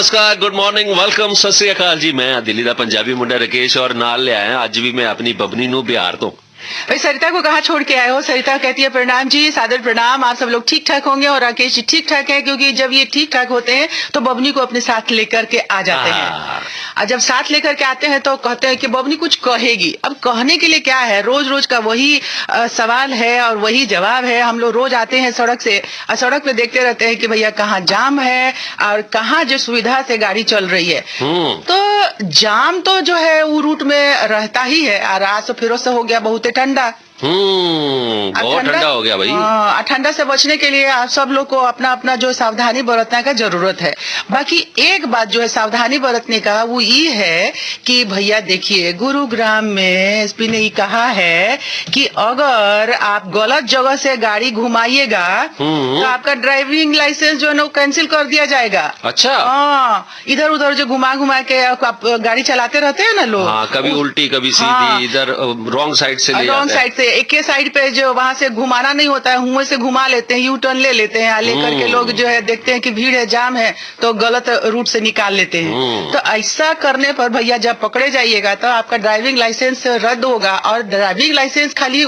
नमस्कार, good morning, welcome, सत श्री अकाल जी। मैं दिल्ली दा पंजाबी मुंडा राकेश और नाल ले आया आज भी मैं अपनी बबनी नू बिहार तो। भाई सरिता को कहाँ छोड़ के आए हो? सरिता कहती है प्रणाम जी, सादर प्रणाम, आप सब लोग ठीक ठाक होंगे। और राकेश जी ठीक ठाक है, क्योंकि जब ये ठीक ठाक होते हैं तो बबनी को अपने साथ लेकर के आ जाते हैं। और जब साथ लेकर के आते हैं तो कहते हैं कि बबनी कुछ कहेगी। अब कहने के लिए क्या है, रोज रोज का वही सवाल है और वही जवाब है। हम लोग रोज आते हैं सड़क से और सड़क पे देखते रहते हैं कि भैया कहाँ जाम है और कहाँ जो सुविधा से गाड़ी चल रही है। तो जाम तो जो है वो रूट में रहता ही है। और आज तो फिर से हो गया बहुत ठंडा। बहुत ठंडा हो गया भाई। ठंडा से बचने के लिए आप सब लोग को अपना अपना जो सावधानी बरतने का जरूरत है। बाकी एक बात जो है सावधानी बरतने का वो ये है कि भैया देखिए, गुरुग्राम में एसपी ने कहा है कि अगर आप गलत जगह से गाड़ी घुमाइएगा तो आपका ड्राइविंग लाइसेंस जो है ना कैंसिल कर दिया जाएगा। अच्छा। हाँ, इधर उधर जो घुमा घुमा के आप गाड़ी चलाते रहते हैं ना लोग। हाँ, कभी उल्टी कभी सीधी, इधर रॉन्ग साइड से ले रॉन्ग साइड से एक के साइड पे जो वहां से घुमाना नहीं होता है, हुए से घुमा लेते हैं, यू टर्न ले लेते हैं। लेकर के लोग जो है देखते हैं कि भीड़ है, जाम है, तो गलत रूट से निकाल लेते हैं। तो ऐसा करने पर भैया जब पकड़े जाइएगा तो आपका ड्राइविंग लाइसेंस रद्द होगा। और ड्राइविंग लाइसेंस खाली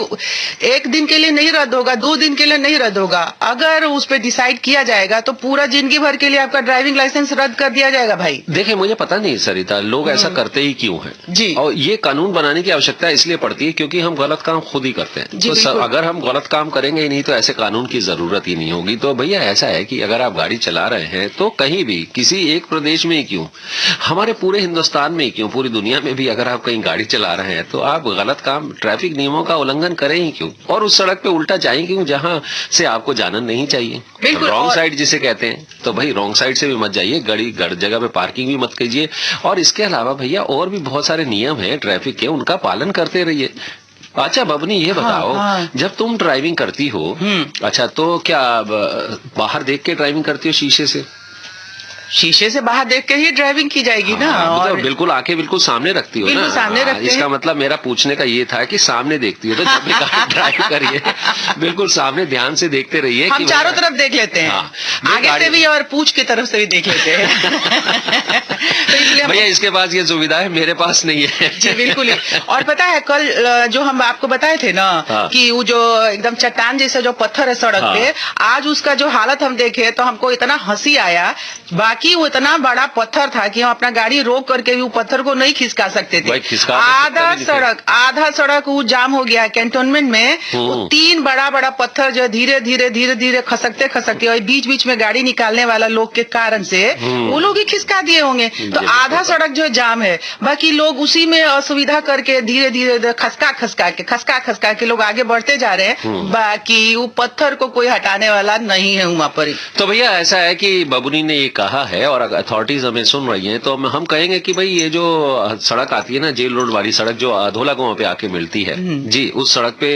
एक दिन के लिए नहीं रद्द होगा, 2 दिन के लिए नहीं रद्द होगा। अगर उस पर डिसाइड किया जाएगा तो पूरा जिंदगी भर के लिए आपका ड्राइविंग लाइसेंस रद्द कर दिया जाएगा। भाई देखिए, मुझे पता नहीं सरिता, लोग ऐसा करते ही क्यों है जी। और ये कानून बनाने की आवश्यकता इसलिए पड़ती है क्योंकि हम गलत काम खुद ही करते हैं। तो अगर हम गलत काम करेंगे ही नहीं तो ऐसे कानून की जरूरत ही नहीं होगी। तो भैया ऐसा है कि अगर आप गाड़ी चला रहे हैं तो कहीं भी किसी एक प्रदेश में ही क्यों, हमारे पूरे हिंदुस्तान में ही क्यों, पूरी दुनिया में भी अगर आप कहीं गाड़ी चला रहे हैं तो आप गलत काम, ट्रैफिक नियमों का उल्लंघन करें ही क्यों, और उस सड़क पे उल्टा जाएं क्यों जहां से आपको जाना नहीं चाहिए। रॉन्ग साइड जिसे कहते हैं, तो भाई रॉन्ग साइड से भी मत जाइए, गाड़ी गलत जगह पे पार्किंग भी मत कीजिए। और इसके अलावा भैया और भी बहुत सारे नियम है ट्रैफिक के, उनका पालन करते रहिए। अच्छा बबनी, ये बताओ, हाँ। जब तुम ड्राइविंग करती हो, अच्छा तो क्या बाहर देख के ड्राइविंग करती हो शीशे से? शीशे से बाहर देख के ही ड्राइविंग की जाएगी ना। और और बिल्कुल आंखें बिल्कुल सामने रखती हो ना। सामने रखते इसका मतलब मेरा पूछने का ये था कि सामने देखती हो तो जब भी गाड़ी ड्राइव करिए बिल्कुल सामने ध्यान से देखते रहिए। हम चारों तरफ देख लेते हैं, आगे से भी और पूछ की तरफ से भी देख लेते हैं। तो इसलिए भैया इसके पास ये सुविधा है, मेरे पास नहीं है। जी बिल्कुल ही। और पता है कल जो हम आपको बताए थे ना कि वो जो एकदम चट्टान जैसा जो पत्थर है सड़क पे, आज उसका जो हालत हम देखे तो हमको इतना हंसी आया। बाकी वो इतना बड़ा पत्थर था कि हम अपना गाड़ी रोक करके भी वो पत्थर को नहीं खिसका सकते थे। आधा सड़क वो जाम हो गया कैंटोनमेंट में। वो 3 बड़ा बड़ा पत्थर जो धीरे धीरे खसकते खसकते और बीच बीच में गाड़ी निकालने वाला लोग के कारण से वो लोग ही खिसका दिए होंगे। तो आधा सड़क जो जाम है, बाकी लोग उसी में असुविधा करके धीरे धीरे खसका के लोग आगे बढ़ते जा रहे हैं। बाकी वो पत्थर को कोई हटाने वाला नहीं है वहाँ पर। तो भैया ऐसा है कि बबुनी ने ये कहा है और अथॉरिटीज हमें सुन रही हैं, तो हम कहेंगे कि भाई ये जो सड़क आती है ना, जेल रोड वाली सड़क जो अधोला गांव पे आके मिलती है जी, उस सड़क पे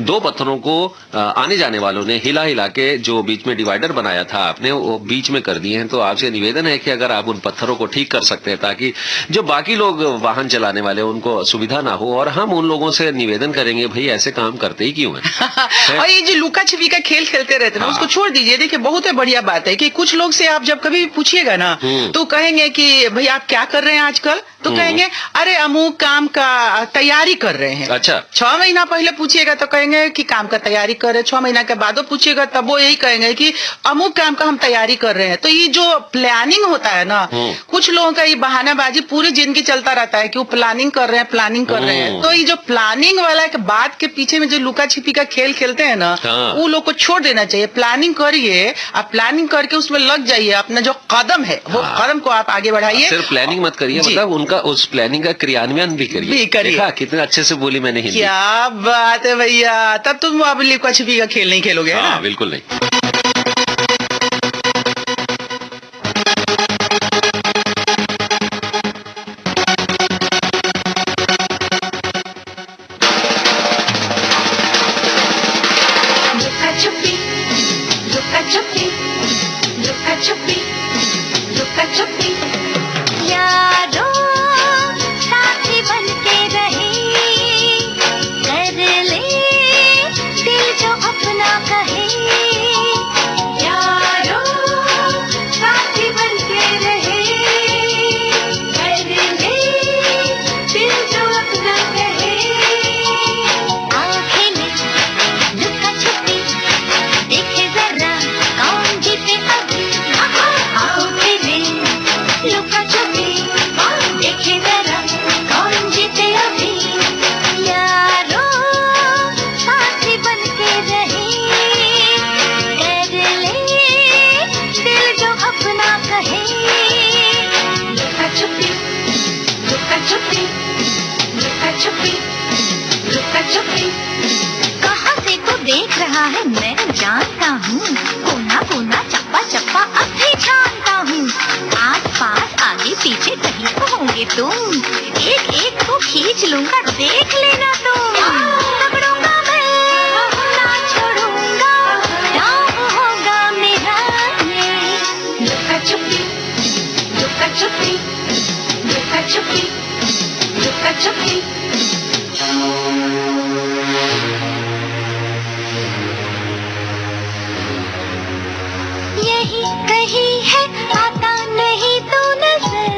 2 पत्थरों को आने जाने वालों ने हिला हिला के जो बीच में डिवाइडर बनाया था आपने, वो बीच में कर दिए हैं। तो आपसे निवेदन है कि अगर आप उन पत्थरों को ठीक कर सकते हैं ताकि जो बाकी लोग वाहन चलाने वाले उनको सुविधा ना हो। और हम उन लोगों से निवेदन करेंगे भाई ऐसे काम करते ही क्यों है। और ये जो लुका छिपी का खेल खेलते रहते हैं उसको छोड़ दीजिए। देखिए बहुत बढ़िया बात है कि कुछ लोग से आप जब कभी भी पूछिएगा ना तो कहेंगे कि भाई आप क्या कर रहे हैं आजकल, तो कहेंगे अरे अमुक काम का तैयारी कर रहे हैं। अच्छा। 6 महीना पहले पूछिएगा तो कहेंगे कि काम का तैयारी कर रहे हैं। 6 महीना के बाद पूछिएगा तब वो यही कहेंगे कि अमुक काम का हम तैयारी कर रहे हैं। तो ये जो प्लानिंग होता है ना, कुछ लोगों का ये बहानाबाजी पूरी जिंदगी चलता रहता है कि वो प्लानिंग कर रहे हैं। तो ये जो प्लानिंग वाला के बात के पीछे में जो लुका छिपी का खेल खेलते हैं ना, वो लोग को छोड़ देना चाहिए। प्लानिंग करिए, आप प्लानिंग करके उसमें लग जाइए। अपना जो कदम है वो कदम को आप आगे बढ़ाइए। सिर्फ प्लानिंग मत करिए, मतलब उनका उस प्लानिंग का क्रियान्वयन भी करिए। देखा कितने अच्छे से बोली मैंने हिंदी। क्या बात है भैया, तब तुम अब लुका छिपी का खेल नहीं खेलोगे। हाँ, बिल्कुल नहीं। यारो साथी बनके रहे, कर ले दिल जो अपना कहे। छुपी, लुका छुपी, लुका छुपी। कहाँ से तो देख रहा है मैं जानता हूँ, कोना कोना चप्पा चप्पा अब भी छानता हूँ। आस पास आगे पीछे कहीं तो होंगे तुम, एक एक को खींच लूंगा देख लेना तुम। पकड़ूंगा मैं ना छोड़ूंगा, नाम होगा मेरा ये। लुका छुपी, लुका छुपी, लुका छुपी, लुका छुपी। यही कहीं है आता नहीं तो नजर,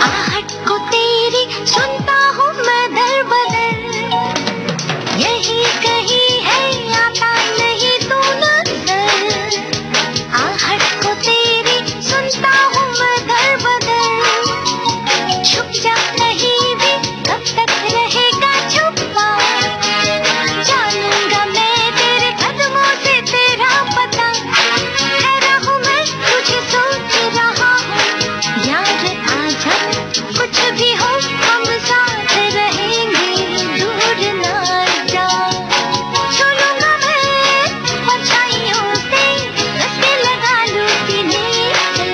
आहट को तेरी सुनता हूँ मैं दर बदर। यही कहीं है आता नहीं तो नजर, आहट को तेरी सुनता हूँ मैं दर बदर। छुप जा कहीं भी कब तक रहेगा छुपा, जानूंगा मैं तेरे कदमों से तेरा पता। ठहरा हूँ मैं तुझे सोच रहा हूँ, याद आ जा कुछ भी हो हम साथ रहेंगे, दूर ना जा। छू लूंगा मैं परछाइयों से, रस्ते लगा लूं सीने से।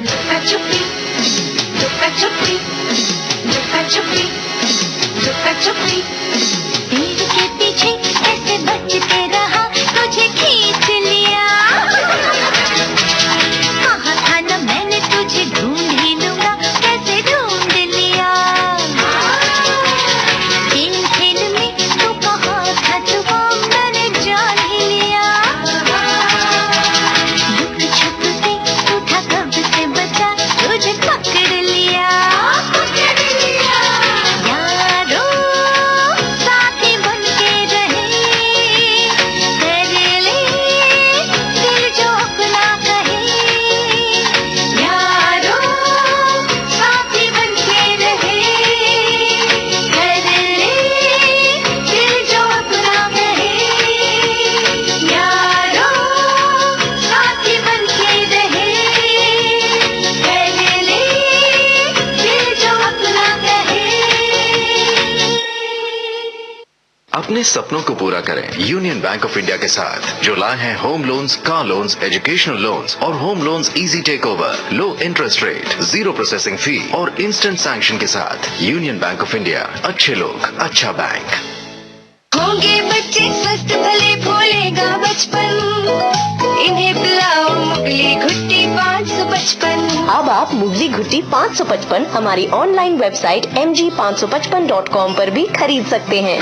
लुका छुपी, लुका छुपी, लुका छुपी, लुका छुपी। पेड़ के पीछे कैसे बचते रहा, तुझे खींच लिया। कहा था ना मैंने तुझे ढूंढ ही लूंगा, कैसे ढूंढ लिया। खेल खेल में तू कहाँ था छुपा, मैंने जान ही लिया। लुक छुप से तू था कब से बचा, तुझे पकड़ लिया। यारो साथी बनके रहे, कर ले दिल जो अपना कहे। यारो साथी बनके रहे, कर ले दिल जो अपना कहे। यारो साथी बनके रहे, कर ले दिल जो अपना कहे। अपने सपनों को पूरा करें यूनियन बैंक ऑफ इंडिया के साथ, जो लाए हैं home loans, car loans, educational loans और home loans easy take over, low interest rate, 0 processing fee और इंस्टेंट सैंक्शन के साथ। यूनियन बैंक ऑफ इंडिया, अच्छे लोग, अच्छा बैंक। होंगे बच्चे स्वस्थ भले, भूलेगा बचपन, इन्हें पिलाओ मुगली घुट्टी 555। अब आप मुगली घुट्टी 555 हमारी ऑनलाइन वेबसाइट mg555.com पर भी खरीद सकते हैं।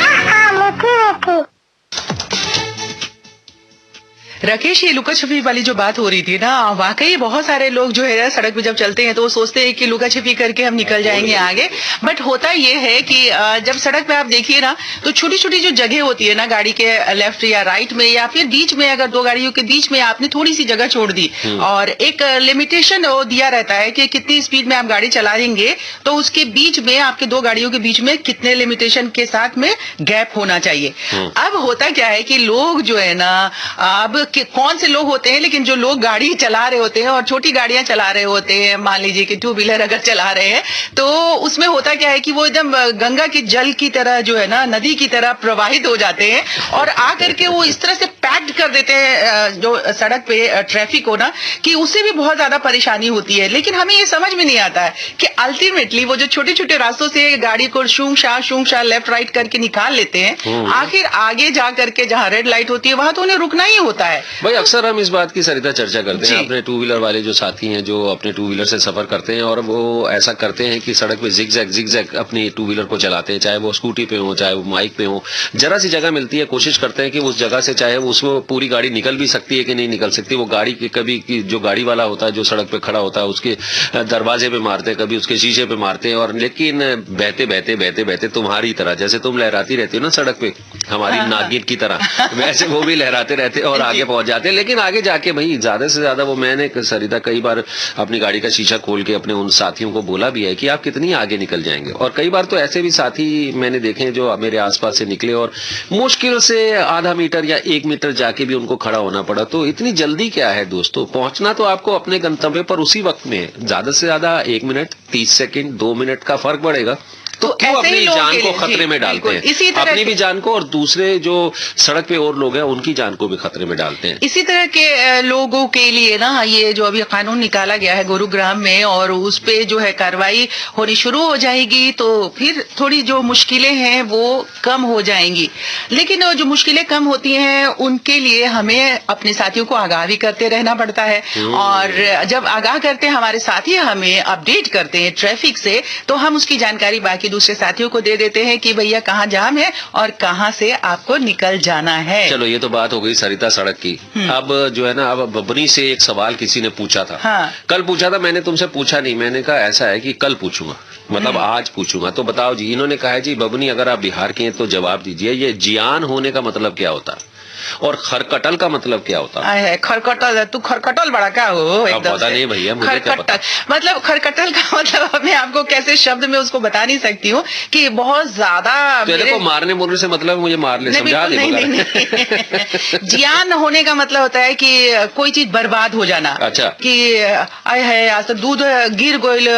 राकेश, ये लुका छिपी वाली जो बात हो रही थी ना, वाकई बहुत सारे लोग जो है सड़क पे जब चलते हैं तो वो सोचते हैं कि लुका छिपी करके हम निकल जाएंगे आगे। बट होता ये है कि जब सड़क पे आप देखिए ना, तो छोटी छोटी जो जगह होती है ना, गाड़ी के लेफ्ट या राइट में या फिर बीच में, अगर दो गाड़ियों के बीच में आपने थोड़ी सी जगह छोड़ दी और एक लिमिटेशन दिया रहता है कि कितनी स्पीड में आप गाड़ी चलाएंगे, तो उसके बीच में आपके दो गाड़ियों के बीच में कितने लिमिटेशन के साथ में गैप होना चाहिए। अब होता क्या है कि लोग जो है ना, अब कौन से लोग होते हैं, लेकिन जो लोग गाड़ी चला रहे होते हैं और छोटी गाड़ियां चला रहे होते हैं, मान लीजिए कि 2 व्हीलर अगर चला रहे हैं, तो उसमें होता क्या है कि वो एकदम गंगा के जल की तरह जो है ना, नदी की तरह प्रवाहित हो जाते हैं और आकर के वो इस तरह से पैक्ड कर देते हैं जो सड़क पे ट्रैफिक हो ना, कि उससे भी बहुत ज्यादा परेशानी होती है। लेकिन हमें ये समझ में नहीं आता है कि अल्टीमेटली वो जो छोटे छोटे रास्तों से गाड़ी को शूं शाह लेफ्ट राइट करके निकाल लेते हैं, आखिर आगे जा करके जहाँ रेड लाइट होती है वहां तो उन्हें रुकना ही होता है। भाई अक्सर हम इस बात की सरिता चर्चा करते हैं, अपने 2 व्हीलर वाले जो साथी हैं जो अपने 2 व्हीलर से सफर करते हैं और वो ऐसा करते हैं कि सड़क पे जिगजैग अपनी 2 व्हीलर को चलाते हैं, चाहे वो स्कूटी पे हो चाहे वो बाइक पे हो। जरा सी जगह मिलती है, कोशिश करते हैं कि उस जगह से चाहे उसमें पूरी गाड़ी निकल भी सकती है कि नहीं निकल सकती, वो गाड़ी की कभी की जो गाड़ी वाला होता है जो सड़क पे खड़ा होता है उसके दरवाजे पे मारते हैं, कभी उसके शीशे पे मारते हैं। और लेकिन बहते तुम्हारी तरह, जैसे तुम लहराती रहती हो ना सड़क पे हमारी नागिन की तरह, वैसे वो भी लहराते रहते हैं और आगे पहुंच जाते हैं। लेकिन आगे जाके भाई ज्यादा से ज्यादा वो, मैंने सरिता कई बार अपनी गाड़ी का शीशा खोल के अपने उन साथियों को बोला भी है कि आप कितनी आगे निकल जाएंगे। और कई बार तो ऐसे भी साथी मैंने देखे हैं जो मेरे आसपास से निकले और मुश्किल से आधा मीटर या 1 मीटर जाके भी उनको खड़ा होना पड़ा। तो इतनी जल्दी क्या है दोस्तों, पहुंचना तो आपको अपने गंतव्य पर उसी वक्त में, ज्यादा से ज्यादा 1 मिनट 30 सेकंड 2 मिनट का फर्क पड़ेगा। तो क्यों ऐसे ही अपनी लोगों जान के को लिए, खतरे में डालते हैं, इसी तरह अपनी भी जान को और दूसरे जो सड़क पे और लोग हैं उनकी जान को भी खतरे में डालते हैं। इसी तरह के लोगों के लिए ना ये जो अभी कानून निकाला गया है गुरुग्राम में, और उस पे जो है कार्रवाई होनी शुरू हो जाएगी, तो फिर थोड़ी जो मुश्किलें हैं वो कम हो जाएंगी। लेकिन जो मुश्किलें कम होती हैं उनके लिए हमें अपने साथियों को आगाह भी करते रहना पड़ता है। और जब आगाह करते हैं हमारे साथी, हमें अपडेट करते हैं ट्रैफिक से, तो हम उसकी जानकारी बाकी दूसरे साथियों को दे देते हैं कि भैया कहाँ जाम है और कहाँ से आपको निकल जाना है। चलो ये तो बात हो गई सरिता सड़क की। अब जो है ना, अब बबनी से एक सवाल किसी ने पूछा था। हाँ। कल पूछा था, मैंने तुमसे पूछा नहीं। मैंने कहा ऐसा है कि कल पूछूंगा, मतलब आज पूछूंगा। तो बताओ जी, इन्होंने कहा है जी बबनी अगर आप बिहार के हैं तो जवाब दीजिए, ये जियान होने का मतलब क्या होता है और खरकटल का मतलब क्या होता है? खरकटल, तू खरकटल बड़ा क्या हो एकदम पता नहीं भैया, मुझे क्या पता। मतलब खरकटल का मतलब मैं आपको कैसे शब्द में उसको बता नहीं सकती हूँ कि बहुत ज्यादा तेरे को मारने बोलने से मतलब मुझे मार ले, समझा दे। नहीं। जियान होने का मतलब होता है कि कोई चीज बर्बाद हो जाना। अच्छा। कि आय है आज तो दूध गिर गोइल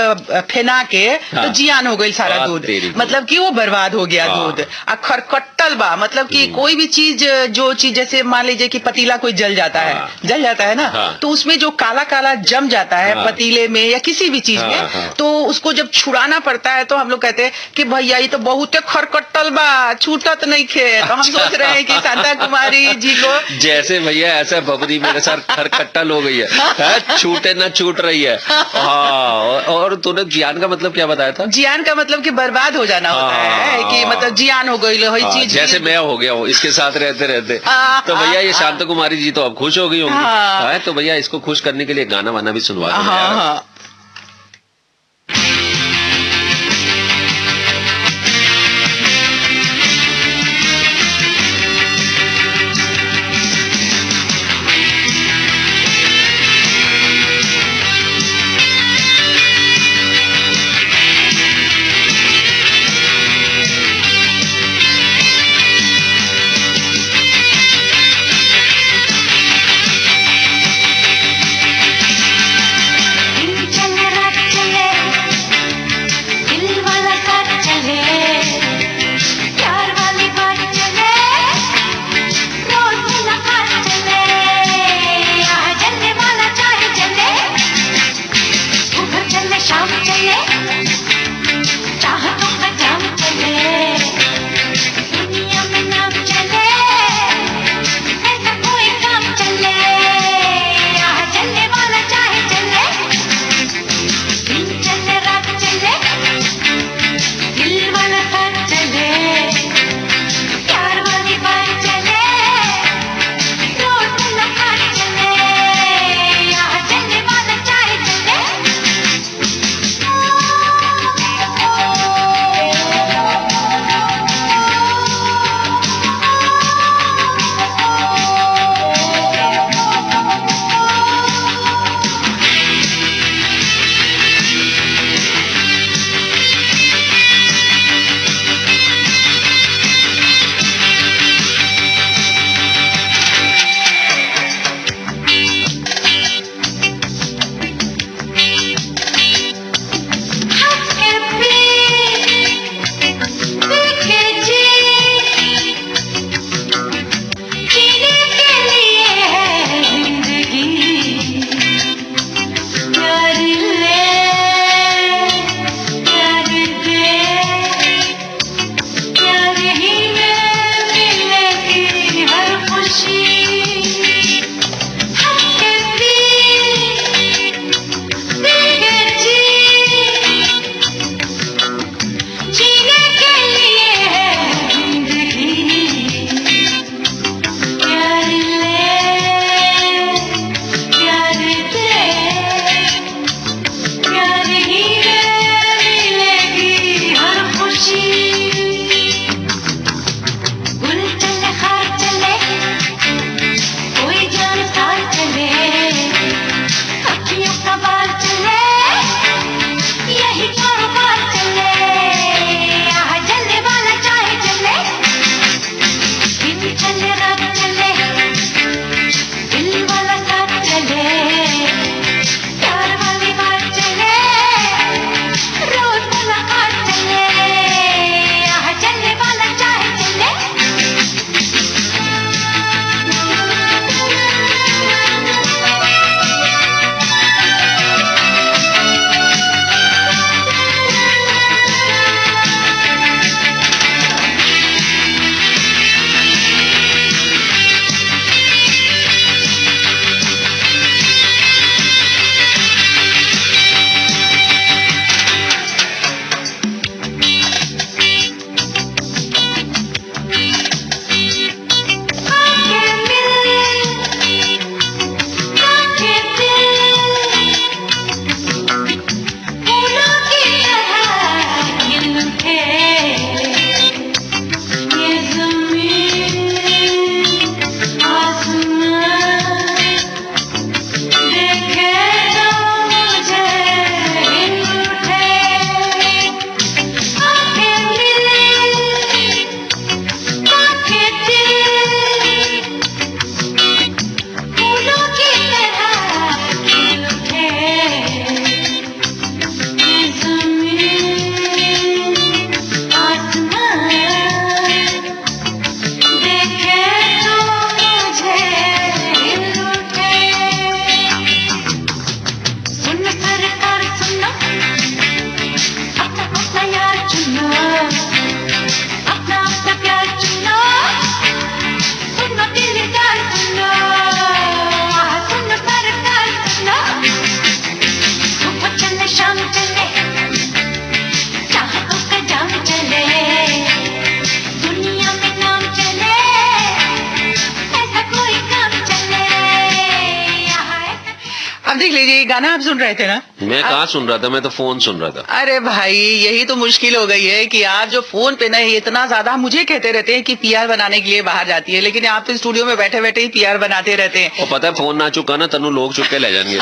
फेना के, तो जियान हो गई सारा दूध, मतलब कि वो बर्बाद हो गया दूध। खरकटल बा मतलब कि कोई भी चीज, जो चीज जैसे मान लीजिए कि पतीला कोई जल जाता है, जल जाता है ना, तो उसमें जो काला काला जम जाता है पतीले में या किसी भी चीज में, तो उसको जब छुड़ाना पड़ता है तो हम लोग कहते हैं कि भैया ये तो बहुत खरकटल बा, छूटत नहीं खे। तो हम सोच रहे हैं कि शांता कुमारी जी को जैसे भैया ऐसा बबरी मेरे साथ खरकट्टल हो गई है, छूटे ना छूट रही है। हाँ, और तूने जियान का मतलब क्या बताया था? जियान का मतलब कि बर्बाद हो जाना होता है, कि मतलब जियान हो गई चीज, जैसे मैं हो गया हूँ इसके साथ रहते रहते। तो भैया ये शांता कुमारी जी तो अब खुश हो गई होंगी। तो भैया इसको खुश करने के लिए गाना वाना भी सुनवा दो यार। ये गाना आप सुन रहे थे ना? मैं कहाँ सुन रहा था, मैं तो फोन सुन रहा था। अरे भाई यही तो मुश्किल हो गई है कि आप जो फोन पे ना इतना ज्यादा मुझे कहते रहते हैं कि पीआर बनाने के लिए बाहर जाती है, लेकिन आप तो स्टूडियो में बैठे बैठे ही पीआर बनाते रहते हैं। और पता है फोन ना चुका ना तनु लोग चुप के ले जाएंगे।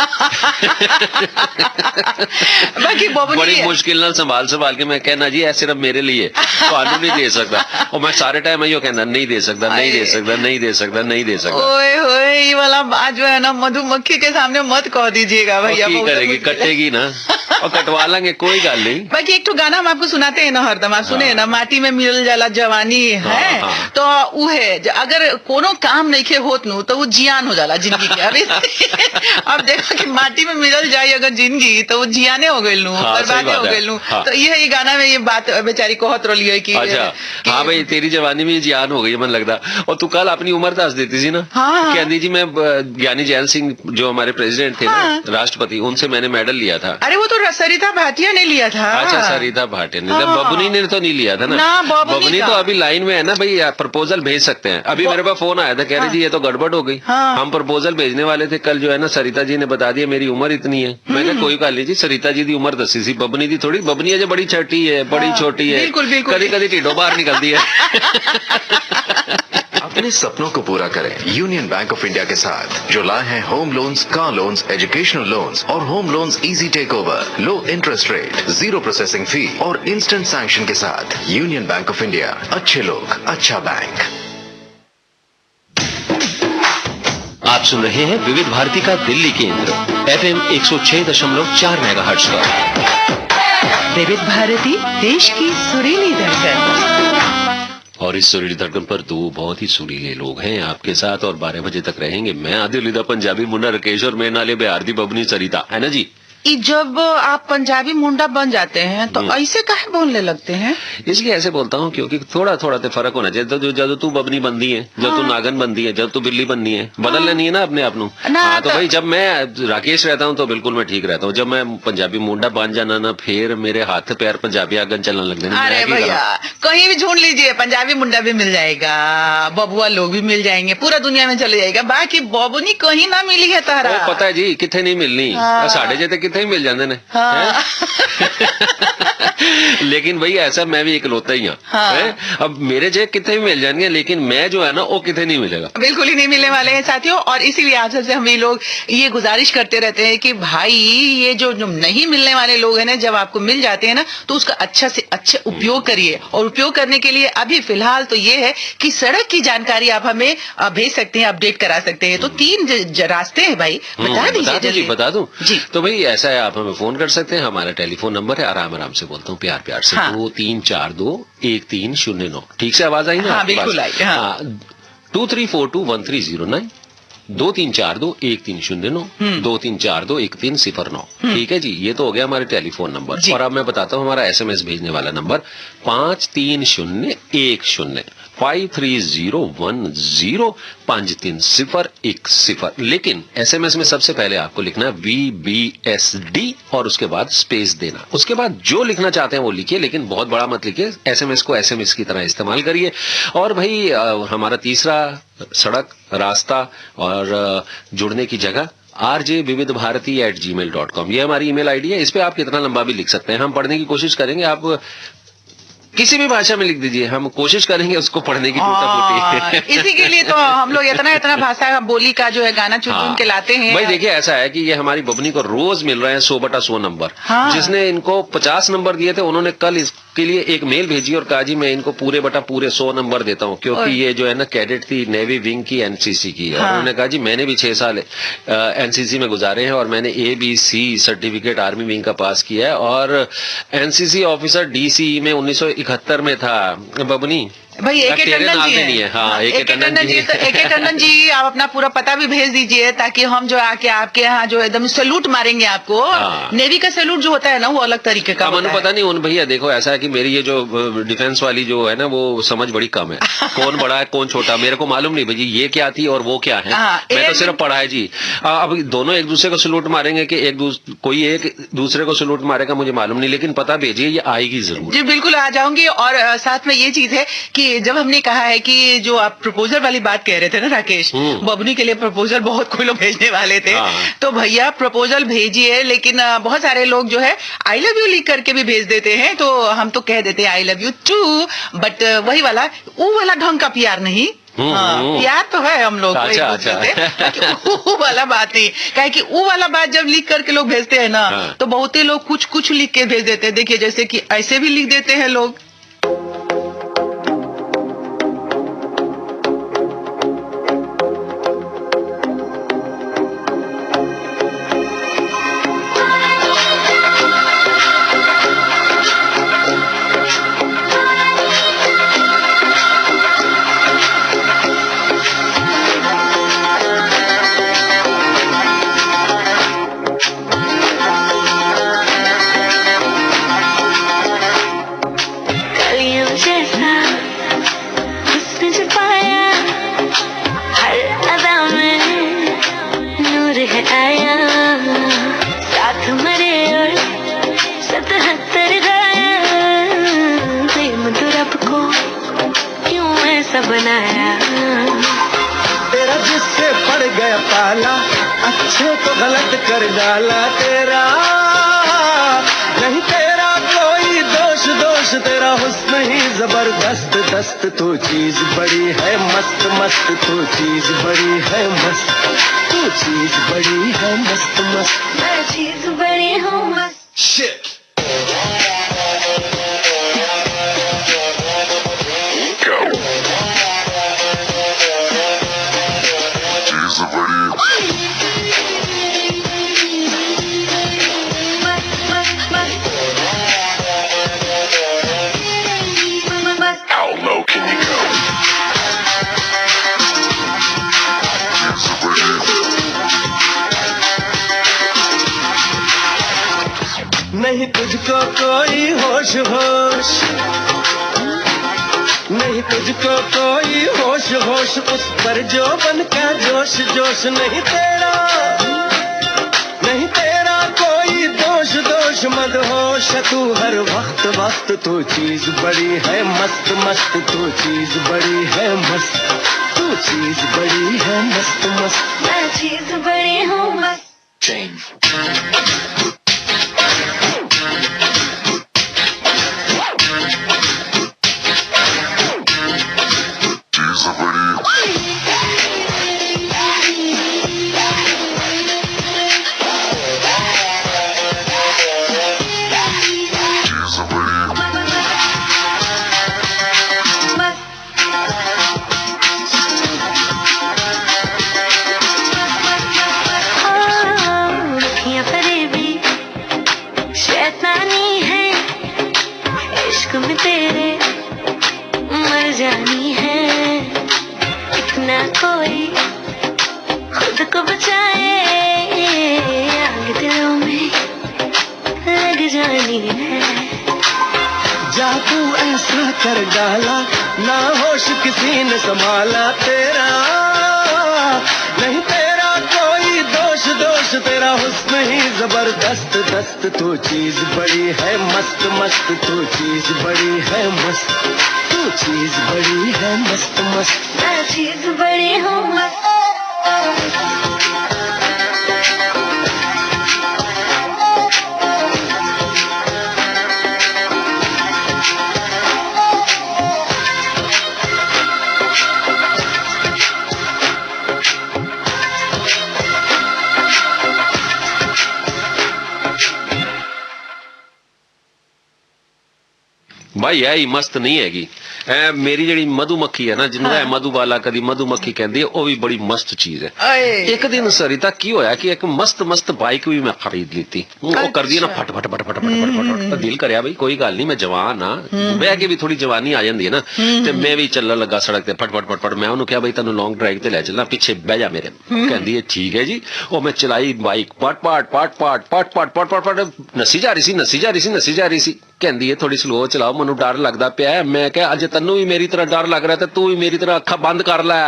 बाकी बड़ी मुश्किल ना संभाल के मैं कहना जी ऐसे सिर्फ मेरे लिए कानून नहीं दे सकता, और मैं सारे टाइम यो कहना नहीं दे सकता, नहीं दे सकता, नहीं दे सकता, नहीं दे सकता। ओए होए ये वाला बात जो है ना मधुमक्खी के सामने मत कह दीजिएगा भैया। करेगी कटेगी ना और कटवा लेंगे, कोई गल नहीं। बाकी एक तो गाना हम आपको सुनाते हैं ना हरदम, आप सुने ना, माटी में मिल जाला जवानी है। तो वो है अगर कोनो काम नहीं के होत नु तो वो जियान हो जाला जिंदगी के। अभी अब देखो कि माटी में मिल जाए अगर जिंदगी तो वो जियाने हो गई लू, बर्बादे हो गई लू। तो ये गाना में ये बात बेचारी कहत रही है कि अच्छा हाँ भाई तेरी जवानी में जियान हो गई मन लगता। और तू कल अपनी उम्र दस देती थी ना, कहती जी मैं ज्ञानी जैन सिंह जो हमारे प्रेसिडेंट थे ना राष्ट्रपति, उनसे मैंने मेडल लिया था। अरे वो तो सरिता भाटिया ने लिया था। अच्छा सरिता भाटिया ने, बबनी ने तो नहीं लिया था ना। बबनी तो अभी लाइन में है ना भाई, प्रपोजल भेज सकते हैं। अभी मेरे पास फोन आया था, कह रही थी ये तो गड़बड़ हो गई। हम प्रपोजल भेजने वाले थे कल, जो है ना सरिता जी ने बता दिया मेरी उम्र इतनी है। मैंने कोई गल नहीं जी, सरिता जी की उम्र दसी सी, बबनी दी थोड़ी। बबनी अजय बड़ी छोटी है, बड़ी छोटी है, कभी कभी ढीडो बाहर निकलती है। अपने सपनों को पूरा करें यूनियन बैंक ऑफ इंडिया के साथ, जो लाए हैं home loans, car loans, educational loans और home loans easy take over, low interest rate, 0 processing fee और इंस्टेंट सैंक्शन के साथ। यूनियन बैंक ऑफ इंडिया, अच्छे लोग, अच्छा बैंक। आप सुन रहे हैं विविध भारती का दिल्ली केंद्र FM 106.4 मेगाहर्ट्ज पर। विविध भारती देश की सुरीली धड़कन। और इस सुरीली धड़कन पर दो बहुत ही सुरीले लोग हैं आपके साथ और 12 बजे तक रहेंगे। मैं आदिल पंजाबी मुन्ना राकेश और मैं नाले बिहार दी बबनी सरिता, है ना जी। जब आप पंजाबी मुंडा बन जाते हैं तो ऐसे काहे बोलने लगते हैं? इसलिए ऐसे बोलता हूँ क्योंकि थोड़ा थोड़ा तो फर्क होना चाहिए। तो जब तू बबनी बनदी है, जब तू नागन बनदी है, जब तू बिल्ली बननी है, बदल लेनी है ना अपने आप नू। तो भाई जब मैं राकेश रहता हूँ तो बिल्कुल मैं ठीक रहता हूँ। जब मैं पंजाबी मुंडा बन जाना ना, फिर मेरे हाथ पैर पंजाबी आगन चलने लग जाने। अरे भैया कहीं भी ढूंढ लीजिए, पंजाबी मुंडा भी मिल जाएगा, बबुआ लोग भी मिल जाएंगे, पूरा दुनिया में चले जाएगा। बाकी बबुनी कहीं ना मिली है तारा। पता है जी कितने नहीं मिलनी, साढ़े जे कितने ही मिल जाते ने। लेकिन भाई ऐसा मैं भी इकलौता ही हूँ। अब मेरे जे कितने भी मिल जाएंगे, लेकिन मैं जो है ना वो कितने नहीं मिलेगा, बिल्कुल ही नहीं मिलने वाले हैं साथियों। और इसीलिए आप सबसे हम ये लोग ये गुजारिश करते रहते हैं कि भाई ये जो नहीं मिलने वाले लोग हैं ना, जब आपको मिल जाते हैं ना तो उसका अच्छा से अच्छा उपयोग करिए। और उपयोग करने के लिए अभी फिलहाल तो ये है कि सड़क की जानकारी आप हमें भेज सकते हैं, अपडेट करा सकते हैं। तो 3 रास्ते हैं भाई, बता दीजिए। बता दूं जी। तो भाई ऐसा है, आप हमें फोन कर सकते हैं, हमारा टेलीफोन नंबर है, आराम आराम से बोलता हूँ प्यार से, 23421309। ठीक से आवाज आई ना? हाँ, बिल्कुल आई। 23421309 23421309 23421309। ठीक है जी, ये तो हो गया हमारे टेलीफोन नंबर। और अब मैं बताता हूँ हमारा SMS भेजने वाला नंबर 53010 530105310। लेकिन SMS में सबसे पहले आपको लिखना है VBSD और उसके बाद स्पेस देना। उसके बाद जो लिखना चाहते हैं वो लिखिए, लेकिन बहुत बड़ा मत लिखिए। SMS को SMS की तरह इस्तेमाल करिए। और भाई हमारा तीसरा सड़क, रास्ता और जुड़ने की जगह rjvividbharati@gmail.com, ये हमारी email ID है। इस पे आप कितना लंबा भी लिख सकते हैं, हम पढ़ने की कोशिश करेंगे। आप किसी भी भाषा में लिख दीजिए, हम कोशिश करेंगे उसको पढ़ने की टूटा-फूटी। इसी के लिए तो हम लोग इतना भाषा बोली का जो है गाना चुन के लाते हैं। भाई देखिए ऐसा है कि ये हमारी बबनी को रोज मिल रहे हैं 100/100 नंबर। जिसने इनको 50 नंबर दिए थे, उन्होंने कल इसके लिए एक मेल भेजी और कहा जी मैं इनको पूरे 100 नंबर देता हूँ, क्योंकि ये जो है ना कैडेट थी, नेवी विंग की, NCC की। और उन्होंने कहा जी मैंने भी 6 साल NCC में गुजारे हैं और मैंने ABC सर्टिफिकेट आर्मी विंग का पास किया है और NCC ऑफिसर DCE में 1971 में था। बबनी भाई AK टंडन जी है। हाँ, AK टंडन जी। तो AK टंडन जी आप अपना पूरा पता भी भेज दीजिए, ताकि हम जो आके आपके यहाँ जो एकदम सैल्यूट मारेंगे आपको। नेवी का सैल्यूट जो होता है ना वो अलग तरीके का होता है। पता नहीं उन भैया देखो ऐसा है कि मेरी ये जो डिफेंस वाली जो है ना वो समझ बड़ी कम है। कौन बड़ा है कौन छोटा मेरे को मालूम नहीं भाई, ये क्या थी और वो क्या है। मैं तो सिर्फ पढ़ा है जी। अब दोनों एक दूसरे को सैल्यूट मारेंगे कि कोई एक दूसरे को सैल्यूट मारेगा मुझे मालूम नहीं, लेकिन पता भेजिए, ये आएगी जरूर। जी बिल्कुल आ जाऊंगी। और साथ में ये चीज है कि कि जब हमने कहा है कि जो आप प्रपोजल वाली बात कह रहे थे ना राकेश, बबनी के लिए प्रपोजल बहुत कोई लोग भेजने वाले थे, तो भैया प्रपोजल भेजिए, लेकिन बहुत सारे लोग जो है आई लव यू लिख करके भी भेज देते हैं, तो हम तो कह देते हैं I love you too, but वही वाला वो वाला ढंग का प्यार नहीं। प्यार तो है हम लोग वो वाला बात नहीं, क्या कि वो वाला बात जब लिख करके लोग भेजते हैं ना, तो बहुत ही लोग कुछ कुछ लिख के भेज देते हैं। देखिए जैसे कि ऐसे भी लिख देते हैं लोग। बनाया तेरा जिससे पड़ गया पाला, अच्छे को गलत कर डाला तेरा, नहीं तेरा कोई दोष, दोष तेरा हुस्न ही जबरदस्त दस्त, तो चीज बड़ी है मस्त मस्त, तो चीज बड़ी है मस्त, तो चीज बड़ी है मस्त मस्त, मैं चीज बड़ी हूँ मस्त। Shit. नहीं तुझको कोई होश होश, नहीं तुझको कोई होश होश, उस पर जो बन का जोश जोश, नहीं तेरा, नहीं तेरा कोई दोष दोष, मत होश तू हर वक्त वक्त, तो चीज बड़ी है मस्त मस्त, तो चीज बड़ी है मस्त, तो चीज बड़ी है मस्त मस्त, मैं चीज बड़ी हूँ मस्त। जानी है इतना कोई खुद को बचाए, आग दिलों में लग जानी है, जादू ऐसा कर डाला ना होश किसी ने संभाला तेरा, नहीं तेरा कोई दोष दोष तेरा हुस्न ही जबरदस्त दस्त, तो चीज बड़ी है मस्त मस्त, तो चीज बड़ी है मस्त, तो चीज बड़ी है मस्त मस्त, मैं चीज बड़ी हूँ मस्त। भाई यही मस्त नहीं हैगी। मेरी जी मधुमक्खी है ना, जिन्होंने मधुबाला कदी मधुमक्खी कहती है, वो भी बड़ी मस्त चीज है। एक दिन सरिता की होया कि एक मस्त मस्त बाइक भी मैं खरीद ली थी, वो कर दी ना फट फट फट फट फट फट, दिल करया भाई कोई गल नहीं, मैं जवान हाँ, बह के भी थोड़ी जवानी आ जाती है ना, तो मैं भी चलन लगा सड़क ते फट फट फट फट, मैं उन्होंने कहा भाई तेन लॉन्ग ड्राइव ते लै चलना, पीछे बह जा मेरे, कहती है ठीक है जी। वो मैं चलाई बाइक पट पट पट पट पट पट पट पट पट, नसी जा रही सी नसी जा रही सी नसी जा रही सी, कहती है थोड़ी स्लो चलाओ, मैनू डर लगता पिया। मैं क्या अज तेनू भी मेरी तरह डर लग रहा, तू भी मेरी तरह अखा बंद कर लै।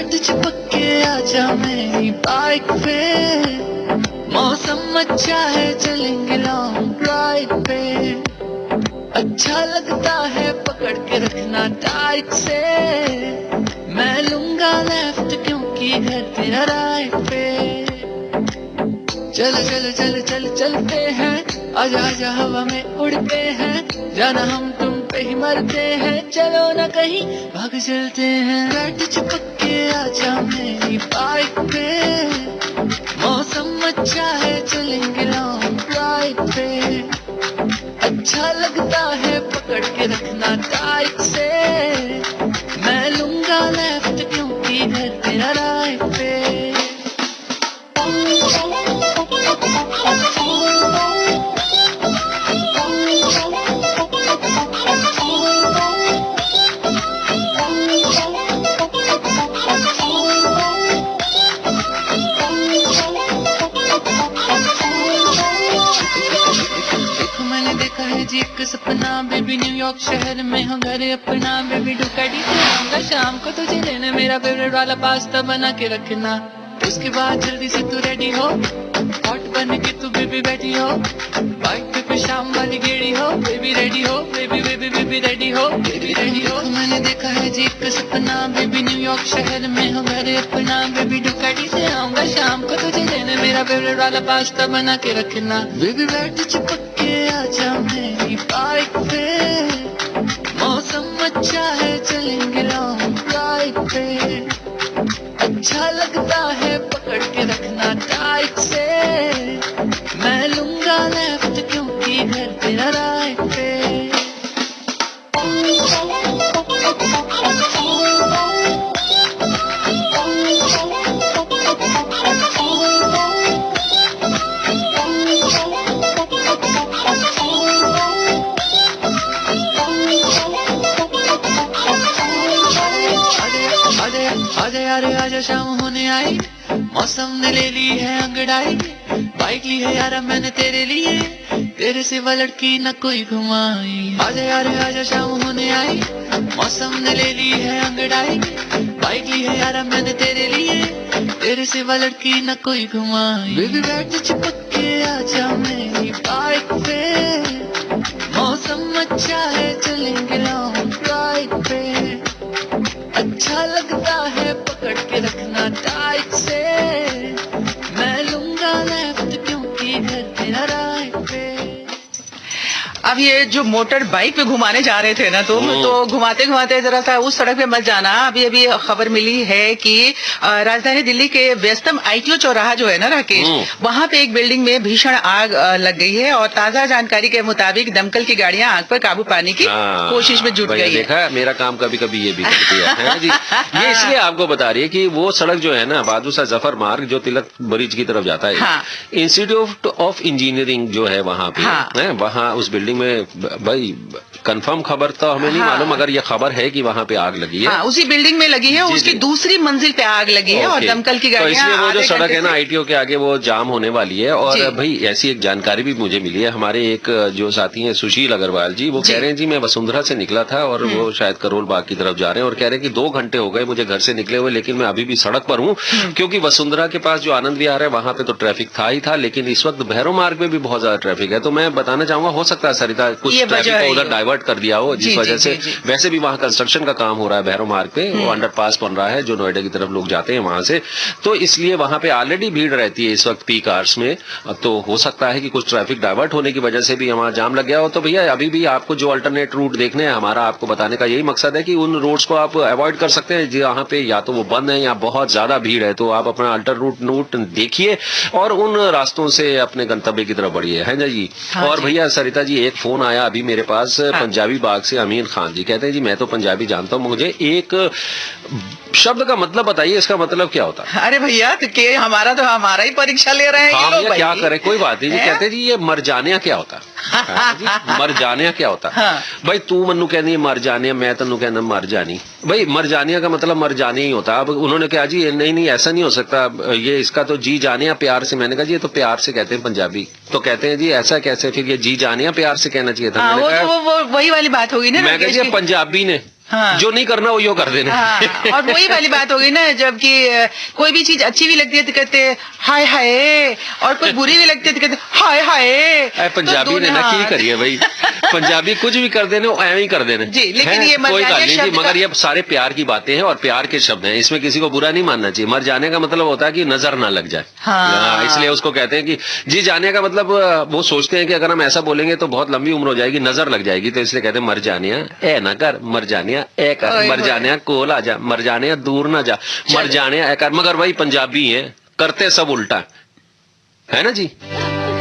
बैठ चिपक के आजा मेरी बाइक पे, मौसम अच्छा है चलेंगे लॉन्ग ड्राइव पे, अच्छा लगता है पकड़ के रखना टाइट से, मैं लूंगा लेफ्ट क्योंकि घर तेरा राइट पे, चल चल चल चल चलते हैं, आजा आजा हवा में उड़ते हैं, जाना हम तुम पे ही मरते हैं, चलो ना कहीं भाग चलते हैं, बैठ चिपक के आजा मेरी बाइक पे, मौसम अच्छा है चलेंगे लॉन्ग ड्राइव पे, अच्छा लगता है पकड़ के रखना टाइट से, मैं लूंगा लेफ्ट क्योंकि घर तेरा राइट पे। जी एक सपना बेबी न्यूयॉर्क शहर में हो घर अपना, बेबी डुकाडी से आऊंगा शाम को तुझे लेने, मेरा फेवरेट वाला पास्ता बना के रखना, उसके बाद जल्दी से तू रेडी हो, हॉट बन के तू बेबी बैठी हो, बाइक पे शाम वाली गेड़ी हो, बेबी रेडी हो, बेबी बेबी बेबी रेडी हो, बेबी रेडी हो। मैंने देखा है जी एक सपना बेबी न्यूयॉर्क शहर में हो घर अपना, बेबी डुकाडी से आऊंगा शाम को तुझे लेने, मेरा फेवरेट वाला पास्ता बना के रखना, बेबी बैठ चिपक के आजा मेरी बाइक पे, मौसम अच्छा है चलेंगे लॉन्ग ड्राइव पे, अच्छा लगता है पकड़ के रखना टाइट से, मैं लूंगा लेफ्ट क्योंकि घर तेरा राइट पे। अरे आजा शाम होने आई, मौसम ने ले ली है अंगड़ाई, बाइक ली है यारा मैंने तेरे लिए, तेरे सिवा लड़की न कोई घुमाई, आजा शाम होने आई, मौसम ने ले ली है अंगड़ाई, बाइक ली है यारा मैंने तेरे लिए, तेरे सिवा लड़की न कोई घुमाई, बेबी बैठ चिपक के आजा मेरी बाइक पे, मौसम अच्छा है चलेंगे लॉन्ग ड्राइव पे, अच्छा लगता है पकड़ के रखना टाइट से, मैं लूंगा लेफ्ट क्योंकि घर तेरा राइट पे। अब ये जो मोटर बाइक पे घुमाने जा रहे थे ना तुम, तो घुमाते घुमाते जरा सा उस सड़क पे मत जाना। अभी अभी खबर मिली है कि राजधानी दिल्ली के व्यस्तम आईटीओ चौराहा जो है ना राकेश, वहां पे एक बिल्डिंग में भीषण आग लग गई है, और ताजा जानकारी के मुताबिक दमकल की गाड़ियां आग पर काबू पाने की कोशिश में जुट गई है। देखा मेरा काम कभी कभी ये भी कर दिया है जी। ये इसलिए आपको बता रही है कि वो सड़क जो है ना बहादुर जफर मार्ग जो तिलक ब्रिज की तरफ जाता है, इंस्टीट्यूट ऑफ इंजीनियरिंग जो है वहाँ पे, वहाँ उस बिल्डिंग में, भाई कंफर्म खबर तो हमें नहीं मालूम, मगर ये खबर है कि वहाँ पे आग लगी है। उसी बिल्डिंग में लगी है, उसकी दूसरी मंजिल पे आग लगी है, और दमकल की गाड़ियां, तो इसलिए वो जो सड़क है ना आईटीओ के आगे वो जाम होने वाली है। और भाई ऐसी एक जानकारी भी मुझे मिली है, हमारे एक जो साथी हैं सुशील अग्रवाल जी, वो कह रहे हैं जी मैं वसुंधरा से निकला था और वो शायद करोल बाग की तरफ जा रहे हैं, और कह रहे हैं कि 2 घंटे हो गए मुझे घर से निकले हुए, लेकिन मैं अभी भी सड़क पर हूँ, क्योंकि वसुंधरा के पास जो आनंद विहार है वहाँ पे तो ट्रैफिक था ही था, लेकिन इस वक्त भैरव मार्ग में भी बहुत ज्यादा ट्रैफिक है। तो मैं बताना चाहूंगा हो सकता है सरिता कुछ ट्रैफिक को उधर डाइवर्ट कर दिया हो, जिस वजह से वैसे भी वहाँ कंस्ट्रक्शन का काम हो रहा है भैरव मार्ग पे, वो अंडरपास बन रहा है जो नोएडा की तरफ लोग जाते हैं वहां से, तो इसलिए वहां पे ऑलरेडी भीड़ रहती है इस वक्त पीक आवर्स में। तो हो सकता है कि कुछ ट्रैफिक डाइवर्ट होने की वजह से भी हमारा जाम लग गया हो। तो भैया अभी भी आपको जो अल्टरनेट रूट देखने हैं, हमारा आपको बताने का यही मकसद है कि उन रोड्स को आप अवॉइड कर सकते हैं जहाँ पे या तो वो बंद है या बहुत ज्यादा भीड़ है, तो आप अपना अल्टर रूट देखिए और उन रास्तों से अपने गंतव्य की तरफ बढ़िए, है ना जी। और भैया सरिता जी एक फोन आया अभी मेरे पास पंजाबी बाग से, अमीन खान जी कहते हैं जी मैं तो पंजाबी जानता हूँ, मुझे एक शब्द का मतलब बताइए, इसका मतलब क्या होता है? अरे भैया तो के हमारा ही परीक्षा ले रहे हैं। हाँ भैया क्या करे, कोई बात नहीं जी। कहते जी ये मर जाने क्या होता है? मर जाने क्या होता है? भाई तू मनु कहनी मर जाने, मैं तेनू कहना मर जानी। भाई मर जाने का मतलब मर जाने ही होता है। अब उन्होंने कहा जी नहीं ऐसा नहीं हो सकता, ये इसका तो जी जाने प्यार से। मैंने कहा जी ये तो प्यार से कहते हैं पंजाबी। तो कहते हैं जी ऐसा कैसे, फिर ये जी जाने प्यार से कहना चाहिए था। वो वही वाली बात होगी ना। मैं कहा जी पंजाबी ने हाँ। जो नहीं करना वो यो कर देना। हाँ, और वही वाली बात हो गई ना, जबकि कोई भी चीज अच्छी भी लगती है तो कहते हाय हाय, और कोई बुरी भी लगती है तो कहते हाय हाय। पंजाबी ने ना की करिए भाई, पंजाबी कुछ भी कर देने वो ऐਵੇਂ ही कर देने जी, लेकिन ये कोई बात नहीं जी, मगर का... ये सारे प्यार की बातें हैं और प्यार के शब्द हैं, इसमें किसी को बुरा नहीं मानना चाहिए। मर जाने का मतलब होता है कि नजर ना लग जाए। हाँ। इसलिए उसको कहते हैं कि जी जाने का मतलब, वो सोचते हैं कि अगर हम ऐसा बोलेंगे तो बहुत लंबी उम्र हो जाएगी, नजर लग जाएगी, तो इसलिए कहते हैं मर जाने ए ना कर, मर जाने ए कर, मर जाने कोल आ जा, मर जाने दूर ना जा, मर जाने ए कर। मगर भाई पंजाबी है, करते सब उल्टा है ना जी।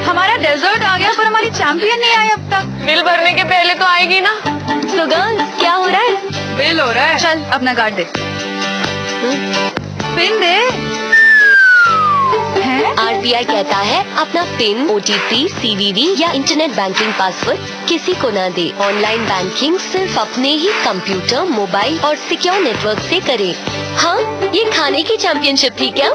हमारा डेजर्ट आ गया पर हमारी चैंपियन नहीं आई अब तक। बिल भरने के पहले तो आएगी ना। So girls, क्या हो रहा है? बिल हो रहा है। चल अपना कार्ड दे। पिन दे। RBI कहता है अपना पिन, OTP, CVV या इंटरनेट बैंकिंग पासवर्ड किसी को ना दे। ऑनलाइन बैंकिंग सिर्फ अपने ही कंप्यूटर, मोबाइल और सिक्योर नेटवर्क से करें। हाँ, ये खाने की चैंपियनशिप थी क्या?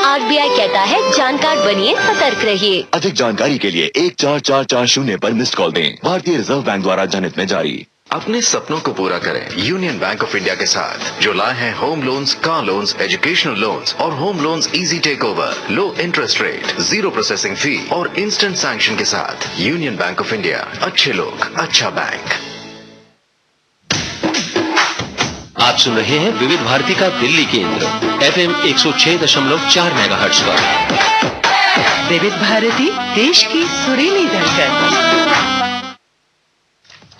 RBI कहता है जानकार बनिए, सतर्क रहिए। अधिक जानकारी के लिए 144440 पर मिस्ड कॉल दें। भारतीय रिजर्व बैंक द्वारा जनहित में जारी। अपने सपनों को पूरा करें यूनियन बैंक ऑफ इंडिया के साथ, जो लाए हैं home loans, car loans, educational loans और home loans easy take over, low interest rate, 0 processing fee और इंस्टेंट सैंक्शन के साथ। यूनियन बैंक ऑफ इंडिया, अच्छे लोग, अच्छा बैंक। आप सुन रहे हैं विविध भारती का दिल्ली केंद्र FM 106.4 मेगाहर्ट्ज पर। विविध भारती, देश की सुरीली धड़कन।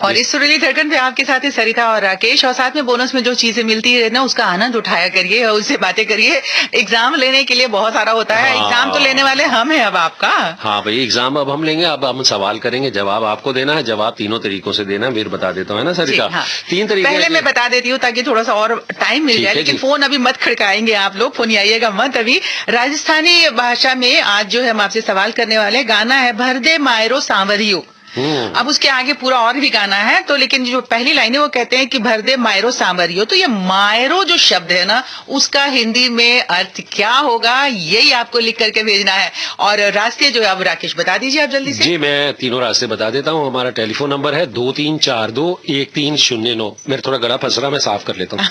और इस सुरीली धड़कन पे आपके साथ है सरिता और राकेश, और साथ में बोनस में जो चीजें मिलती है ना उसका आनंद उठाया करिए और उससे बातें करिए। एग्जाम लेने के लिए बहुत सारा होता है। हाँ। एग्जाम तो लेने वाले हम हैं अब आपका। हाँ भाई, एग्जाम अब हम लेंगे। अब हम सवाल करेंगे, जवाब आपको देना है। जवाब तीनों तरीकों से देना है। फिर बता देता हूँ, है ना सरिता? हाँ। 3 तरीके पहले मैं बता देती हूँ ताकि थोड़ा सा और टाइम मिल जाए, लेकिन फोन अभी मत खड़काएंगे आप लोग, फोन आइएगा मत अभी। राजस्थानी भाषा में आज जो है हम आपसे सवाल करने वाले, गाना है भर दे मायरो सांवरियो। अब उसके आगे पूरा और भी गाना है, तो लेकिन जो पहली लाइन है वो कहते हैं कि भर दे मायरो सांवरियो। तो ये मायरो जो शब्द है ना, उसका हिंदी में अर्थ क्या होगा, यही आपको लिख करके भेजना है। और रास्ते जो है अब राकेश बता दीजिए आप जल्दी से। जी, मैं तीनों रास्ते बता देता हूँ। हमारा टेलीफोन नंबर है 23421309। मेरा थोड़ा गला फंस रहा, मैं साफ कर लेता हूँ।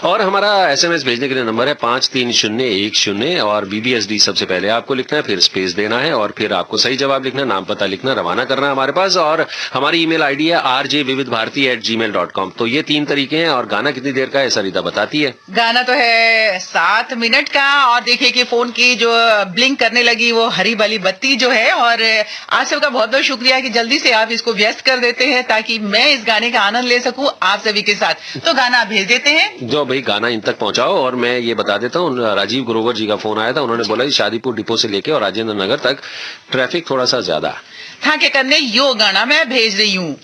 और हमारा SMS भेजने के लिए नंबर है 53010 और BBSD सबसे पहले आपको लिखना है, फिर स्पेस देना है और फिर आपको सही जवाब लिखना, नाम पता लिखना, रवाना करना है हमारे पास। और हमारी ईमेल आईडी है rjvividbharati@gmail.com। तो ये 3 तरीके हैं। और गाना कितनी देर का है सरिता बताती है? गाना तो है 7 मिनट का। और देखिए कि फोन की जो ब्लिंक करने लगी वो हरी वाली बत्ती जो है। और आप सबका बहुत बहुत शुक्रिया कि जल्दी से आप इसको व्यस्त कर देते हैं ताकि मैं इस गाने का आनंद ले सकूं आप सभी के साथ। तो गाना आप भेज देते हैं। जो भाई गाना इन तक पहुंचाओ। और मैं ये बता देता हूँ, राजीव ग्रोवर जी का फोन आया था। उन्होंने बोला कि शादीपुर डिपो से लेके और राजेंद्र नगर तक ट्रैफिक थोड़ा सा ज्यादा था के करने यो गाना मैं भेज रही हूँ।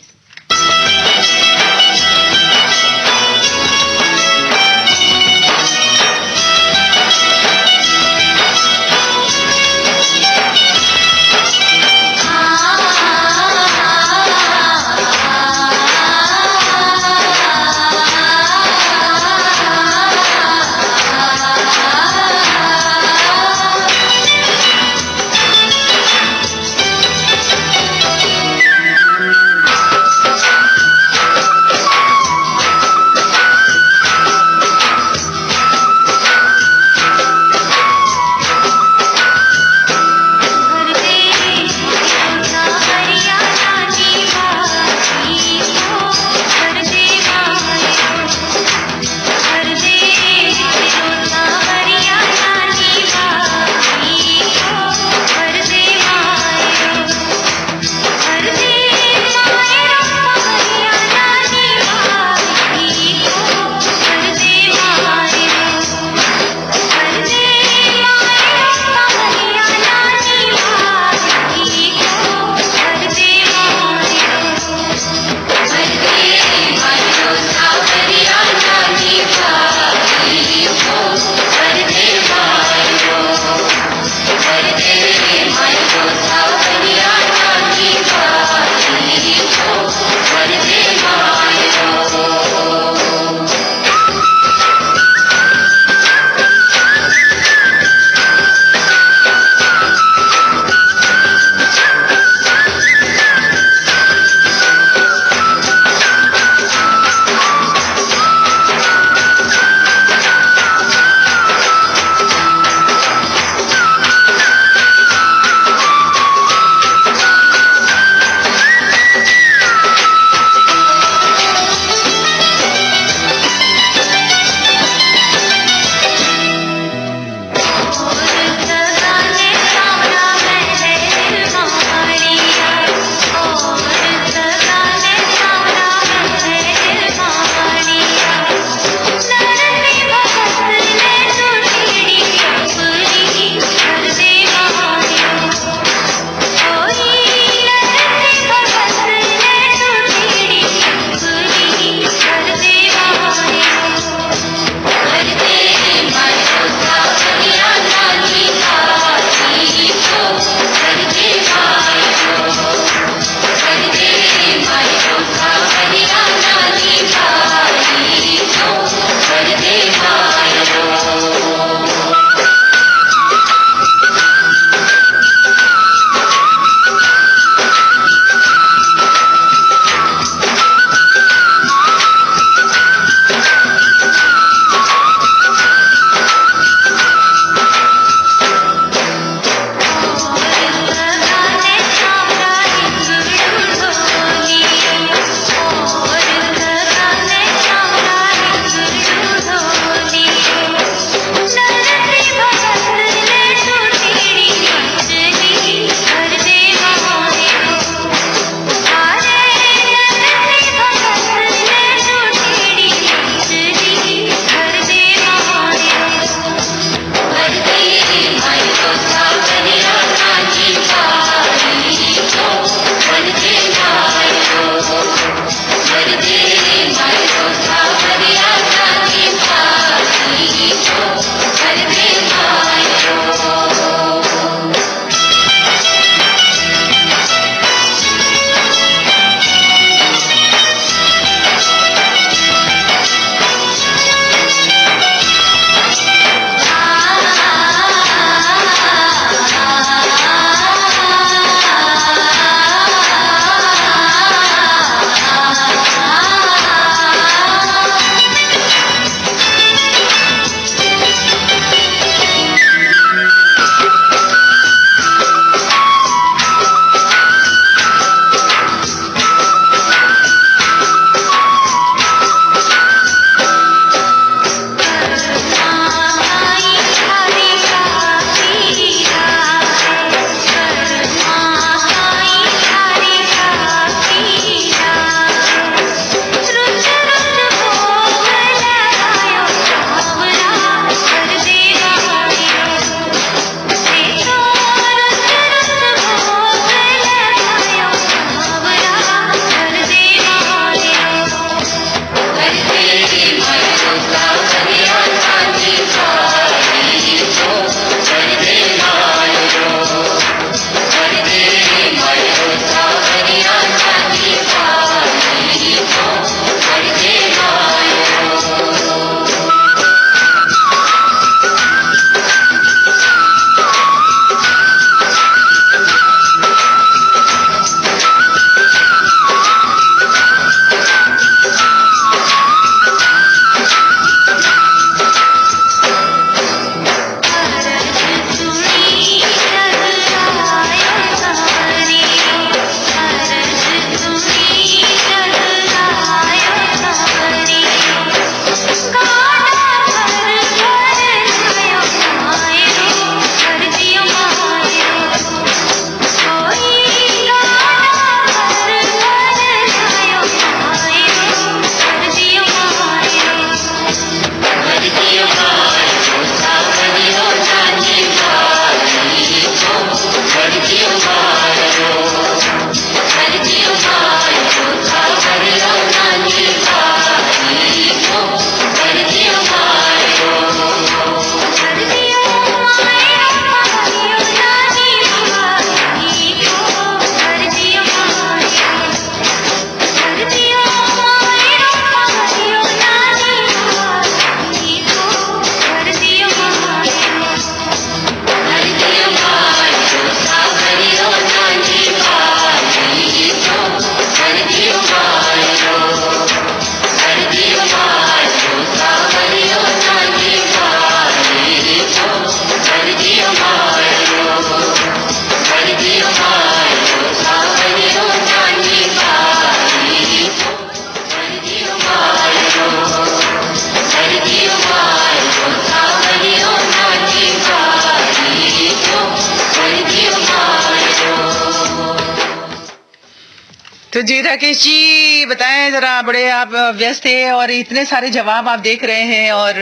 तो जी राकेश जी बताएं जरा, बड़े आप व्यस्त है और इतने सारे जवाब आप देख रहे हैं और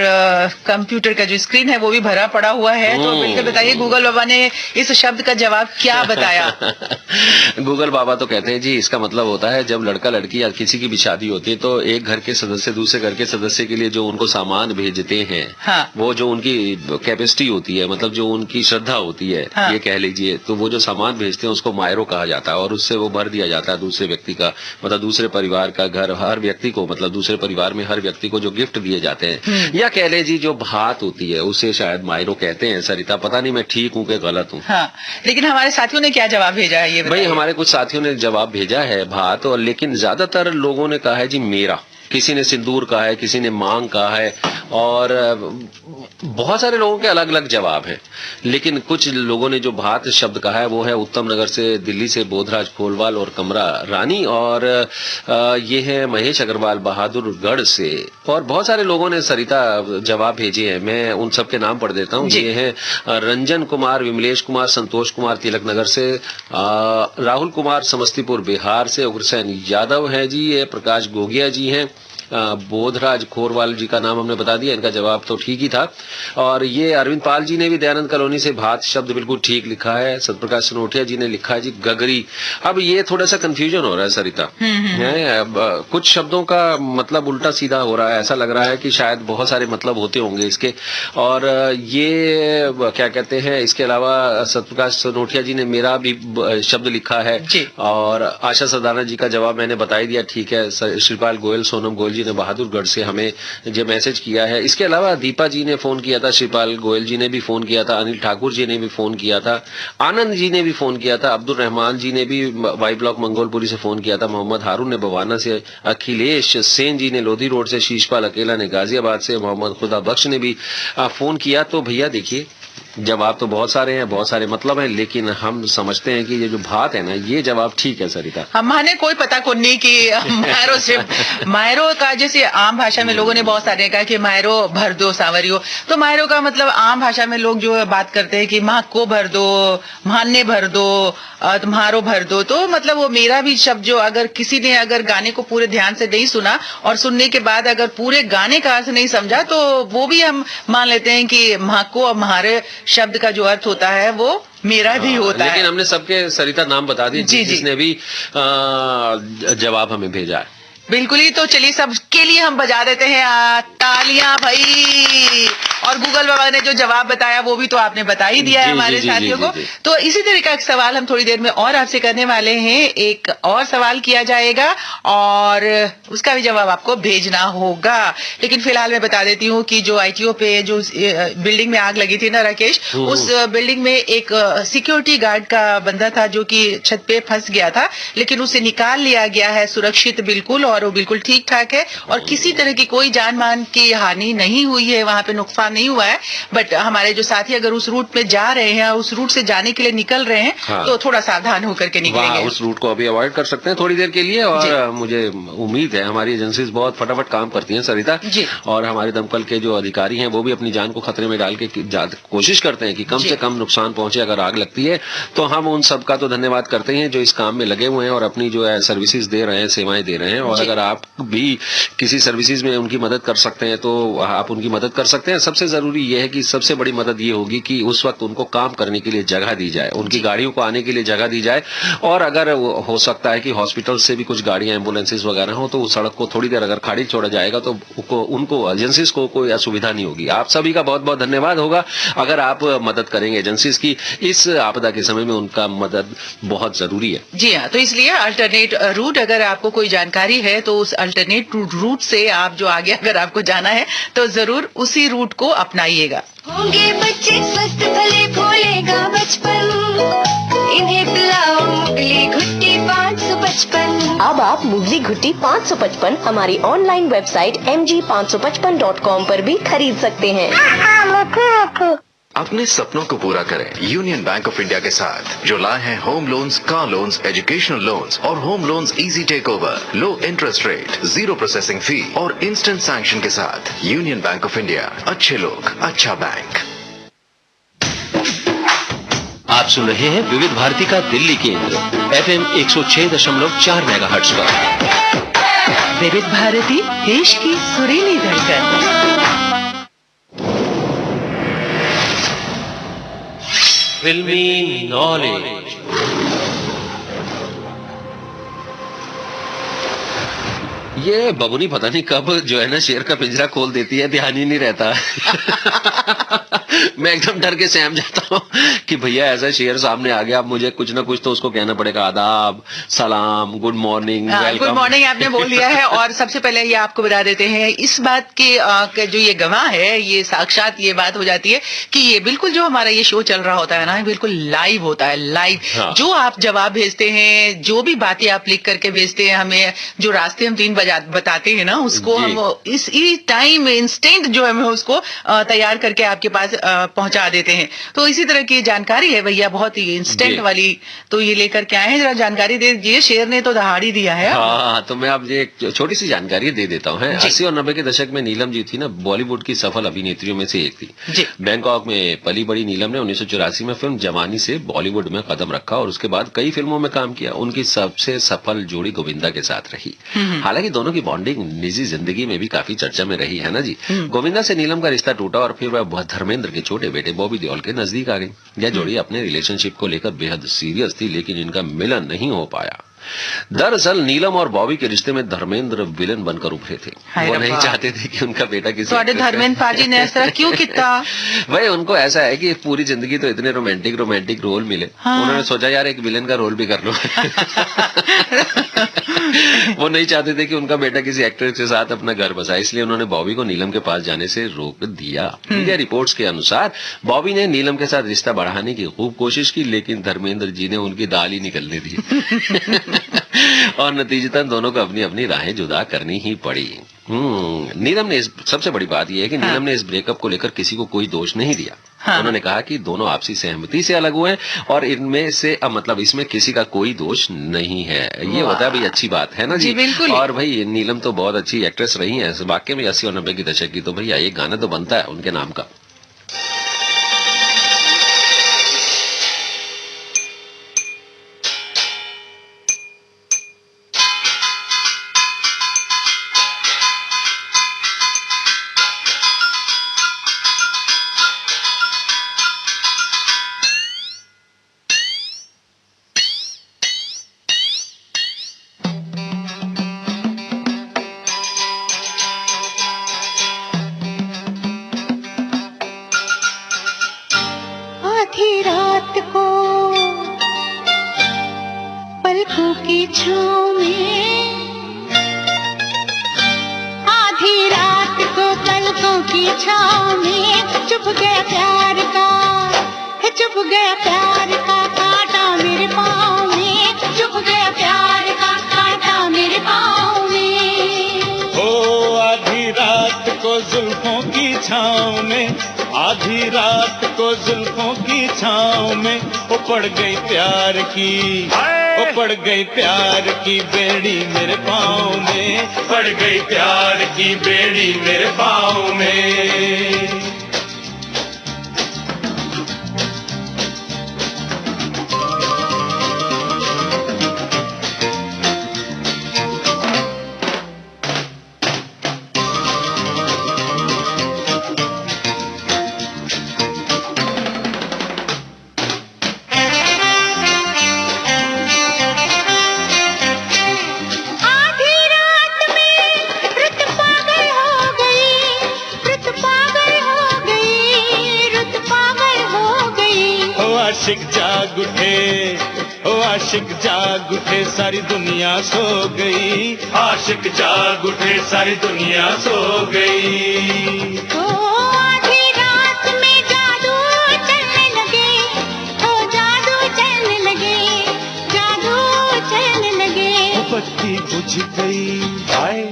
कंप्यूटर का जो स्क्रीन है वो भी भरा पड़ा हुआ है, तो बिल्कुल बताइए गूगल बाबा ने इस शब्द का जवाब क्या बताया? गूगल बाबा तो कहते हैं जी इसका मतलब होता है जब लड़का लड़की या किसी की भी शादी होती है तो एक घर के सदस्य दूसरे घर के सदस्य के लिए जो उनको सामान भेजते हैं, हाँ। वो जो उनकी कैपेसिटी होती है, मतलब जो उनकी श्रद्धा होती है, हाँ। ये कह लीजिए, तो वो जो सामान भेजते हैं उसको मायरो कहा जाता है और उससे वो भर दिया जाता है दूसरे व्यक्ति का, मतलब दूसरे परिवार का घर, हर व्यक्ति को, मतलब दूसरे परिवार में हर व्यक्ति को जो गिफ्ट दिए जाते हैं, या कह लीजिए जो भात होती है उसे शायद मायरो कहते हैं। सरिता पता नहीं मैं ठीक हूँ कि गलत हूँ। हाँ, लेकिन हमारे साथियों ने क्या जवाब भेजा है ये भाई? हमारे कुछ साथियों ने जवाब भेजा है भात, और लेकिन ज्यादातर लोगों ने कहा है जी मेरा, किसी ने सिंदूर कहा है, किसी ने मांग कहा है, और बहुत सारे लोगों के अलग अलग जवाब हैं। लेकिन कुछ लोगों ने जो भात शब्द कहा है वो है उत्तम नगर से, दिल्ली से बोधराज खोलवाल और कमरा रानी, और ये है महेश अग्रवाल बहादुरगढ़ से, और बहुत सारे लोगों ने सरिता जवाब भेजे हैं। मैं उन सब के नाम पढ़ देता हूँ। ये है रंजन कुमार, विमलेश कुमार, संतोष कुमार तिलक नगर से, राहुल कुमार समस्तीपुर बिहार से, उग्रसेन यादव है जी, ये प्रकाश गोगिया जी हैं, बोधराज खोरवाल जी का नाम हमने बता दिया, इनका जवाब तो ठीक ही था। और ये अरविंद पाल जी ने भी दयानंद कॉलोनी से भात शब्द बिल्कुल ठीक लिखा है। सतप्रकाश सनोटिया जी ने लिखा है जी गगरी। अब ये थोड़ा सा कंफ्यूजन हो रहा है सरिता, है अब कुछ शब्दों का मतलब उल्टा सीधा हो रहा है, ऐसा लग रहा है कि शायद बहुत सारे मतलब होते होंगे इसके। और ये क्या कहते हैं, इसके अलावा सतप्रकाश सनोटिया जी ने मेरा भी शब्द लिखा है, और आशा सदाना जी का जवाब मैंने बता ही दिया, ठीक है। श्रीपाल गोयल, सोनम गोयल ने बहादुरगढ़ से हमें जो मैसेज किया है। इसके अलावा दीपा जी ने फोन किया था, श्रीपाल गोयल जी ने भी फोन किया था, अनिल ठाकुर जी ने भी फोन किया था, आनंद जी ने भी फोन किया था, अब्दुल रहमान जी ने भी वाई ब्लॉक मंगोलपुरी से फोन किया था, मोहम्मद हारून ने बवाना से, अखिलेश सेन जी ने लोधी रोड से, शीशपाल अकेला ने गाजियाबाद से, मोहम्मद खुदा बख्श ने भी फोन किया। तो भैया देखिए जवाब तो बहुत सारे हैं, बहुत सारे मतलब हैं, लेकिन हम समझते हैं कि ये जो भात है ना, ये जवाब ठीक है सरिता। हमारे कोई पता को नहीं कि मायरो से, मायरो का जैसे आम भाषा में लोगों ने बहुत सारे कहा कि मायरो भर दो सांवरियो, तो मायरो का मतलब आम भाषा में लोग जो बात करते हैं कि माँ को भर दो, मान्य भर दो, तुम्हारो भर दो, तो मतलब वो मेरा भी शब्द जो अगर किसी ने अगर गाने को पूरे ध्यान से नहीं सुना और सुनने के बाद अगर पूरे गाने का अर्थ नहीं समझा, तो वो भी हम मान लेते हैं कि माँ को और हमारे शब्द का जो अर्थ होता है वो मेरा भी होता है। लेकिन हमने सबके सरिता नाम बता दिए जिसने भी जवाब हमें भेजा है। बिल्कुल ही। तो चलिए सबके लिए हम बजा देते हैं तालियां भाई। और गूगल बाबा ने जो जवाब बताया वो भी तो आपने बता ही दिया है हमारे साथियों को। तो इसी तरह का एक सवाल हम थोड़ी देर में और आपसे करने वाले हैं। एक और सवाल किया जाएगा और उसका भी जवाब आपको भेजना होगा। लेकिन फिलहाल मैं बता देती हूँ कि जो ITO पे जो बिल्डिंग में आग लगी थी ना राकेश, उस बिल्डिंग में एक सिक्योरिटी गार्ड का बंदा था जो कि छत पे फंस गया था, लेकिन उसे निकाल लिया गया है सुरक्षित बिल्कुल, और वो बिल्कुल ठीक ठाक है और किसी तरह की कोई जान मान की हानि नहीं हुई है, वहां पे नुकसान नहीं हुआ है। बट हमारे जो साथी अगर उस रूट पे जा रहे हैं, उस रूट से जाने के लिए निकल रहे हैं, हाँ। तो थोड़ा सावधान होकर के निकलेंगे। उस रूट को अभी अवॉइड कर सकते हैं थोड़ी देर के लिए। और मुझे उम्मीद है हमारी एजेंसीज बहुत फटाफट काम करती हैं सरिता, और हमारे दमकल के जो अधिकारी हैं वो भी अपनी जान को खतरे में डाल के कोशिश करते हैं कि कम से कम नुकसान पहुंचे अगर आग लगती है। तो हम उन सब का तो धन्यवाद करते हैं जो इस काम में लगे हुए हैं और अपनी जो है सर्विसेज दे रहे हैं, सेवाएं दे रहे हैं। और अगर आप भी किसी सर्विसेज में उनकी मदद कर सकते हैं तो आप उनकी मदद कर सकते हैं। सबसे जरूरी यह है कि सबसे बड़ी मदद ये होगी कि उस वक्त उनको काम करने के लिए जगह दी जाए, उनकी गाड़ियों को आने के लिए जगह दी जाए। और अगर हो सकता है कि हॉस्पिटल से भी कुछ गाड़ियां एम्बुलेंसेज वगैरह हो तो उस सड़क को थोड़ी देर अगर खाली छोड़ा जाएगा तो उनको एजेंसीज को कोई असुविधा नहीं होगी। आप सभी का बहुत बहुत धन्यवाद होगा अगर आप मदद करेंगे एजेंसीज की। इस आपदा के समय में उनका मदद बहुत जरूरी है। जी हाँ, तो इसलिए अल्टरनेट रूट अगर आपको कोई जानकारी है तो उस अल्टरनेट रूट से आप जो आगे अगर आपको जाना है तो जरूर उसी रूट को अपनाइएगा। होंगे बच्चे स्वस्थ भले भूलेगा बचपन, इन्हें पिलाओ मुगली घुट्टी 555। अब आप मुगली घुट्टी 555 हमारी ऑनलाइन वेबसाइट mg555.com पर भी खरीद सकते हैं। अपने सपनों को पूरा करें यूनियन बैंक ऑफ इंडिया के साथ, जो लाए हैं home loans, car loans, educational loans और home loans easy take over, low interest rate, 0 processing fee और इंस्टेंट सैंक्शन के साथ। यूनियन बैंक ऑफ इंडिया, अच्छे लोग, अच्छा बैंक। आप सुन रहे हैं विविध भारती का दिल्ली केंद्र FM 106.4 मेगाहर्ट्ज पर। विविध भारती, देश की सुरीली धड़कन। फिल्मी नॉलेज। ये बबुनी पता नहीं कब जो है ना शेर का पिंजरा खोल देती है, ध्यान ही नहीं रहता। मैं एकदम डर के सहम जाता हूँ कि भैया ऐसा शेर सामने आ गया, अब मुझे कुछ ना कुछ तो उसको कहना पड़ेगा। आदाब, सलाम, good morning, welcome. Good morning आपने बोल दिया है। और सबसे पहले ये आपको बता देते हैं इस बात के जो ये गवाह है, ये साक्षात ये बात हो जाती है कि ये बिल्कुल जो हमारा ये शो चल रहा होता है ना, बिल्कुल लाइव होता है। लाइव हाँ। जो आप जवाब भेजते हैं, जो भी बातें आप लिख करके भेजते हैं हमें, जो रास्ते हम 3 बताते हैं ना, उसको हम इस टाइम इंस्टेंट जो है हम उसको तैयार करके आपके पास पहुंचा देते हैं। तो इसी तरह की जानकारी है भैया, बहुत ही इंस्टेंट वाली, तो ये लेकर के आए हैं। जरा जानकारी दे दीजिए। शेर ने तो दहाड़ी दिया है। हाँ, तो मैं आप ये एक छोटी सी जानकारी दे देता हूँ। 80 और 90 के दशक में नीलम जी थी ना, बॉलीवुड की सफल अभिनेत्रियों में से एक थी। बैंकॉक में पली बड़ी नीलम ने 1984 में फिल्म जवानी से बॉलीवुड में कदम रखा और उसके बाद कई फिल्मों में काम किया। उनकी सबसे सफल जोड़ी गोविंदा के साथ रही। हालांकि दोनों की बॉन्डिंग निजी जिंदगी में भी काफी चर्चा में रही है ना जी। गोविंदा से नीलम का रिश्ता टूटा और फिर वह धर्मेंद्र के छोटे बेटे बॉबी देओल के नजदीक आ गई। यह जोड़ी अपने रिलेशनशिप को लेकर बेहद सीरियस थी, लेकिन इनका मिलन नहीं हो पाया। दरअसल नीलम और बॉबी के रिश्ते में धर्मेंद्र विलन बनकर उभरे थे। वो नहीं चाहते थे कि उनका बेटा किसी धर्मेंद्र पाजी ने ऐसा क्यों किया? भाई उनको ऐसा है कि पूरी जिंदगी तो इतने रोमांटिक रोल मिले। हाँ। उन्होंने सोचा यार एक विलन का रोल भी कर लो। वो नहीं चाहते थे कि उनका बेटा किसी एक्ट्रेस के साथ अपना घर बसाए, इसलिए उन्होंने बॉबी को नीलम के पास जाने से रोक दिया। मीडिया रिपोर्ट्स के अनुसार बॉबी ने नीलम के साथ रिश्ता बढ़ाने की खूब कोशिश की, लेकिन धर्मेंद्र जी ने उनकी दाल ही निकलने दी। और नतीजतन दोनों को अपनी अपनी राहें जुदा करनी ही पड़ी। नीलम ने सबसे बड़ी बात यह है कि नीलम ने इस ब्रेकअप को लेकर किसी को कोई दोष नहीं दिया। हाँ। उन्होंने कहा कि दोनों आपसी सहमति से अलग हुए हैं और इनमें से मतलब इसमें किसी का कोई दोष नहीं है। ये होता है भाई, अच्छी बात है ना जी। और भाई नीलम तो बहुत अच्छी एक्ट्रेस रही है वाकई में। 80 और 90 की दशक की तो भैया एक गाना तो बनता है उनके नाम का। आधी रात को जुल्फों की छाँव में वो पड़ गई प्यार की, वो पड़ गई प्यार की बेड़ी मेरे पाँव में, पड़ गई प्यार की बेड़ी मेरे पाँव में। आशिक जाग उठे सारी दुनिया सो गई, आशिक जाग उठे सारी दुनिया सो गई। तो आधी रात में जादू चलने लगे, तो जादू चलने लगे, जादू चलने लगे। ओ बत्ती बुझ गई,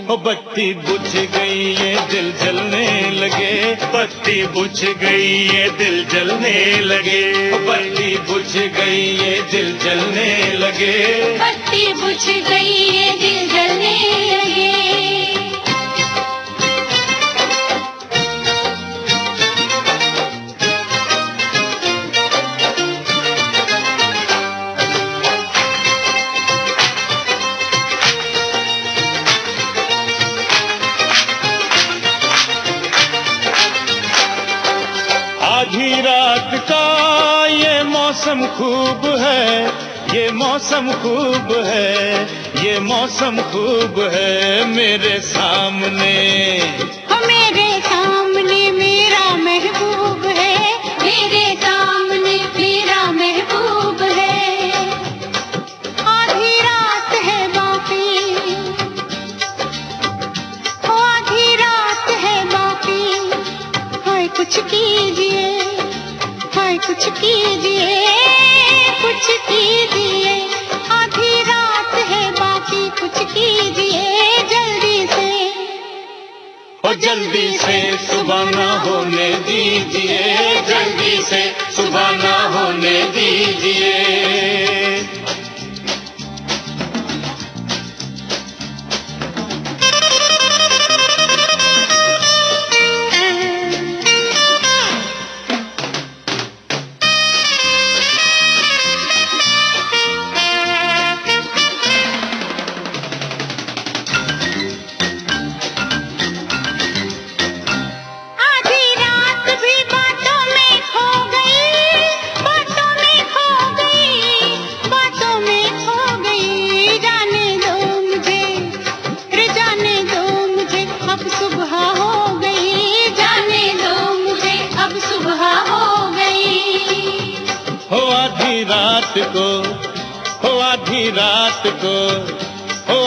ओ बत्ती बुझ गई ये दिल जलने लगे, बत्ती बुझ गई ये दिल जलने लगे, ओ बत्ती बुझ गई ये दिल जलने लगे, बत्ती बुझ गई ये दिल जलने लगे। आधी रात का ये मौसम खूब है, ये मौसम खूब है, ये मौसम खूब है मेरे सामने। मेरे सामने मेरा महबूब है, मेरे सामने मेरा महबूब है। आधी रात है बाकी, आधी रात है बाकी, हाय कुछ कीजिए, हाय कुछ कीजिए, कुछ कीजिए। आधी रात है बाकी, कुछ कीजिए जल्दी से, और जल्दी से सुबह ना होने दीजिए, जल्दी से सुबह ना होने दीजिए।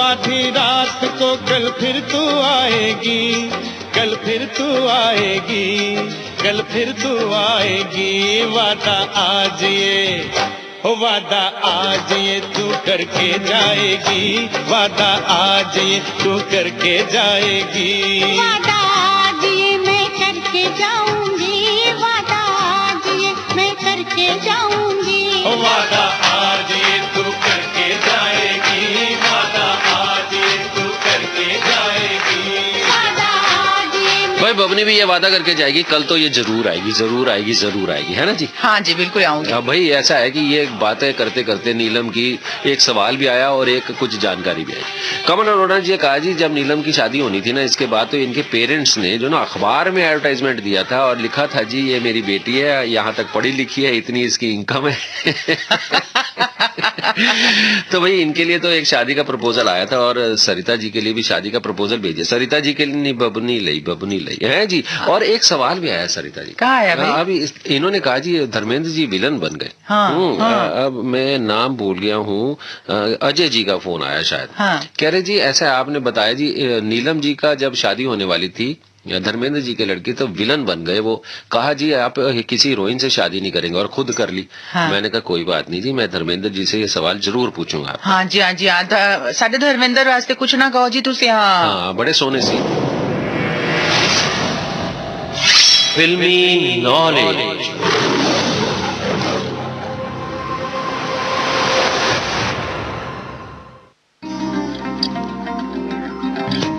आधी रात को कल फिर तू आएगी, कल फिर तू आएगी, कल फिर तू आएगी। वादा आज ये, वादा आज ये तू करके जाएगी, वादा आज ये तू करके जाएगी। वादा आज ये मैं करके जाऊंगी, वादा आज ये मैं करके जाऊंगी। वादा आज ये तू करके जाएगी, वादा आज ये तू करके जाएगी। वादा आज ये भाई बबनी भी ये वादा करके जाएगी, कल तो ये जरूर आएगी, जरूर आएगी, जरूर आएगी, है ना जी? हाँ जी बिल्कुल आऊंगी। हाँ भाई ऐसा है कि ये बातें करते करते नीलम की एक सवाल भी आया और एक कुछ जानकारी भी आई। कमल अरोड़ा जी ने कहा जी जब नीलम की शादी होनी थी ना, इसके बाद तो इनके पेरेंट्स ने जो ना अखबार में एडवर्टाइजमेंट दिया था और लिखा था जी ये मेरी बेटी है, यहाँ तक पढ़ी लिखी है, इतनी इसकी इनकम है। तो भाई इनके लिए तो एक शादी का प्रपोजल आया था और सरिता जी के लिए भी शादी का प्रपोजल भेजे। सरिता जी के लिए नहीं, बबनी लई है जी। और एक सवाल भी आया सरिता जी, कहाँ आया भाई? अभी इन्होंने कहा जी धर्मेंद्र जी विलन बन गए। हाँ। अब मैं नाम भूल गया हूँ, अजय जी का फोन आया शायद। हाँ। कह रहे जी ऐसा आपने बताया जी नीलम जी का जब शादी होने वाली थी धर्मेंद्र जी के लड़के तो विलन बन गए। वो कहा जी आप किसी हीरोइन से शादी नहीं करेंगे और खुद कर ली। हाँ। मैंने कहा कोई बात नहीं जी, मैं धर्मेंद्र जी से ये सवाल जरूर पूछूंगा। हाँ जी, हाँ जी, साढ़े धर्मेंद्र वास्ते कुछ ना कहो जी तुसी। हाँ बड़े सोने सी फिल्मी नॉलेज।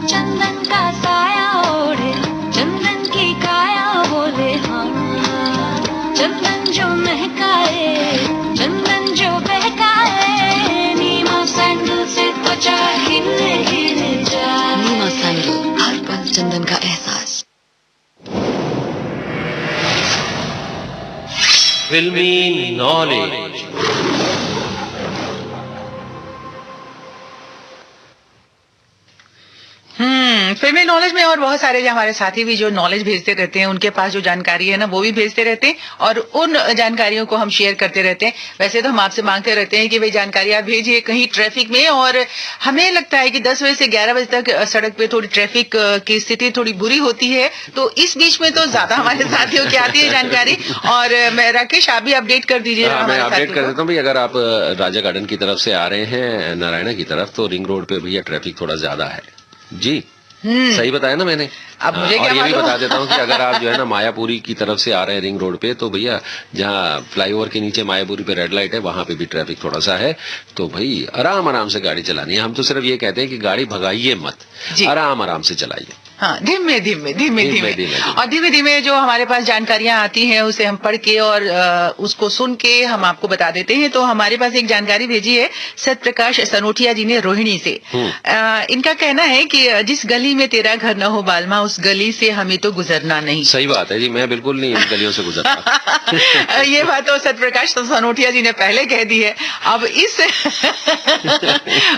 चंदन का साया ओढ़े, चंदन की काया बोले हाँ। चंदन जो महकाए, चंदन जो बहकाए, नीमा सैंडल से त्वचा हिल जाए। नीमा सैंडल, हर पल चंदन का एहसास। फिल्मी नॉलेज। फिल्मी नॉलेज में और बहुत सारे जो हमारे साथी भी जो नॉलेज भेजते रहते हैं, उनके पास जो जानकारी है ना वो भी भेजते रहते हैं और उन जानकारियों को हम शेयर करते रहते हैं। वैसे तो हम आपसे मांगते रहते हैं कि भाई जानकारी आप भेजिए कहीं ट्रैफिक में, और हमें लगता है कि 10 बजे से 11 बजे तक सड़क पे थोड़ी ट्रैफिक की स्थिति थोड़ी बुरी होती है, तो इस बीच में तो ज्यादा हमारे साथियों की आती है जानकारी। और मैं राकेश आप भी अपडेट कर दीजिए। मैं अपडेट कर देता हूँ भाई, अगर आप राजा गार्डन की तरफ से आ रहे हैं नारायणा की तरफ तो रिंग रोड पे भैया ट्रैफिक थोड़ा ज्यादा है जी। सही बताया ना मैंने? अब मुझे क्या और ये भी मालूम? बता देता हूँ कि अगर आप जो है ना मायापुरी की तरफ से आ रहे हैं रिंग रोड पे तो भैया जहाँ फ्लाईओवर के नीचे मायापुरी पे रेड लाइट है वहां पे भी ट्रैफिक थोड़ा सा है, तो भाई आराम आराम से गाड़ी चलानी है। हम तो सिर्फ ये कहते हैं कि गाड़ी भगाइए मत, आराम आराम से चलाइए। हाँ, धीमे धीमे और धीमे धीमे जो हमारे पास जानकारियां आती हैं उसे हम पढ़ के और उसको सुन के हम आपको बता देते हैं। तो हमारे पास एक जानकारी भेजी है सत्यप्रकाश सनोटिया जी ने रोहिणी से। इनका कहना है कि जिस गली में तेरा घर न हो बालमा, उस गली से हमें तो गुजरना नहीं। सही बात है जी, मैं बिल्कुल नहीं इन गलियों से गुजरता। ये बात तो सत्यप्रकाश सनोटिया जी ने पहले कह दी है। अब इस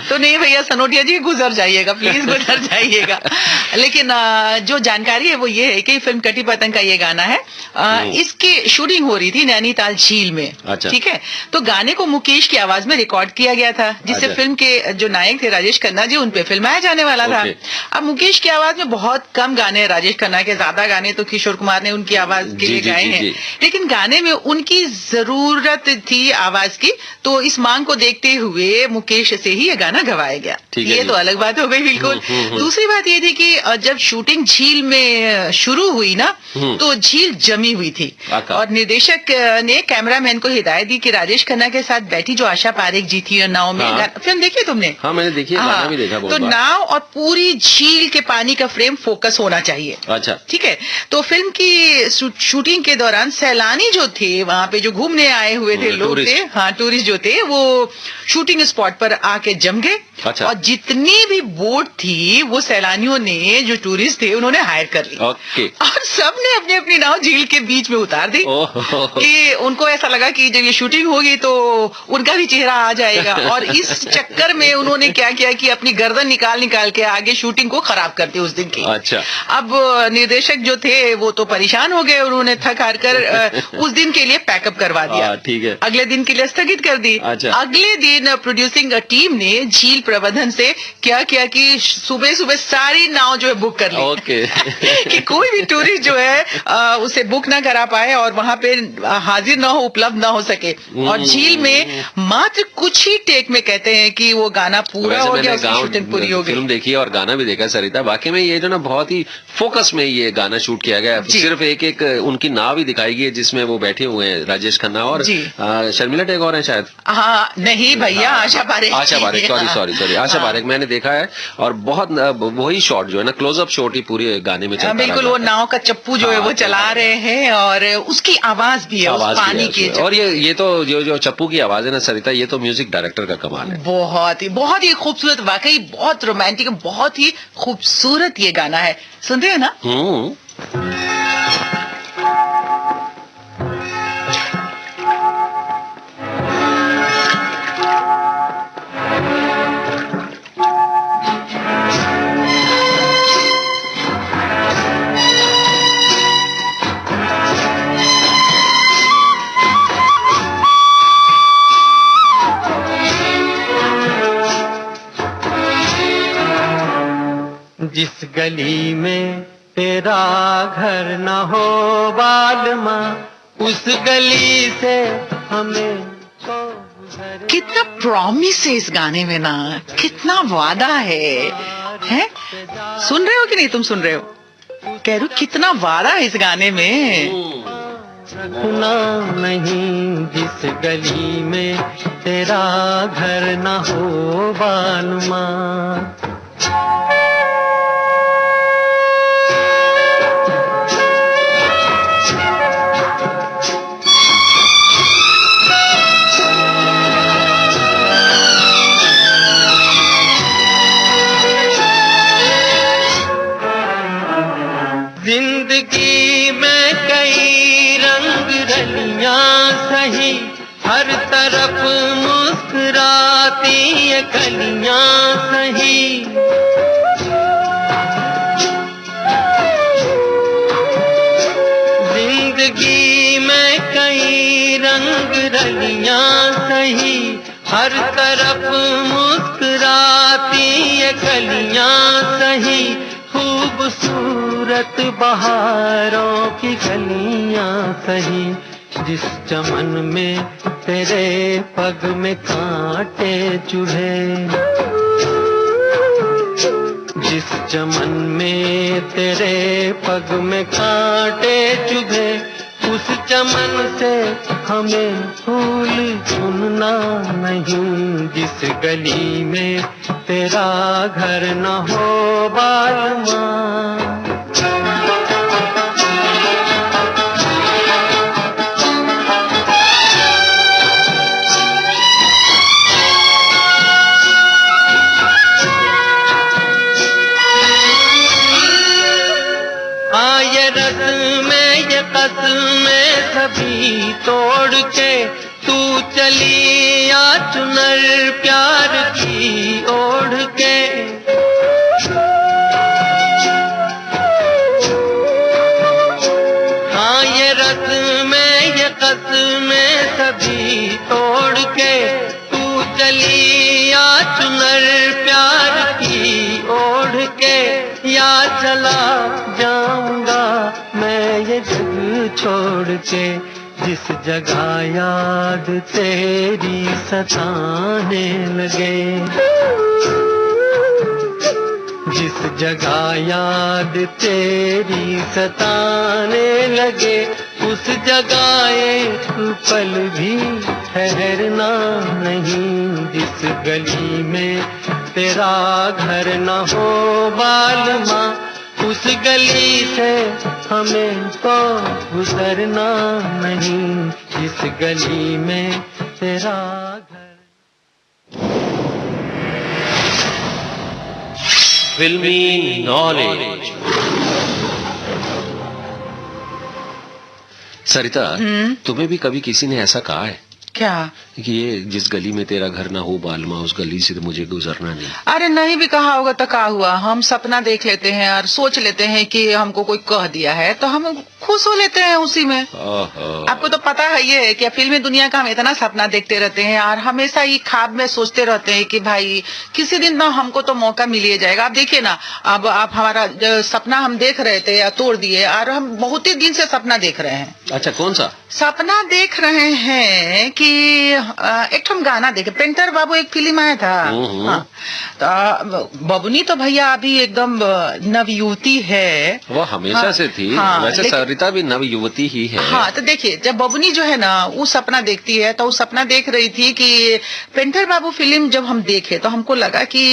तो नहीं भैया सनोटिया जी, गुजर जाइएगा प्लीज, गुजर जाइएगा। लेकिन जो जानकारी है वो ये है कि फिल्म कटी पतंग का ये गाना है। इसकी शूटिंग हो रही थी नैनीताल झील में। अच्छा। ठीक है, तो गाने को मुकेश की आवाज में रिकॉर्ड किया गया था, जिससे अच्छा। फिल्म के जो नायक थे राजेश खन्ना जी, उन पे फिल्माया जाने वाला था। अब मुकेश की आवाज में बहुत कम गाने हैं राजेश खन्ना के, ज्यादा गाने तो किशोर कुमार ने उनकी आवाज के लिए गाए हैं। लेकिन गाने में उनकी जरूरत थी आवाज की, तो इस मांग को देखते हुए मुकेश से ही ये गाना गवाया गया। ये तो अलग बात हो गई बिल्कुल। दूसरी बात ये थी कि जब शूटिंग झील में शुरू हुई ना, तो झील जमी हुई थी और निर्देशक ने कैमरामैन को हिदायत दी कि राजेश खन्ना के साथ बैठी जो आशा पारेख जी थी नाव में। फिल्म देखी तुमने? हाँ, मैंने देखी है, गाना भी देखा। तो नाव और पूरी झील के पानी का फ्रेम फोकस होना चाहिए। अच्छा, ठीक है। तो फिल्म की शूटिंग के दौरान सैलानी जो थे वहाँ पे, जो घूमने आए हुए थे लोग थे, हाँ टूरिस्ट जो थे, वो शूटिंग स्पॉट पर आके जम गए। अच्छा। और जितनी भी बोट थी वो सैलानियों ने, जो टूरिस्ट थे, उन्होंने हायर कर ली। ओके। और सबने अपनी अपनी नाव झील के बीच में उतार दी कि उनको ऐसा लगा कि जब ये शूटिंग होगी तो उनका भी चेहरा आ जाएगा। और इस चक्कर में उन्होंने क्या किया कि अपनी गर्दन निकाल के आगे शूटिंग को खराब कर दी उस दिन की। अच्छा। अब निर्देशक जो थे वो तो परेशान हो गए, उन्होंने थक हार कर उस दिन के लिए पैकअप करवा दिया। ठीक है। अगले दिन के लिए स्थगित कर दी। अच्छा। अगले दिन प्रोड्यूसिंग टीम ने झील प्रबंधन से क्या किया कि सुबह सुबह सारी नाव जो है बुक कर ली। ओके। कि कोई भी टूरिस्ट जो है उसे बुक ना करा पाए और वहाँ पे हाजिर ना हो, उपलब्ध ना हो सके। और झील में मात्र कुछ ही टेक में कहते हैं कि वो गाना पूरा हो गया, उसकी शूटिंग पूरी हो गई। फिल्म देखी और गाना भी देखा सरिता, वाकई में ये जो ना बहुत ही फोकस में ये गाना शूट किया गया। सिर्फ एक एक उनकी नाव ही दिखाई गई है जिसमें वो बैठे हुए हैं, राजेश खन्ना और शर्मिला टैगोर है शायद। हाँ नहीं भैया, आशा पारेख। सॉरी आशा पारेख, मैंने देखा है। और बहुत वही शॉट जो है ना, क्लोजअप शॉट ही पूरे गाने में चलता है। बिल्कुल, वो नाव का चप्पू जो है वो चला रहे हैं और उसकी आवाज भी है, उस पानी की। और ये तो जो चप्पू की आवाज है ना सरिता, ये तो म्यूजिक डायरेक्टर का कमाल है। बहुत ही खूबसूरत, वाकई बहुत रोमांटिक, बहुत ही खूबसूरत ये गाना है। सुनते हैं ना? जिस गली में तेरा घर न हो बालमा, उस गली से हमें तो कितना प्रॉमिस है इस गाने में ना, कितना वादा है? सुन रहे हो कि नहीं? तुम सुन रहे हो? कह रही हूँ कितना वादा है इस गाने में। रखना नहीं जिस गली में तेरा घर न हो बालमा। जिंदगी में कई रंग रलियां सही, हर तरफ मुस्कुराती ये कलियां सही। जिंदगी में कई रंग रलियां सही, हर तरफ मुस्कुराती ये कलियां सही। खूबसूरत बहारों की गलियां सही, जिस चमन में तेरे पग में कांटे चुभे, जिस चमन में तेरे पग में कांटे चुभे, उस चमन से हमें फूल चुनना नहीं, जिस गली में तेरा घर न हो बालमा। में सभी तोड़ के तू चली आ चुनर प्यार की ओढ़ के। हाँ ये रस्में ये कस्में सभी तोड़ के तू चली आ चुनर प्यार की ओढ़ के। या चला जाऊंगा मैं ये जग छोड़ के, जिस जगह याद तेरी सताने लगे। जिस जगह याद तेरी सताने लगे, उस जगह एक पल भी ठहरना नहीं, जिस गली में तेरा घर न हो बालमा। उस गली से हमें तो गुजरना नहीं, जिस गली में तेरा घर। फिल्मी नॉलेज। सरिता, तुम्हें भी कभी किसी ने ऐसा कहा है क्या कि ये जिस गली में तेरा घर ना हो बालमा, उस गली से तो मुझे गुजरना नहीं? अरे नहीं भी कहा होगा तो क्या हुआ, हम सपना देख लेते हैं और सोच लेते हैं कि हमको कोई कह दिया है तो हम खुश हो लेते हैं उसी में। आपको तो पता है ये कि फिल्मी दुनिया का हम इतना सपना देखते रहते हैं और हमेशा ही ख्वाब में सोचते रहते हैं कि भाई किसी दिन ना हमको तो मौका मिल ही जाएगा। आप देखिए ना, अब आप हमारा सपना हम देख रहे थे या तोड़ दिए, और हम बहुत ही दिन से सपना देख रहे हैं। अच्छा, कौन सा सपना देख रहे हैं कि एक ठम गाना देखे, पेंटर बाबू एक फिल्म आया था। हाँ, तो बबुनी तो भैया अभी एकदम नवयुवती है, वो हमेशा हाँ, से थी। हाँ, वैसे सरिता भी नवयुवती ही है। हाँ, तो देखिए जब बबुनी जो है ना वो सपना देखती है, तो वो सपना देख रही थी कि पेंटर बाबू फिल्म जब हम देखे तो हमको लगा कि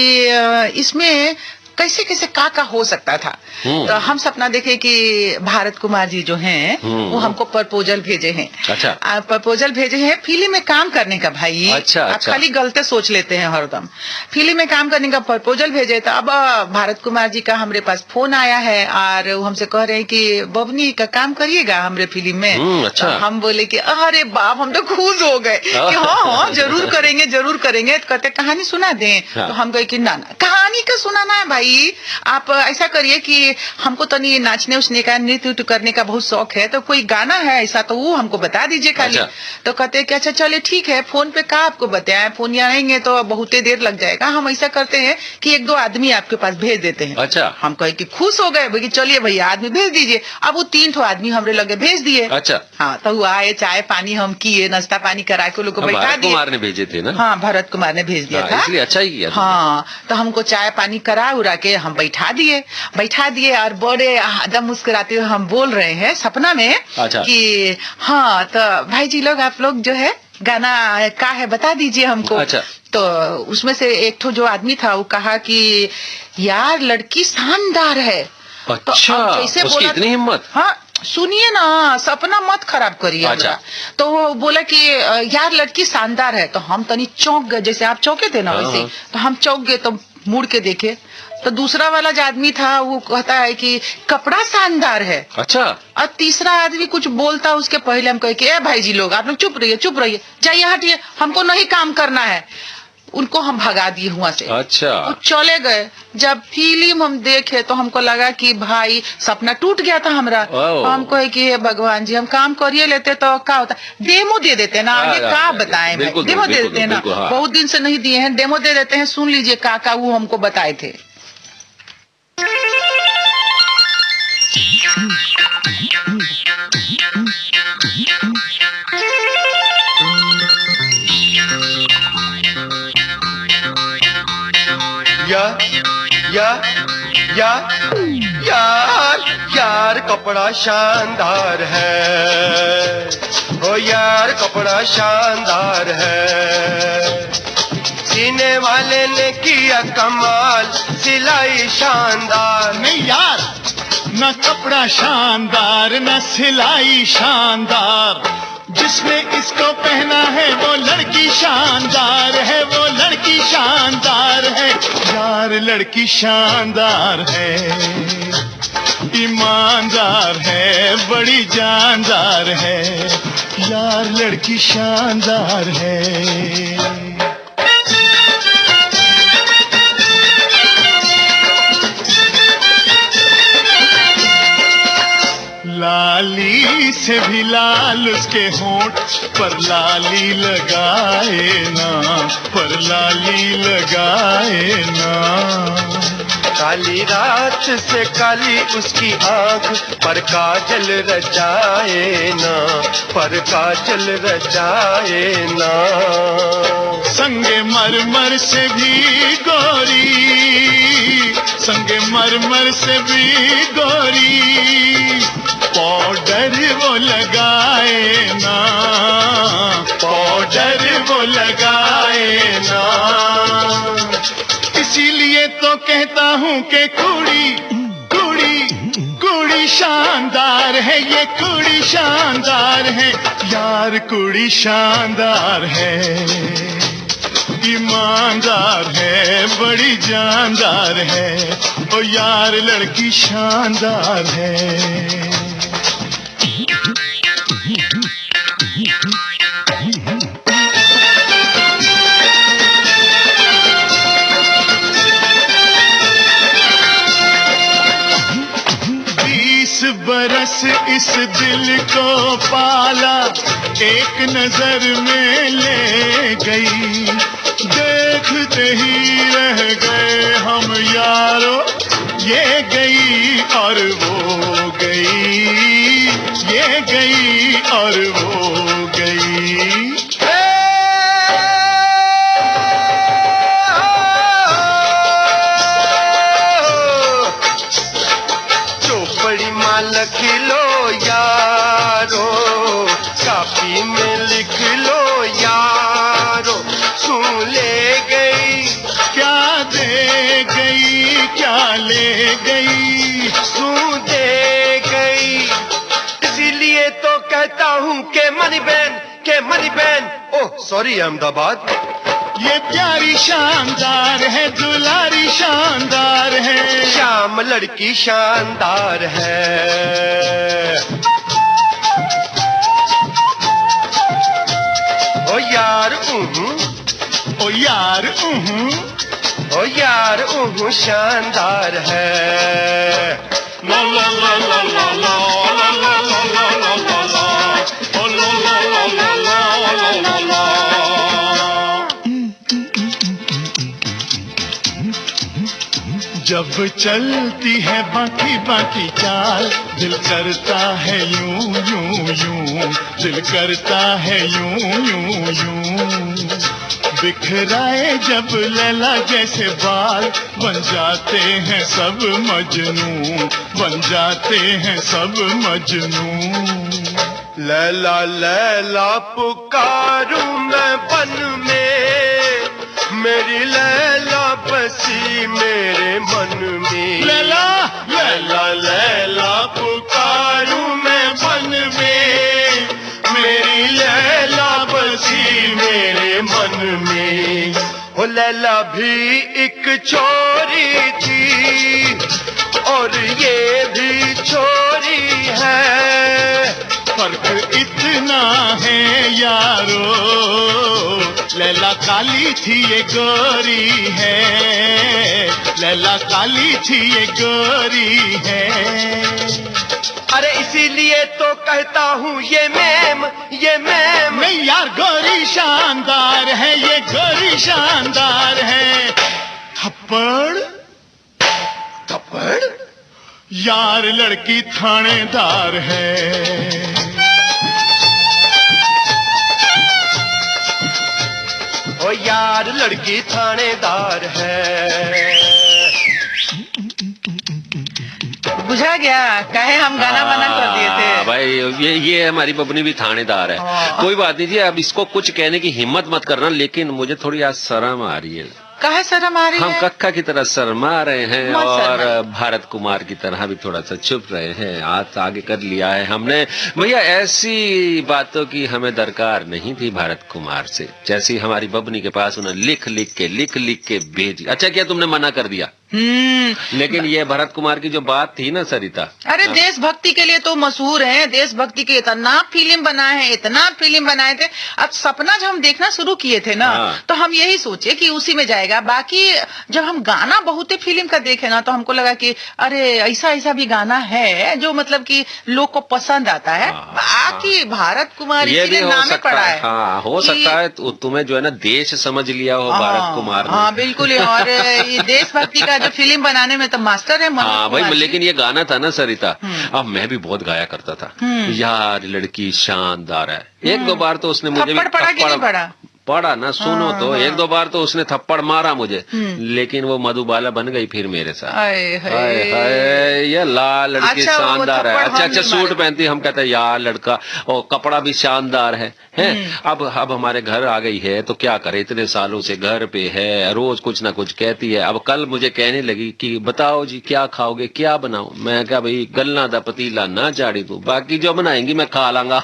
इसमें कैसे कैसे का हो सकता था। तो हम सपना देखे कि भारत कुमार जी जो हैं वो हमको प्रपोजल भेजे हैं। अच्छा, प्रपोजल भेजे हैं फिल्म में काम करने का। भाई अच्छा, आप अच्छा। खाली गलते सोच लेते हैं हरदम। फिल्म में काम करने का प्रपोजल भेजे, तो अब भारत कुमार जी का हमारे पास फोन आया है और वो हमसे कह रहे हैं कि बबनी का काम करिएगा हमारे फिल्म में। अच्छा। तो हम बोले कि अरे बाप, हम तो खुश हो गए कि हाँ जरूर करेंगे जरूर करेंगे। तो कहते कहानी सुना दें। तो हम कहे कि ना कहानी का सुनाना है भाई, आप ऐसा करिए कि हमको तो नहीं नाचने उचने का, नृत्य उट्य करने का बहुत शौक है, तो कोई गाना है ऐसा तो वो हमको बता दीजिए खाली। अच्छा। तो कहते हैं कि अच्छा चलिए ठीक है, फोन पे का आपको बताएं, फोन आएंगे तो बहुत देर लग जाएगा, हम ऐसा करते हैं कि एक दो आदमी आपके पास भेज देते हैं। अच्छा। हम कहे कि खुश हो गए भाई, चलिए भैया आदमी भेज दीजिए। अब वो 3 ठो आदमी हमरे लगे भेज दिए। अच्छा। हाँ, तो वो आए, चाय पानी हम किए, नाश्ता पानी करा के लोग को बैठा भरत दिए। कुमार ने भेजे थे ना? हाँ, भरत कुमार ने भेज दिया था, इसलिए अच्छा ही किया। हाँ, तो हमको चाय पानी करा उरा के हम बैठा दिए और बड़े एकदम मुस्कुराते हुए हम बोल रहे हैं सपना में। अच्छा। कि हाँ तो भाई जी लोग आप लोग जो है गाना का है बता दीजिए हमको। अच्छा। तो उसमें से एक ठो जो आदमी था वो कहा कि यार लड़की शानदार है। अच्छा, तो जैसे उसकी बोला, इतनी हिम्मत। हाँ सुनिए ना, सपना मत खराब करिए। अच्छा। तो वो बोला कि यार लड़की शानदार है। तो हम तनी चौंक गए, जैसे आप चौंके थे ना वैसे। तो हम चौंक गए, तो मुड़ के देखे तो दूसरा वाला जो आदमी था वो कहता है कि कपड़ा शानदार है। अच्छा। और तीसरा आदमी कुछ बोलता उसके पहले हम कहे कि ए भाई जी लोग आप लोग चुप रहिए, जाइए हटिए, हमको नहीं काम करना है। उनको हम भगा दिए वहां से। अच्छा। वो चले गए। जब फिल्म हम देखे तो हमको लगा कि भाई सपना टूट गया था हमारा। हम कहे कि हे भगवान जी, हम काम करिए लेते तो क्या होता, डेमो दे देते ना, आगे क्या बताएं भाई, डेमो दे देते हैं ना, बहुत दिन से नहीं दिए हैं, डेमो दे देते हैं, सुन लीजिए का वो हमको बताए थे। यार यार यार यार यार कपड़ा शानदार है, ओ यार कपड़ा शानदार है। सीने वाले ने किया कमाल, सिलाई शानदार। नहीं यार, न कपड़ा शानदार न सिलाई शानदार, जिसने इसको पहना है वो लड़की शानदार है, वो लड़की शानदार है। यार लड़की शानदार है, ईमानदार है, बड़ी जानदार है। यार लड़की शानदार है। लाली से भी लाल उसके होंठ, पर लाली लगाए ना, पर लाली लगाए ना। काली रात से काली उसकी आंख, पर काजल रचाए ना, पर काजल रचाए ना। संगे मरमर से भी गोरी, संगे मरमर से भी गोरी, पाउडर वो लगाए ना, पाउडर वो लगाए ना। इसीलिए तो कहता हूँ कि कुड़ी कुड़ी कुड़ी शानदार है, ये कुड़ी शानदार है। यार कुड़ी शानदार है, ईमानदार है, बड़ी जानदार है। ओ यार लड़की शानदार है। बरस इस दिल को पाला, एक नजर में ले गई, देखते ही रह गए हम यारो। ये गई और वो गई, ये गई और वो गई। लिख लो यारो, कापी में लिख लो यारो। सुन ले गई क्या दे गई, क्या ले गई, सुन दे गई। इसीलिए तो कहता हूँ के money ban, oh sorry Ahmedabad. ये प्यारी शानदार है, दुलारी शानदार है, श्याम लड़की शानदार है। ओ यार ओ यार ओ यार शानदार है। ला ला ला ला ला ला ला ला ला ला ला ला ला ओ ला ला ला ला ला ला ला। जब चलती है बाकी बाकी चाल, दिल करता है यूं यूं यूं, दिल करता है यूं यूं यूं। बिखराए जब लैला जैसे बाल, बन जाते हैं सब मजनू, बन जाते हैं सब मजनू। लैला लैला पुकारूं मैं बन में, मेरी लैला बसी मेरे मन में। लैला लैला लैला पुकारूं मैं बन में, मेरी लैला बसी मेरे मन में। ओ लैला भी एक छोरी थी और ये भी छोरी है, फर्क इतना है यारो। लैला काली थी ये गोरी है, लैला काली थी ये गोरी है। अरे इसीलिए तो कहता हूँ ये मैम नहीं यार गोरी शानदार है, ये गोरी शानदार है। थप्पड़ थप्पड़ यार लड़की थानेदार है। ओ यार लड़की थानेदार है। बुझा गया, कहे हम गाना मना कर दिए थे। भाई ये हमारी बबनी भी थानेदार है। कोई बात नहीं जी, अब इसको कुछ कहने की हिम्मत मत करना, लेकिन मुझे थोड़ी आज शर्म आ रही है। कहे शर्म आ रही है? हम कक्का की तरह शर्मा रहे हैं और भारत कुमार की तरह भी थोड़ा सा चुप रहे हैं। हाथ आगे कर लिया है हमने। भैया ऐसी बातों की हमें दरकार नहीं थी भारत कुमार से, जैसी हमारी बबनी के पास उन्हें लिख लिख के भेजी। अच्छा किया तुमने मना कर दिया। लेकिन ये भरत कुमार की जो बात थी ना सरिता, अरे देशभक्ति के लिए तो मशहूर है, देशभक्ति के इतना फिल्म बनाए हैं, इतना फिल्म बनाए थे। अब सपना जब हम देखना शुरू किए थे ना, तो हम यही सोचे कि उसी में जाएगा। बाकी जब हम गाना बहुत ही फिल्म का देखे ना, तो हमको लगा कि अरे ऐसा भी गाना है जो मतलब कि लोग को पसंद आता है। बाकी भारत कुमार इसीलिए नाम पड़ा है। हाँ, हो सकता है तुम्हें जो है ना देश समझ लिया हो भारत कुमार। हाँ बिल्कुल, और ये देशभक्ति का जो फिल्म बनाने में तो मास्टर है। हाँ भाई, लेकिन ये गाना था ना सरिता, अब मैं भी बहुत गाया करता था। यार लड़की शानदार है। एक दो बार तो उसने मुझे भी पड़ा कि नहीं पड़ा? पड़ा ना, सुनो तो एक दो बार तो उसने थप्पड़ मारा मुझे, लेकिन वो मधुबाला बन गई फिर मेरे साथ। ये लाल लड़की शानदार है। अच्छा सूट पहनती, हम कहते हैं यार लड़का, और कपड़ा भी शानदार है। अब हमारे घर आ गई है तो क्या करे, इतने सालों से घर पे है, रोज कुछ ना कुछ कहती है। अब कल मुझे कहने लगी कि बताओ जी क्या खाओगे, क्या बनाओ। मैं क्या भाई गलना दा पतीला ना चाड़ी दू, बाकी जो बनाएंगी मैं खा लांगा।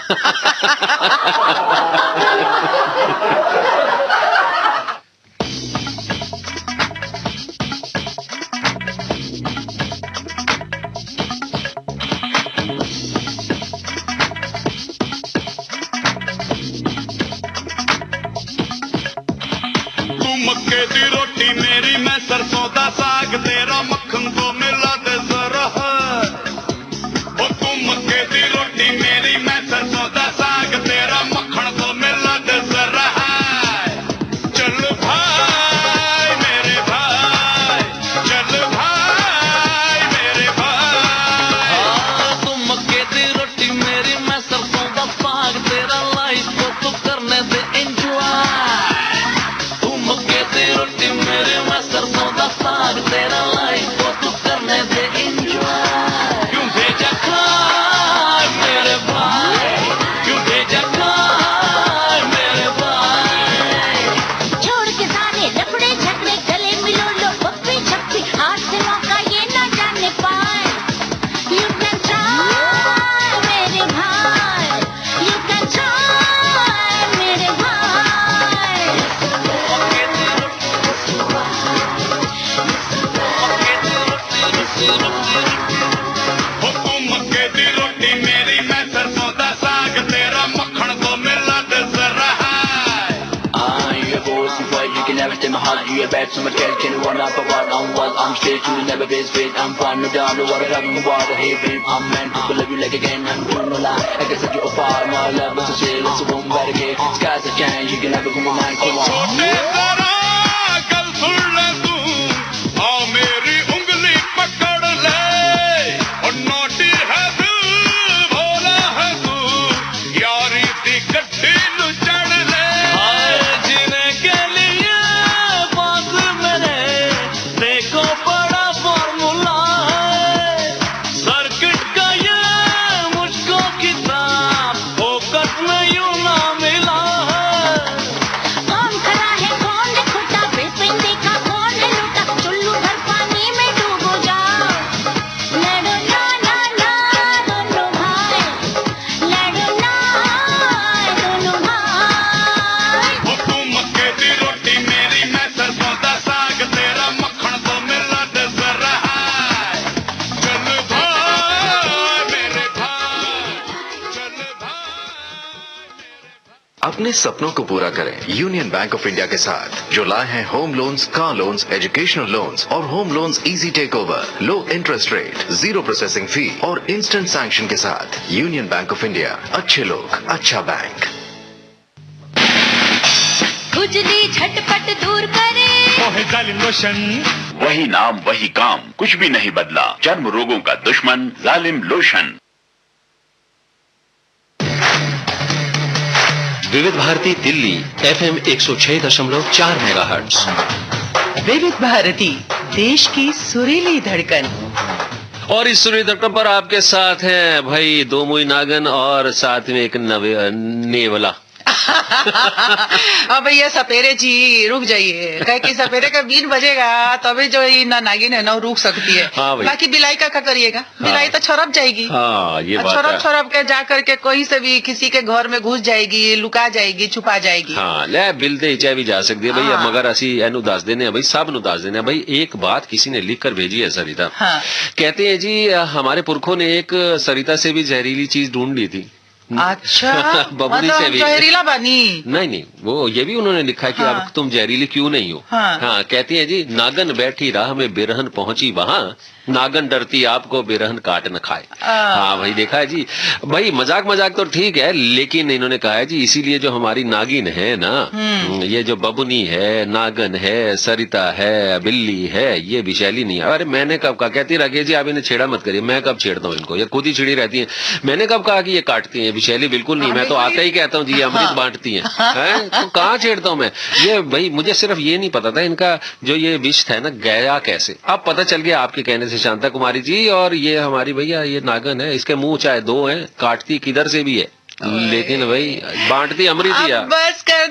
मक्के दी रोटी मेरी, मैं सरसों दा साग तेरा, मक्खन तो मिला दे जरा। ओ तू मक्के दी रोटी मेरी, मैं सरसों दा साग तेरा, मक्खन तो मिला दे जरा। चल भाई मेरे भाई, चल भाई मेरे भाई। तू मक्के दी रोटी मेरी, मैं सरसों दा साग तेरा, लाइफ को तू करने दे एंजॉय। रोटी मेरे, मैं सरसों दा साग तेरा, लाइफ को तू करने दे एंजॉय। क्यों भेजा खाए मेरे भाई, क्यों भेजा खाए मेरे भाई। छोड़ के सारे लफड़े झगड़े, गले मिलो लो पप्पी छप्पी, हाथ से मौका ये ना जाने पाए। You can try मेरे भाई, you can try मेरे भाई। मक्के दी रोटी मेरी, मैं सरसों दा साग तेरा, मक्खन तो मिला दे जरा। You're a bossy boy, you can never take my heart. You're bad, so my cat can run up a what I'm what I'm straight to the never be straight. I'm fine, no doubt, no water, I'm the water. Hey babe, I'm meant to love you like again. I'm doing no lie, I can set you apart. My love is a shit, it's a room better get. Skies are change, you can never go my mind, come on. कल सुन ले तू, आओ मेरी उंगली पकड़ ले, और naughty है तू, भोला है तू, यारी दी गड्डी नु चढ़ ले। जीने के लिए पास मेरे, देखो बड़ा फॉर्मूला है, सर्किट का ये मुझको किताब, फोकस में यूं ना मिला है। कौन खड़ा है कौन है खोटा, बेपिन देखा कौन है लूटा, चुल्लू भर पानी में डूबो जाओ। लड़ो ना ना ना दोनों भाई, लड़ो ना दोनों भाई। ओ तू मक्के दी रोटी मेरी, मैं सरसों दा साग तेरा, मक्खन तो मिला दे जरा। चल भाई मेरे भाई, चल भाई। अपने सपनों को पूरा करें यूनियन बैंक ऑफ इंडिया के साथ, जो लाए हैं home loans, car loans, educational loans और home loans easy take over, low interest rate, 0 processing fee और इंस्टेंट सैंक्शन के साथ। यूनियन बैंक ऑफ इंडिया, अच्छे लोग, अच्छा बैंक। खुजली झटपट दूर करे, ओहे जालिम लोशन। वही नाम वही काम, कुछ भी नहीं बदला। चर्म रोगों का दुश्मन जालिम लोशन। विविध भारती दिल्ली FM 106.4 मेगाहर्ट्ज। विविध भारती, देश की सुरीली धड़कन। और इस सूर्य दर्पण पर आपके साथ हैं भाई दो मुई नागन और साथ में एक नेवला। अब भैया सपेरे जी रुक जाइए, कह कि सपेरे का 20 बजेगा तभी जो ये नागिन है ना रुक सकती है। हाँ बाकी बिलाई का क्या करिएगा? हाँ। बिलाई तो छरप जाएगी। हाँ, ये बात है। छरप के जा करके कहीं से भी किसी के घर में घुस जाएगी, लुका जाएगी, छुपा जाएगी। हाँ ले बिलते चाहे भी जा सकती है भैया। हाँ। मगर असी एनु दास देने भाई सब नु दास देने भाई। एक बात किसी ने लिख कर भेजी है सरिता। हाँ। कहते हैं जी हमारे पुरखों ने एक सरिता से भी जहरीली चीज ढूंढ ली थी। अच्छा बबुनी से भी जहरीला बानी। नहीं वो ये भी उन्होंने लिखा है कि हाँ। अब तुम जहरीली क्यों नहीं हो। हाँ। कहती है जी नागन बैठी राह में बिरहन पहुंची वहां, नागन डरती आपको बिरहन काट न खाए। हाँ भाई देखा है जी। भाई मजाक तो ठीक है, लेकिन इन्होंने कहा है जी इसीलिए जो हमारी नागिन है ना, ये जो बबुनी है, नागन है, सरिता है, बिल्ली है, ये विशैली नहीं है। अरे मैंने कब कहा, कहती राकेश जी आप इन्हें छेड़ा मत करिए। मैं कब छेड़ता हूँ इनको, ये खुद ही छिड़ी रहती है। मैंने कब कहा कि ये काटती है? विशैली बिल्कुल नहीं। मैं तो आते ही कहता हूँ जी ये अमृत बांटती है। तो कहाँ छेड़ता हूँ मैं? ये भाई मुझे सिर्फ ये नहीं पता था इनका जो ये विष है ना गया कैसे। अब पता चल गया आपके कहने से शांता कुमारी जी। और ये हमारी भैया ये नागन है, इसके मुंह चाहे 2 हैं, काटती किधर से भी है, लेकिन भाई बांटती अमृत ही है। बस कर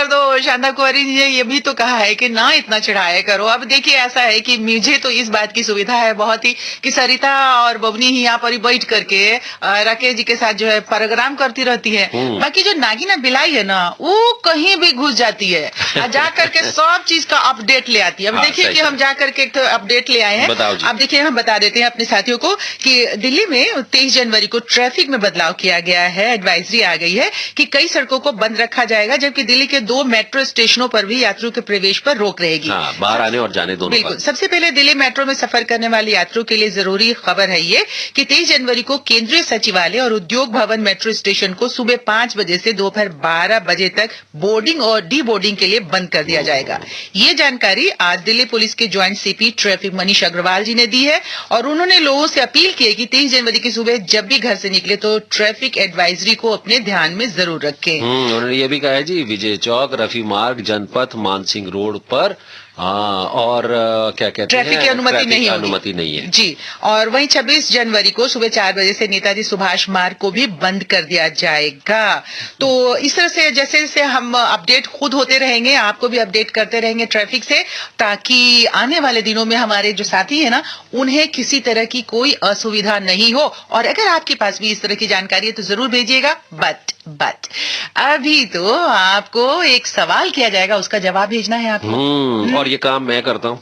दो शांता कुमारी जी ने ये भी तो कहा है कि ना इतना चढ़ाया करो। अब देखिए ऐसा है कि मुझे तो इस बात की सुविधा है बहुत ही कि सरिता और बबनी ही यहाँ पर ही बैठ करके राकेश जी के साथ जो है प्रोग्राम करती रहती है। बाकी जो नागिना बिलाई है ना वो कहीं भी घुस जाती है, जा करके सब चीज का अपडेट ले आती है। अब देखिए कि हम जा करके एक अपडेट ले आए हैं। अब देखिए हम बता देते हैं अपने साथियों को कि दिल्ली में 23 जनवरी को ट्रैफिक में बदलाव किया गया है। एडवाइजरी आ गई है कि कई सड़कों को बंद रखा जाएगा, जबकि दिल्ली के 2 मेट्रो स्टेशनों पर भी यात्रियों के प्रवेश पर रोक रहेगी। बाहर आने और जाने दोनों बिल्कुल। सबसे पहले दिल्ली मेट्रो में सफर करने वाले यात्रियों के लिए जरूरी खबर है ये कि 23 जनवरी को केंद्रीय सचिवालय और उद्योग भवन मेट्रो स्टेशन को सुबह 5 बजे से दोपहर 12 बजे तक बोर्डिंग और डी बोर्डिंग के लिए बंद कर दिया जाएगा। ये जानकारी आज दिल्ली पुलिस के joint CP traffic Manish Agarwal ji ने दी है और उन्होंने लोगों से अपील की है कि 23 जनवरी की सुबह जब भी घर से निकले तो ट्रैफिक एडवाइजरी को अपने ध्यान में जरूर रखें। उन्होंने ये भी कहा है जी विजय चौक, रफी मार्ग, जनपथ, मानसिंह रोड पर और क्या कहते हैं ट्रैफिक की अनुमति नहीं है जी। और वहीं 26 जनवरी को सुबह 4 बजे से नेताजी सुभाष मार्ग को भी बंद कर दिया जाएगा। तो इस तरह से जैसे जैसे हम अपडेट खुद होते रहेंगे आपको भी अपडेट करते रहेंगे ट्रैफिक से, ताकि आने वाले दिनों में हमारे जो साथी है ना उन्हें किसी तरह की कोई असुविधा नहीं हो। और अगर आपके पास भी इस तरह की जानकारी है तो जरूर भेजिएगा। बट अभी तो आपको एक सवाल किया जाएगा, उसका जवाब भेजना है आपको। और ये काम मैं करता हूँ।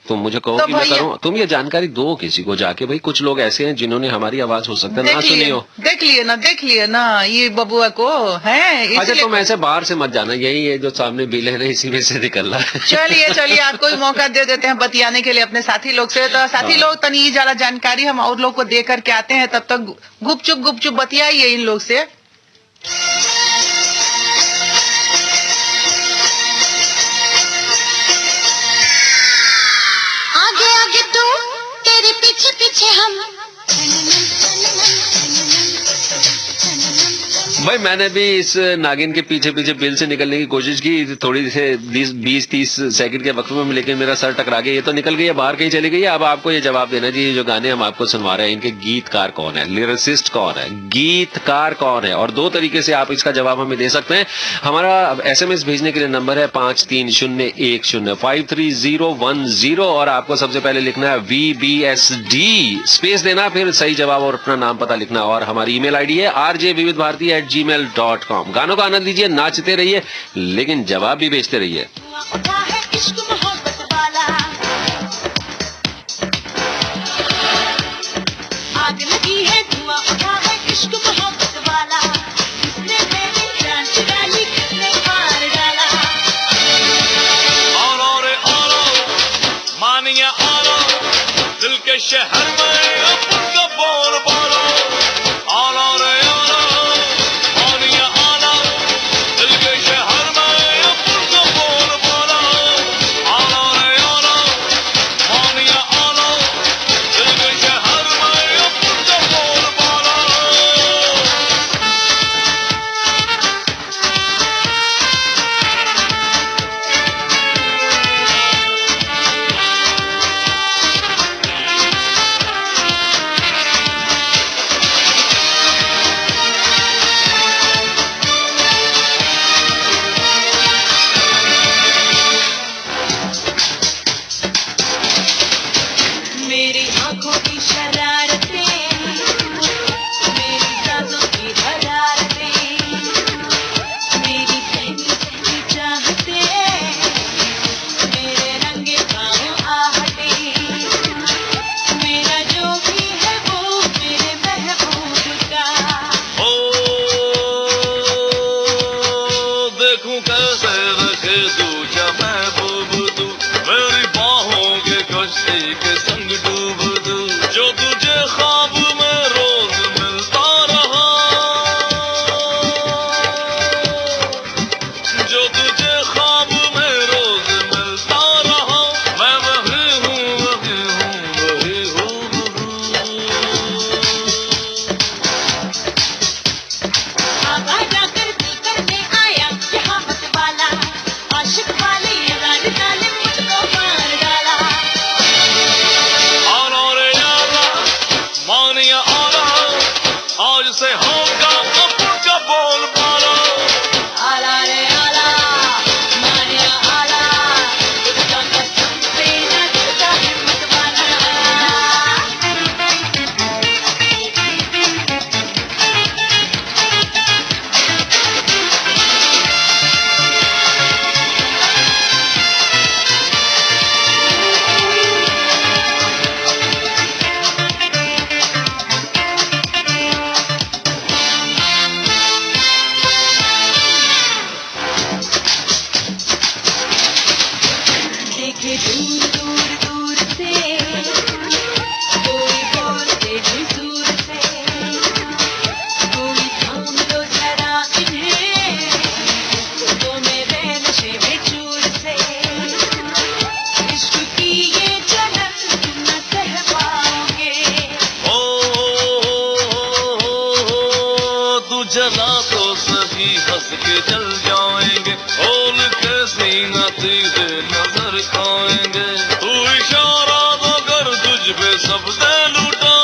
तुम मुझे कहो तो कि मैं करूँ, तुम ये जानकारी दो किसी को जाके। भाई कुछ लोग ऐसे हैं जिन्होंने हमारी आवाज हो सकता है ना सुनी हो। देख लिए ना ये बबुआ को है। अच्छा तुम ऐसे बाहर से मत जाना, यही है जो सामने बिल है ना इसी में से निकलना है। चलिए आपको भी मौका दे देते हैं बतियाने के लिए अपने साथी लोग से। तो साथी लोग तनी ज्यादा जानकारी हम और लोग को दे करके आते हैं, तब तक गुपचुप बतियाइए इन लोग से। आगे आगे तू तेरे पीछे पीछे हम। भाई मैंने भी इस नागिन के पीछे बिल से निकलने की कोशिश की थोड़ी से 20-30 सेकंड के वक्त में, लेकिन मेरा सर टकरा गया। ये तो निकल गई है, बाहर कहीं चली गई है। अब आपको ये जवाब देना जी जो गाने हम आपको सुनवा रहे हैं इनके गीतकार कौन है, लिरिसिस्ट कौन है, गीतकार कौन है। और 2 तरीके से आप इसका जवाब हमें दे सकते हैं। हमारा SMS भेजने के लिए नंबर है 5301053010 और आपको सबसे पहले लिखना है VBSD, स्पेस देना, फिर सही जवाब और अपना नाम पता लिखना। और हमारी ईमेल आईडी है rjvividbharati@gmail.com। गानों का आनंद लीजिए, नाचते रहिए, लेकिन जवाब भी भेजते रहिए। आग लगी है धुआं उठा है इश्क मोहब्बत वाला, किसने मेरी जान चुरा ली, किसने मार डाला। आलो रे आलो मानिया आलो, दिल के शहर में अपन का बोल बोलो। आलो रे आलो मानिया आलो, दिल के शहर में अपन का बोल बोलो। से होगा अपुन का बोल बाला। आला रे आला मानिया आला उसका कसम से न टूटा हिम्मत वाला। देखे दूर दूर दूर से कोई बोलते हुजूर से, कोई थाम लो जरा इन्हें तो मेरे नशे में चूर से। इश्क की ये जलन तुम न सह पाओगे। तू जला तो सही हंस के जल जाएंगे, खोल के सीना सीधे नजर खाएंगे। तू इशारा तो कर तुझ पे सब दे लूटा,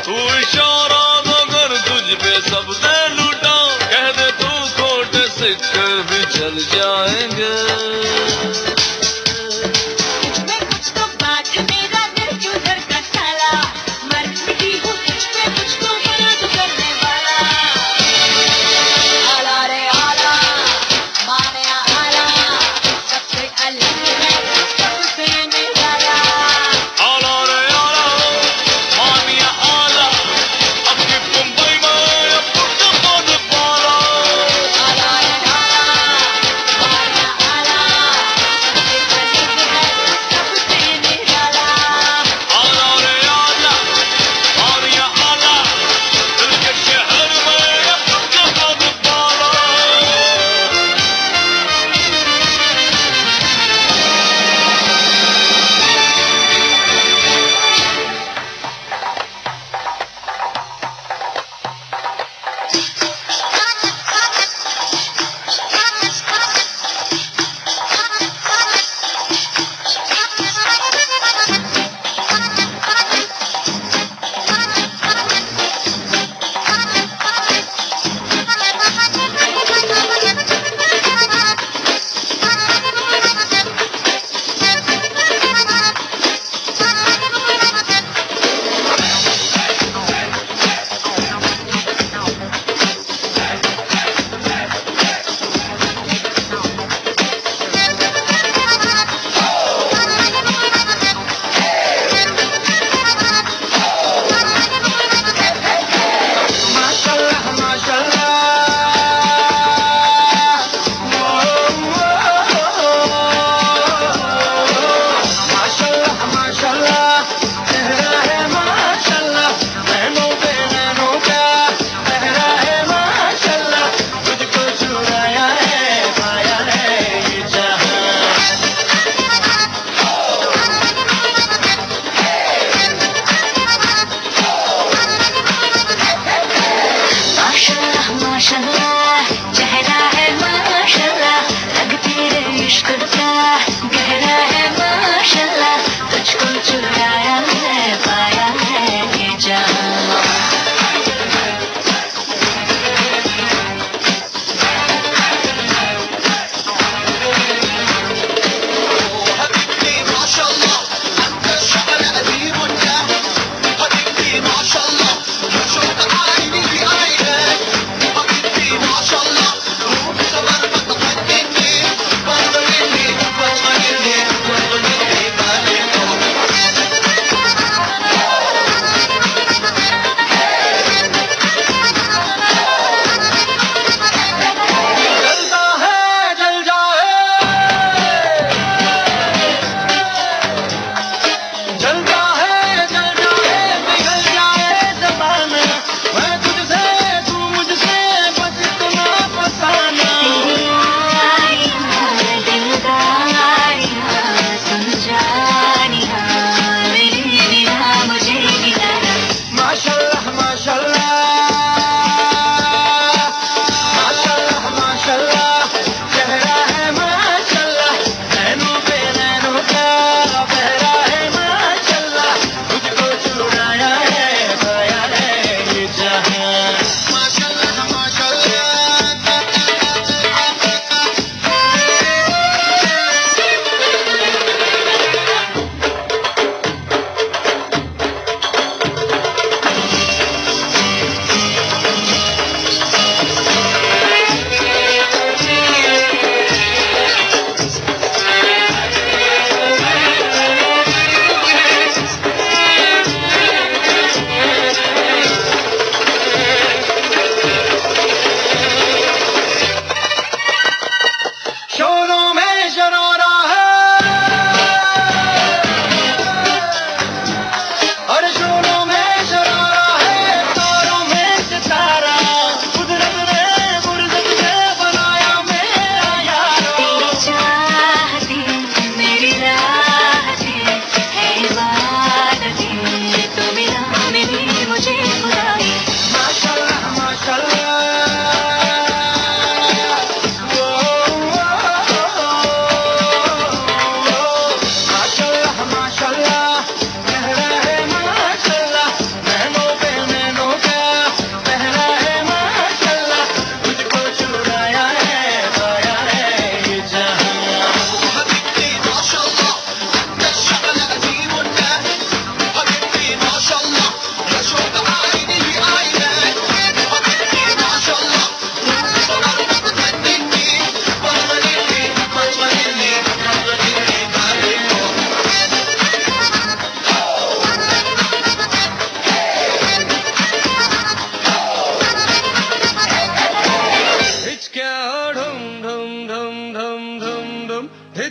तू इशारा तो कर तुझ पे सब दे लूटा। कह दे तू खोटे सिक्के भी चल जाएंगे। मैं कुछ तो बात मेरा दिल क्यों धड़का साला, मरती हूँ तुझ पे तुझको मना तो करने वाला। आला रे आला मानिया आला सबसे अलग है सबसे निराला। आला रे आला मानिया आला अपनी मुंबई में अपुन का बोल बाला। आला रे आला मानिया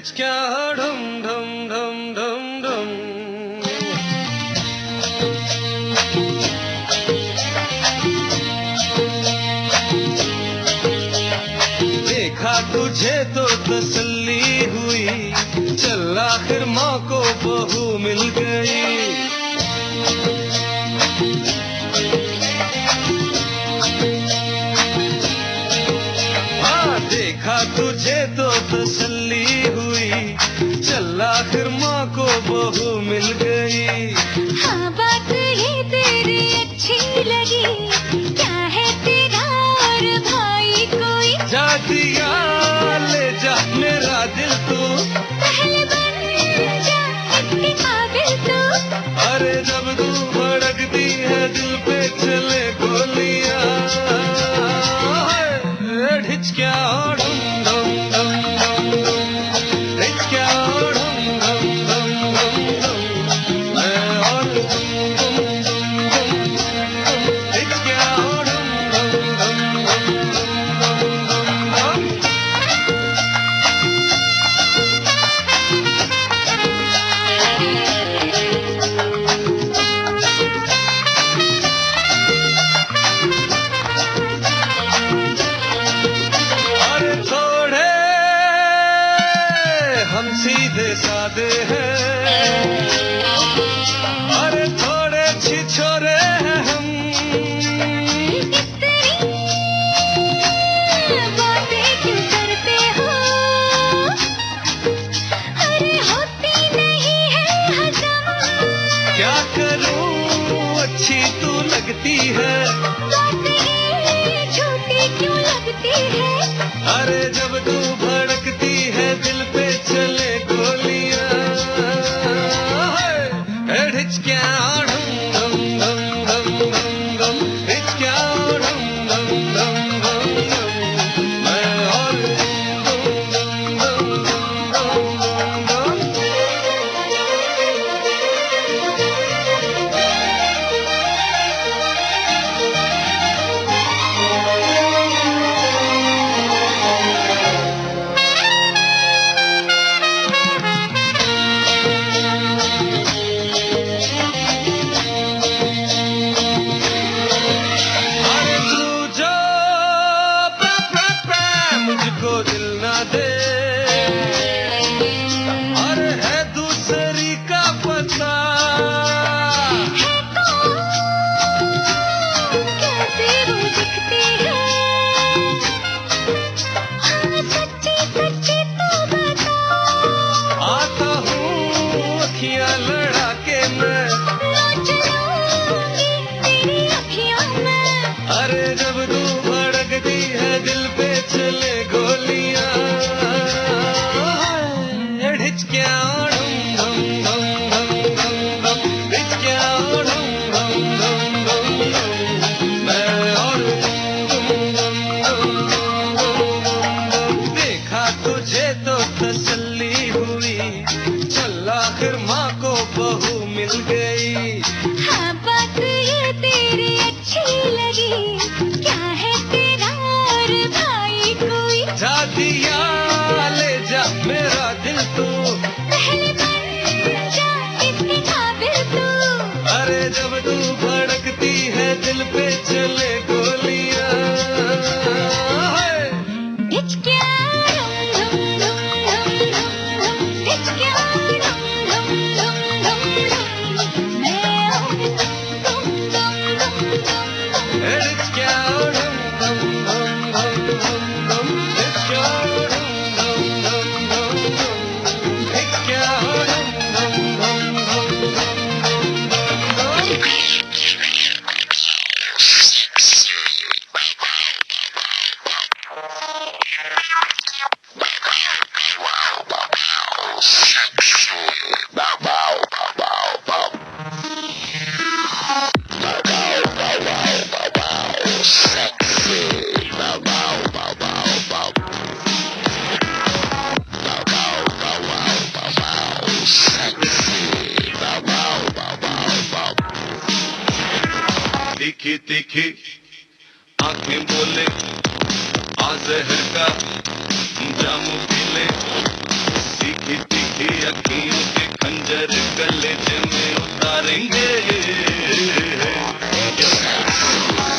हिचक्या ढम ढम ढम ढम ढम। देखा तुझे तो तसल्ली हुई, चल आखिर माँ को बहू मिल गई। हाँ देखा तुझे तो तसल्ली हुई, चल आखिर माँ को बहू मिल गई। हाँ बात ये तेरी अच्छी लगी, क्या है तेरा और भाई कोई? जा दिया ले जा मेरा दिल तू, पहले बन जा इतनी काबिल तू। अरे जब तू भड़कती है दिल पे चले गोलियां। हिचक्या ढम ढम ढम ढम ढम, हिचक्या ढम ढम ढम ढम ढम। मैं और तुम ढम ढम ढम ढम, हिचक्या ढम ढम ढम ढम ढम ढम ढम। अरे थोड़े हम सीधे सादे हैं, अरे थोड़े छिछोरे हैं हम। बातें क्यों करते हो? अरे होती नहीं है हजम। क्या करूं अच्छी तू लगती है, बात ये झूठी क्यों लगती है? अरे जब तू भड़कती है दिल पे चले गोलियां। हिचक्या ढम ढम ढम ढम ढम ढम, हिचक्या ढम ढम ढम ढम ढम। मैं और तुम ढम ढम ढम ढम ढम ढम। अरे तू जो मुझको दिल ना दे, अरे है दूसरी का पता। कैसे वो दिखती है? हाँ सच्ची सच्ची तो बता। आता हूँ अखियाँ लड़ा के मैं, रोज लूंगी तेरी अखियों में। अरे जब तू भड़कती है दिल पे चले गोलियां। हिचक्या ढम ढम ढम ढम ढम ढम, हिचक्या ढम ढम ढम ढम ढम। मैं और तुम ढम ढम ढम ढम ढम। देखा तुझे तो तसल्ली हुई, चल आखिर माँ को बहू मिल गई। हाँ बात ये तेरी अच्छी लगी, क्या है तेरा और भाई कोई? जा दिया ले जा मेरा दिल तू, पहले बन जा इतनी काबिल तू। अरे जब तू भड़कती है दिल पे चले गोलियां। हिचक्या ढम ढम ढम ढम ढम, हिचक्या ढम ढम ढम ढम ढम। मैं और तुम ढम ढम ढम ढम। हिचक्या ढम ढम ढम ढम ढम ढम, हिचक्या ढम ढम ढम ढम ढम, हिचक्या ढम ढम ढम ढम ढम ढम ढम। तीखी तीखी आंखें बोले आ जहर का जामू पी ले, तीखी तीखी अखियों के खंजर कलेजे में उतारेंगे,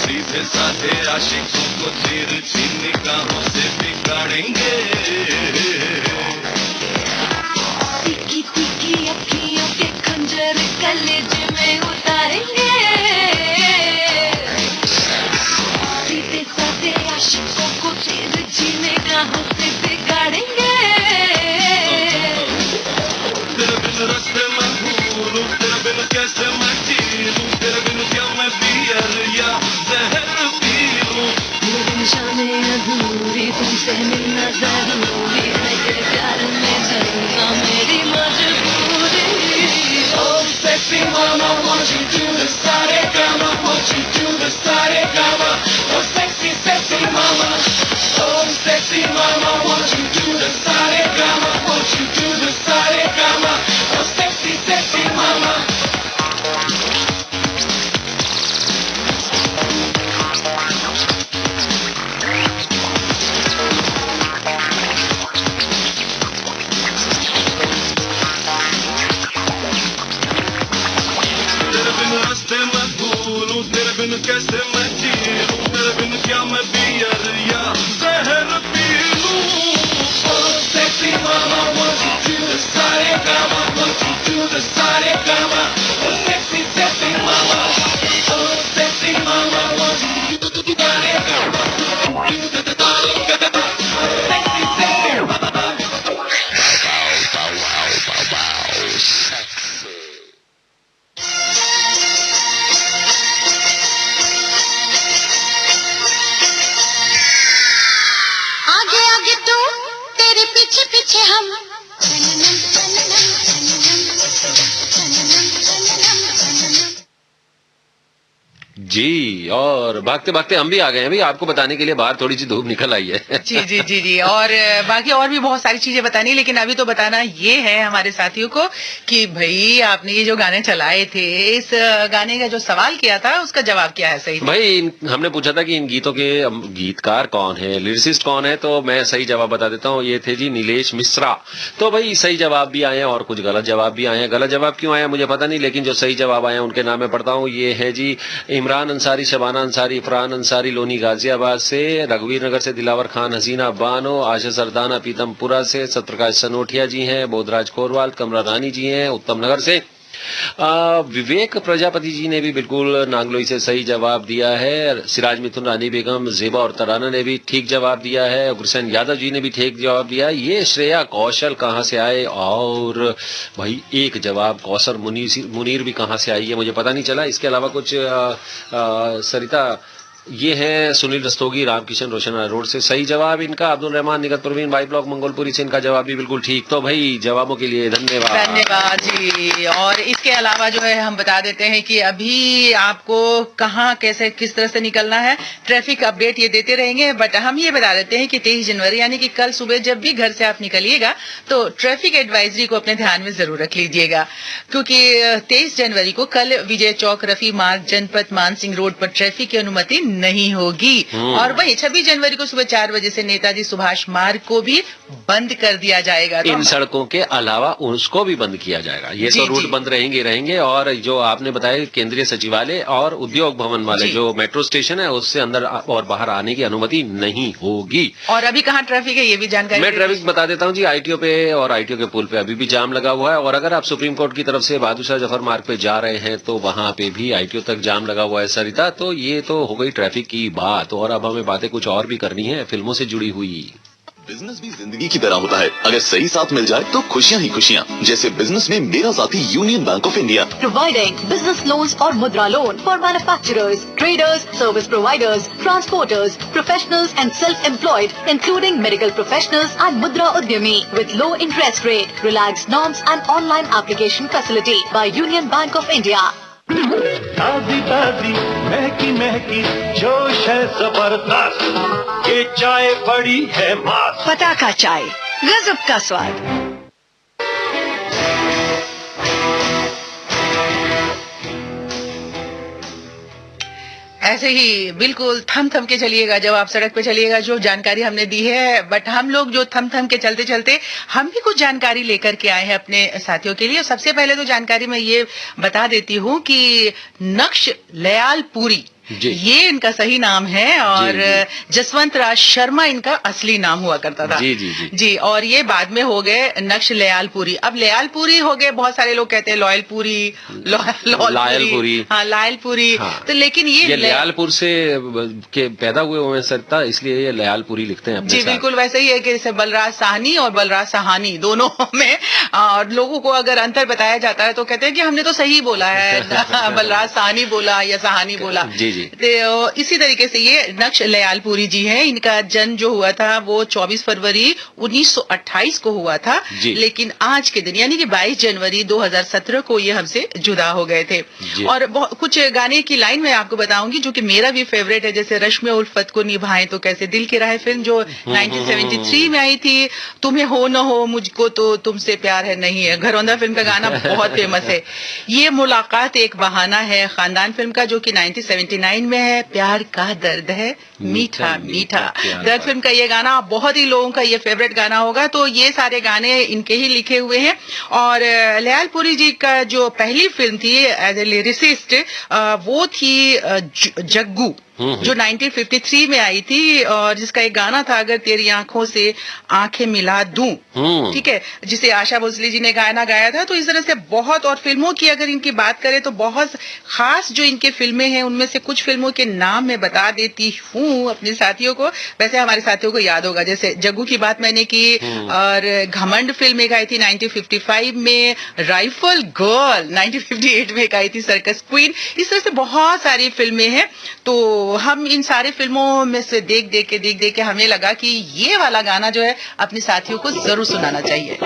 सीधे साधे आशिकों को तिरछी निगाहों से बिगाड़ेंगे। तीखी तीखी अखियों के खंजर कलेजे में उतारेंगे, सीधे साधे आशिकों को तिरछी निगाहों से बिगाड़ेंगे। तेरे बिन रास्ते में भूलूं, तेरे बिन कैसे मैं जीऊं, तेरे बिन क्या मैं बियर या जहर पी लूं। तेरे बिन शामें अधूरी, तुमसे मिलना जरूरी है, ये प्यार में जलना मेरी मजबूरी। Oh sexy mama, won't you do the sa-re-ga-ma, won't you do the sa-re-ga-ma, oh sexy sexy mama, oh sexy mama, won't you do the sa-re-ga-ma, won't you do the sa-re-ga-ma, oh sexy sexy mama. तेरे बिन रास्ते मैं भूलूं, तेरे बिन कैसे मैं जीऊं, तेरे बिन क्या मैं बियर या जहर पी लूं। Oh sexy mama, won't you do the sa-re-ga-ma, won't you do the sa-re-ga-ma, oh sexy sexy mama, oh sexy mama, won't you do the sa-re-ga-ma, do the sa-re-ga-ma, oh sexy sexy mama. आगे आगे तू, तेरे पीछे पीछे हम। जी, और भागते भागते हम भी आ गए हैं भाई, आपको बताने के लिए बाहर थोड़ी सी धूप निकल आई है। जी जी जी जी, और बाकी और भी बहुत सारी चीजें बतानी, लेकिन अभी तो बताना ये है हमारे साथियों को कि भाई आपने ये जो गाने चलाए थे, इस गाने का जो सवाल किया था उसका जवाब क्या है सही? भाई हमने पूछा था कि इन गीतों के गीतकार कौन है, लिरिसिस्ट कौन है, तो मैं सही जवाब बता देता हूँ, ये थे जी नीलेश मिश्रा। तो भाई सही जवाब भी आए हैं और कुछ गलत जवाब भी आए हैं। गलत जवाब क्यों आया मुझे पता नहीं, लेकिन जो सही जवाब आए हैं उनके नाम मैं पढ़ता हूँ। ये है जी इमरान अंसारी, शबाना अंसारी, इफरान अंसारी लोनी गाजियाबाद से, रघुवीर नगर से दिलावर खान हसीना बानो, आशा सरदाना पीतमपुरा से, सत्यप्रकाश सनोठिया जी हैं, बोधराज कोरवाल, कमरा रानी जी हैं उत्तम नगर से, विवेक प्रजापति जी ने भी बिल्कुल नांगलोई से सही जवाब दिया है, सिराज मिथुन, रानी बेगम, जेबा और तराना ने भी ठीक जवाब दिया है, गुरसेन यादव जी ने भी ठीक जवाब दिया है। ये श्रेया कौशल कहाँ से आए, और भाई एक जवाब कौसर मुनीर भी कहाँ से आई है मुझे पता नहीं चला। इसके अलावा कुछ सरिता, ये है सुनील रस्तोगी, रामकिशन रोशन रोड से सही जवाब इनका, अब्दुल रहमान निगत प्रवीण बाई ब्लॉक मंगोलपुरी से इनका जवाब भी बिल्कुल ठीक। तो भाई जवाबों के लिए धन्यवाद। धन्यवाद जी। और इसके अलावा जो है हम बता देते हैं कि अभी आपको कहाँ कैसे किस तरह से निकलना है, ट्रैफिक अपडेट ये देते रहेंगे, बट हम ये बता देते हैं कि 23 जनवरी यानी कि कल सुबह जब भी घर से आप निकलिएगा तो ट्रैफिक एडवाइजरी को अपने ध्यान में जरूर रख लीजिएगा, क्योंकि 23 जनवरी को कल विजय चौक, रफी मार्ग, जनपद, मानसिंह रोड पर ट्रैफिक की अनुमति नहीं होगी। और वहीं 26 जनवरी को सुबह 4 बजे से नेताजी सुभाष मार्ग को भी बंद कर दिया जाएगा। इन सड़कों के अलावा उसको भी बंद किया जाएगा। ये तो रूट बंद रहेंगे। और जो आपने बताया केंद्रीय सचिवालय और उद्योग भवन वाले जो मेट्रो स्टेशन है उससे अंदर और बाहर आने की अनुमति नहीं होगी। और अभी कहाँ ट्रैफिक है ये भी जानकारी मैं ट्रैफिक बता देता हूँ जी। आईटीओ पे और आईटीओ के पुल पे अभी भी जाम लगा हुआ है, और अगर आप सुप्रीम कोर्ट की तरफ से बहादुर शाह जफर मार्ग पे जा रहे हैं तो वहां पे भी आईटीओ तक जाम लगा हुआ है सरिता। तो ये तो हो गई ट्रैफिक की बात, और अब हमें बातें कुछ और भी करनी है फिल्मों से जुड़ी हुई। बिजनेस भी जिंदगी की तरह होता है, अगर सही साथ मिल जाए तो खुशियाँ ही खुशियाँ। जैसे बिजनेस में मेरा साथी union bank of India, providing business loans और मुद्रा loan for manufacturers, traders, service providers, transporters, professionals and self employed including medical professionals and मुद्रा उद्यमी with low interest rate, relax norms and online application facility by union bank of India. ताजी ताजी महकी महकी जोश है जबरदस्त, ये चाय बड़ी है मस्त। पटाखा चाय, गजब का स्वाद। ऐसे ही बिल्कुल थम थम के चलिएगा जब आप सड़क पे चलिएगा, जो जानकारी हमने दी है। बट हम लोग जो थम थम के चलते चलते हम भी कुछ जानकारी लेकर के आए हैं अपने साथियों के लिए। सबसे पहले तो जानकारी मैं ये बता देती हूँ कि नक्श लयालपुरी ये इनका सही नाम है और जसवंत राज शर्मा इनका असली नाम हुआ करता था। जी, और ये बाद में हो गए नक्श लयालपुरी। अब लयालपुरी हो गए, बहुत सारे लोग कहते हैं लॉयलपुरी, लायलपुरी, हाँ लायलपुरी। तो लेकिन ये लयालपुर से के पैदा हुए हुए सरता, इसलिए ये लयालपुरी लिखते हैं अपने जी, बिल्कुल वैसे ही है कि जैसे बलराज साहनी और बलराज साहानी दोनों में, और लोगों को अगर अंतर बताया जाता है तो कहते हैं कि हमने तो सही बोला है, बलराज साहनी बोला या साहानी बोला। तो इसी तरीके से ये नक्श लयालपुरी जी हैं। इनका जन्म जो हुआ था वो 24 फरवरी 1928 को हुआ था, लेकिन आज के दिन यानी कि 22 जनवरी 2017 को ये हमसे जुदा हो गए थे। और कुछ गाने की लाइन मैं आपको बताऊंगी जो कि मेरा भी फेवरेट है, जैसे रश्मि उल्फत को निभाएं तो कैसे, दिल की राह फिल्म जो 1973 में आई थी, तुम्हें हो न हो मुझको तो तुमसे प्यार है नहीं है, घरौंदा फिल्म का गाना बहुत फेमस है। ये मुलाकात एक बहाना है, खानदान फिल्म का जो कि 1979 में है, प्यार का दर्द है मीठा मीठा, दर्द फिल्म का ये गाना बहुत ही लोगों का ये फेवरेट गाना होगा। तो ये सारे गाने इनके ही लिखे हुए हैं। और लयालपुरी जी का जो पहली फिल्म थी एज ए लिरिसिस्ट वो थी जग्गू, जो 1953 में आई थी, और जिसका एक गाना था अगर तेरी आंखों से आंखें मिला दूं, ठीक है, जिसे आशा भोसले जी ने गाया था। तो इस तरह से बहुत, और फिल्मों की अगर इनकी बात करें तो बहुत खास जो इनके फिल्में हैं उनमें से कुछ फिल्मों के नाम मैं बता देती हूँ अपने साथियों को। वैसे हमारे साथियों को याद होगा, जैसे जग्गू की बात मैंने की, और घमंड फिल्म एक आई थी 1955 में, राइफल गर्ल 1958 में एक आई थी, सर्कस क्वीन। इस तरह से बहुत सारी फिल्में हैं। तो हम इन सारे फिल्मों में से देख देख के हमें लगा कि ये वाला गाना जो है अपने साथियों को जरूर सुनाना चाहिए।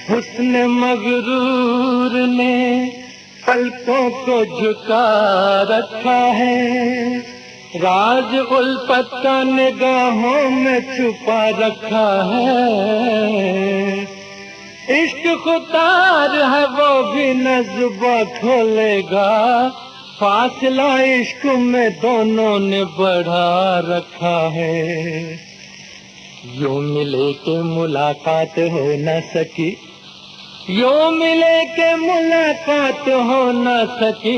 हुस्न मगरूर ने पलकों को झुका रखा है, राज उल्फत का निगाहों में छुपा रखा है, इश्क खुदार है वो भी न जुबां खोलेगा, फासला इश्क में दोनों ने बढ़ा रखा है। यूं मिले के मुलाकात हो न सकी, यूं मिले के मुलाकात हो न सकी,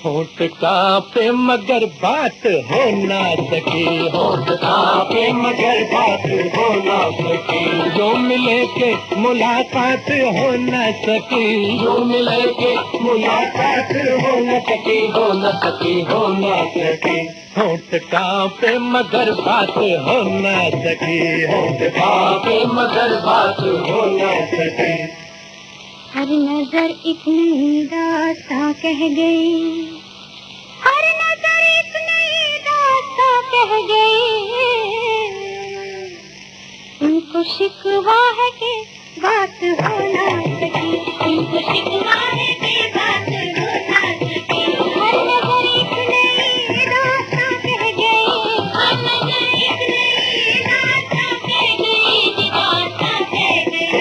होठ कांपे मगर बात हो ना सकी, होठ कांपे मगर बात हो ना सकी, जो मिले के मुलाकात हो ना सकी, जो मिले के मुलाकात हो न सकी, हो न सकी, हो ना सकी, होठ कांपे मगर बात हो ना सकी, होठ कांपे मगर बात हो ना सकी। हर नजर एक नई दास्तां कह गई, हर नजर एक नई दास्तां कह गई, उनको शिकवा है कि बात हो ना सकी, उनको शिकवा है कि बात हो ना सकी, हर नजर एक नई दास्तां कह गई, हर नजर एक नई दास्तां कह गई, दास्तां कह गई,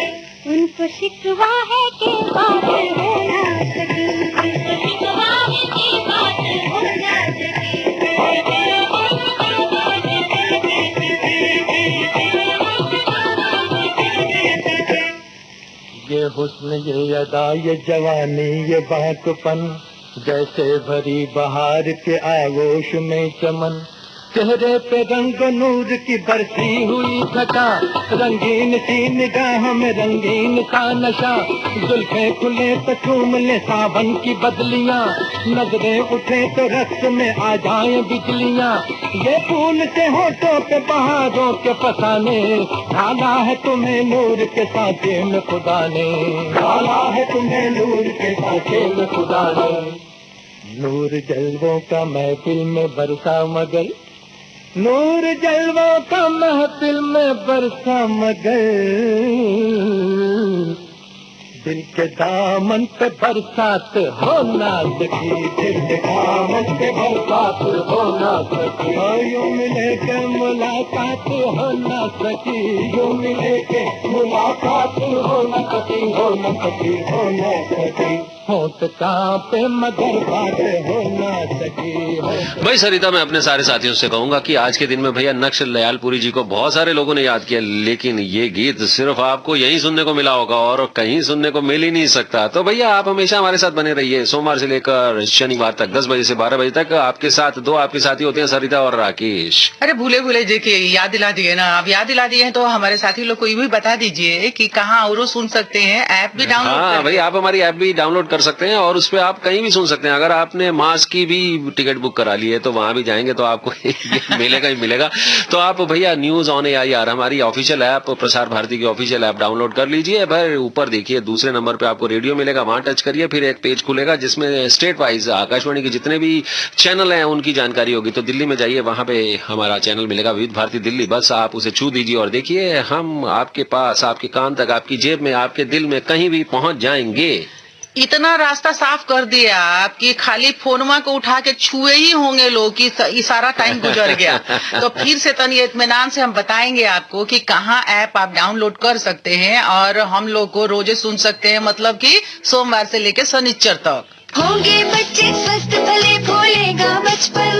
उनको शिकवा है कि बात हो ना सकी, उनको शिकवा है कि बात हो ना सकी। ये हुस्न ये अदा ये जवानी ये बाकपन, जैसे भरी बहार के आगोश में चमन, चेहरे पे रंग नूर की बरसी हुई छटा, रंगीन सी निगाह में रंगीन सा नशा, जुल्फे खुले तो चूम ले सावन की बदलियां, नजरें उठे तो रक्त में आ जाए बिजलियां, ये फूल से होठों पे बहारों के फसाने, डाला है तुम्हें नूर के सांचे में खुदा ने, डाला है तुम्हें नूर के सांचे में खुदा ने, नूर जलवों का महफिल में बरसा मगर, नूर जलवों का महफिल में बरसा मगर, दिल के दामन पे बरसात हो ना सकी, दिल के दामन पे बरसात हो ना सकी, यूं मिले के मुलाकात हो ना सकी, यूं मिले के मुलाकात हो ना सकी, हो ना सकी, हो ना सकी, होठ कांपे मगर बात हो ना सकी। भाई सरिता, मैं अपने सारे साथियों से कहूंगा कि आज के दिन में भैया नक्श लयालपुरी जी को बहुत सारे लोगों ने याद किया, लेकिन ये गीत सिर्फ आपको यहीं सुनने को मिला होगा और कहीं सुनने को मिल ही नहीं सकता। तो भैया आप हमेशा हमारे साथ बने रहिए, सोमवार से लेकर शनिवार तक 10 बजे से 12 बजे तक। आपके साथ दो आपके साथी होते हैं, सरिता और राकेश। अरे भूले जी के याद दिला दिए ना, आप याद दिला दिए हैं तो हमारे साथी लोग को ये भी बता दीजिए कि कहाँ और सुन सकते हैं, ऐप भी डाउनलोड। हाँ भाई, आप हमारी ऐप भी डाउनलोड कर सकते हैं और उसपे आप कहीं भी सुन सकते हैं। अगर आपने मास की भी टिकट बुक करा ली है तो वहां भी जाएंगे तो आपको मिलेगा ही मिलेगा। तो आप भैया न्यूज ऑन AIR हमारी ऑफिशियल ऐप, प्रसार भारती की ऑफिशियल ऐप डाउनलोड कर लीजिए। फिर ऊपर देखिए दूसरे नंबर पे आपको रेडियो मिलेगा, वहां टच करिए, फिर एक पेज खुलेगा जिसमें स्टेट वाइज आकाशवाणी के जितने भी चैनल हैं उनकी जानकारी होगी। तो दिल्ली में जाइए, वहां पे हमारा चैनल मिलेगा विविध भारती दिल्ली, बस आप उसे छू दीजिए और देखिए हम आपके पास, आपके कान तक, आपकी जेब में, आपके दिल में कहीं भी पहुंच जाएंगे। इतना रास्ता साफ कर दिया आपकी, खाली फोनमा को उठा के छुए ही होंगे लोग कि सारा टाइम गुजर गया। तो फिर से तनी इत्मीनान से हम बताएंगे आपको कि कहाँ ऐप आप डाउनलोड कर सकते हैं और हम लोग को रोजे सुन सकते हैं, मतलब कि सोमवार से लेकर शनिचर तक। होंगे बच्चे स्वस्थ भले भूलेगा बचपन,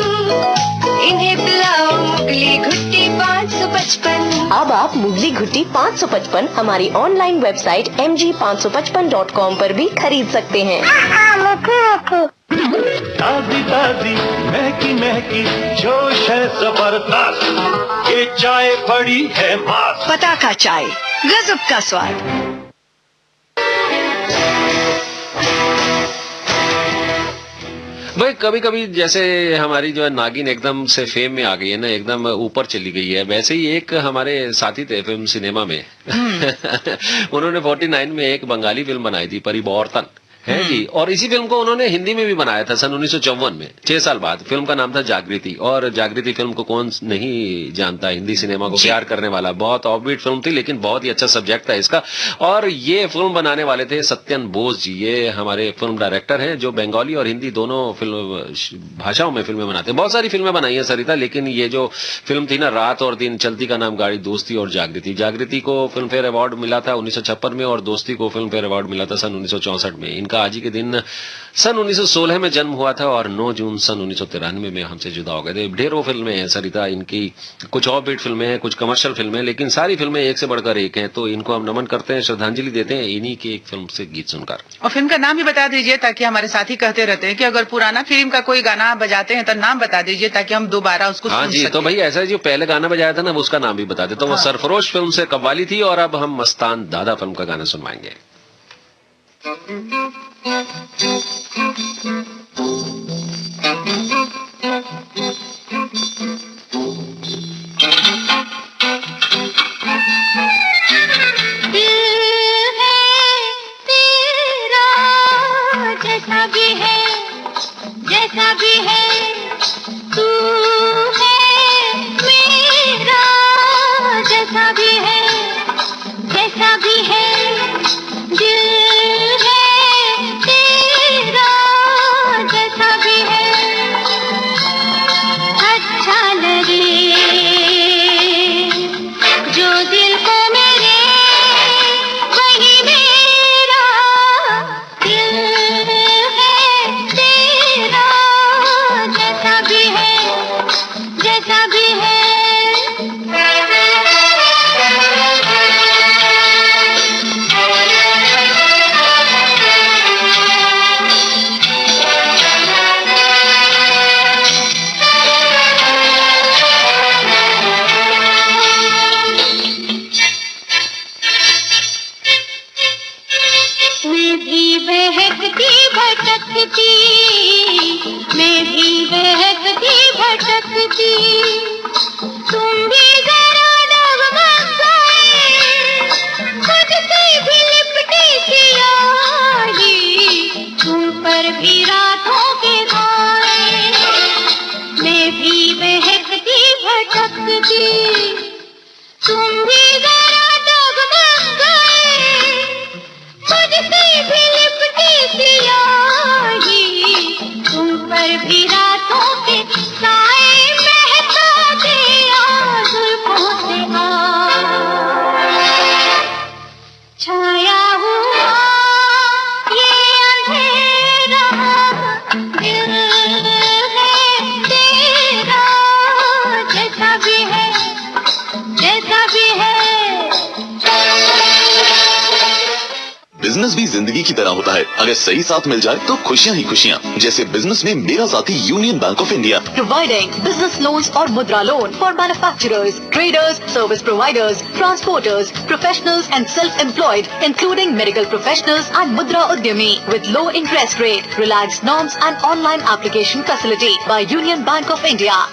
इन्हें पिलाओ मुगली घुट्टी 555। अब आप मुगली घुट्टी 555 हमारी ऑनलाइन वेबसाइट mg555.com पर भी खरीद सकते हैं। ताजी ताजी महकी महकी जोश है जबरदस्त, ये चाय बड़ी है मस्त, पताका चाय, गजब का स्वाद। भाई कभी कभी जैसे हमारी जो है नागिन एकदम से फेम में आ गई है ना, एकदम ऊपर चली गई है, वैसे ही एक हमारे साथी थे फिल्म सिनेमा में उन्होंने 49 में एक बंगाली फिल्म बनाई थी, परिवर्तन है जी, और इसी फिल्म को उन्होंने हिंदी में भी बनाया था सन 1954 में, 6 साल बाद। फिल्म का नाम था जागृति, और जागृति फिल्म को कौन नहीं जानता, हिंदी सिनेमा को प्यार करने वाला। बहुत ऑफबीट फिल्म थी लेकिन बहुत ही अच्छा सब्जेक्ट था इसका। और ये फिल्म बनाने वाले थे सत्यन बोस जी, ये हमारे फिल्म डायरेक्टर हैं जो बंगाली और हिंदी दोनों फिल्म भाषाओं में फिल्में बनाते हैं। बहुत सारी फिल्में बनाई है सरिता, लेकिन ये जो फिल्म थी ना, रात और दिन, चलती का नाम गाड़ी, दोस्ती और जागृति, जागृति को फिल्म फेयर अवार्ड मिला था 1956 में और दोस्ती को फिल्म फेयर अवार्ड मिला था सन 1964 में। इनका आज ही के दिन सन 1916 में जन्म हुआ था और 9 जून सन 1993 में हमसे जुदा हो गए थे। ढेरों फिल्में हैं सरिता इनकी, कुछ ऑफबीट फिल्में हैं, कुछ कमर्शियल फिल्में, लेकिन सारी फिल्में एक से बढ़कर एक हैं। तो इनको हम नमन करते हैं, श्रद्धांजलि देते हैं इन्हीं की एक फिल्म से गीत सुनकर। और फिल्म का नाम भी बता दीजिए ताकि हमारे साथी कहते रहते हैं कि अगर पुराना फिल्म का कोई गाना बजाते हैं तो नाम बता दीजिए ताकि हम दोबारा उसको हाँ जी, तो भाई ऐसा जो पहले गाना बजाया था ना उसका नाम भी बता दे। तो वो सरफरोश फिल्म से कव्वाली थी और अब हम मस्तान दादा फिल्म का गाना सुनवाएंगे। जैसा भी है तू है मेरा, जैसा भी है दिल है तेरा, जैसा भी है अच्छा लगे जो दिल को मेरे, वही मेरा दिल है तेरा, जैसा भी है मैं भी बहकती भटकती, तुम भी जरा डगमग गए, खुद से भी लिपटी सी आई, तुम पर भी रातों के गाए। मैं भी बहकती भटकती, तुम भी जरा डगमग गए, खुद से बिजनेस भी जिंदगी की तरह होता है, अगर सही साथ मिल जाए तो खुशियाँ ही खुशियाँ। जैसे बिजनेस में मेरा साथी union bank of India, Providing business loans or Mudra loan for manufacturers, traders, service providers, transporters, professionals and self-employed, including medical professionals and Mudra Udyami with low interest rate, relaxed norms and online application facility by Union Bank of India.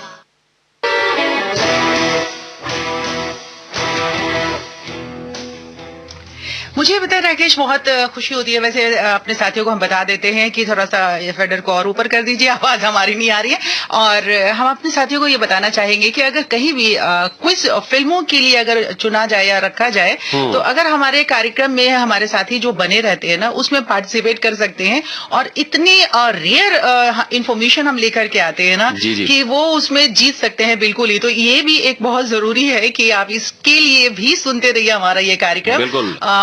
मुझे पता है राकेश, बहुत खुशी होती है। वैसे अपने साथियों को हम बता देते हैं कि थोड़ा सा फेडर को और ऊपर कर दीजिए, आवाज हमारी नहीं आ रही है। और हम अपने साथियों को ये बताना चाहेंगे कि अगर कहीं भी क्विज फिल्मों के लिए अगर चुना जाए या रखा जाए, तो अगर हमारे कार्यक्रम में हमारे साथी जो बने रहते हैं ना, उसमें पार्टिसिपेट कर सकते हैं। और इतनी रेयर इंफॉर्मेशन हम लेकर के आते हैं ना कि वो उसमें जीत सकते हैं बिल्कुल ही। तो ये भी एक बहुत जरूरी है कि आप इसके लिए भी सुनते रहिए हमारा ये कार्यक्रम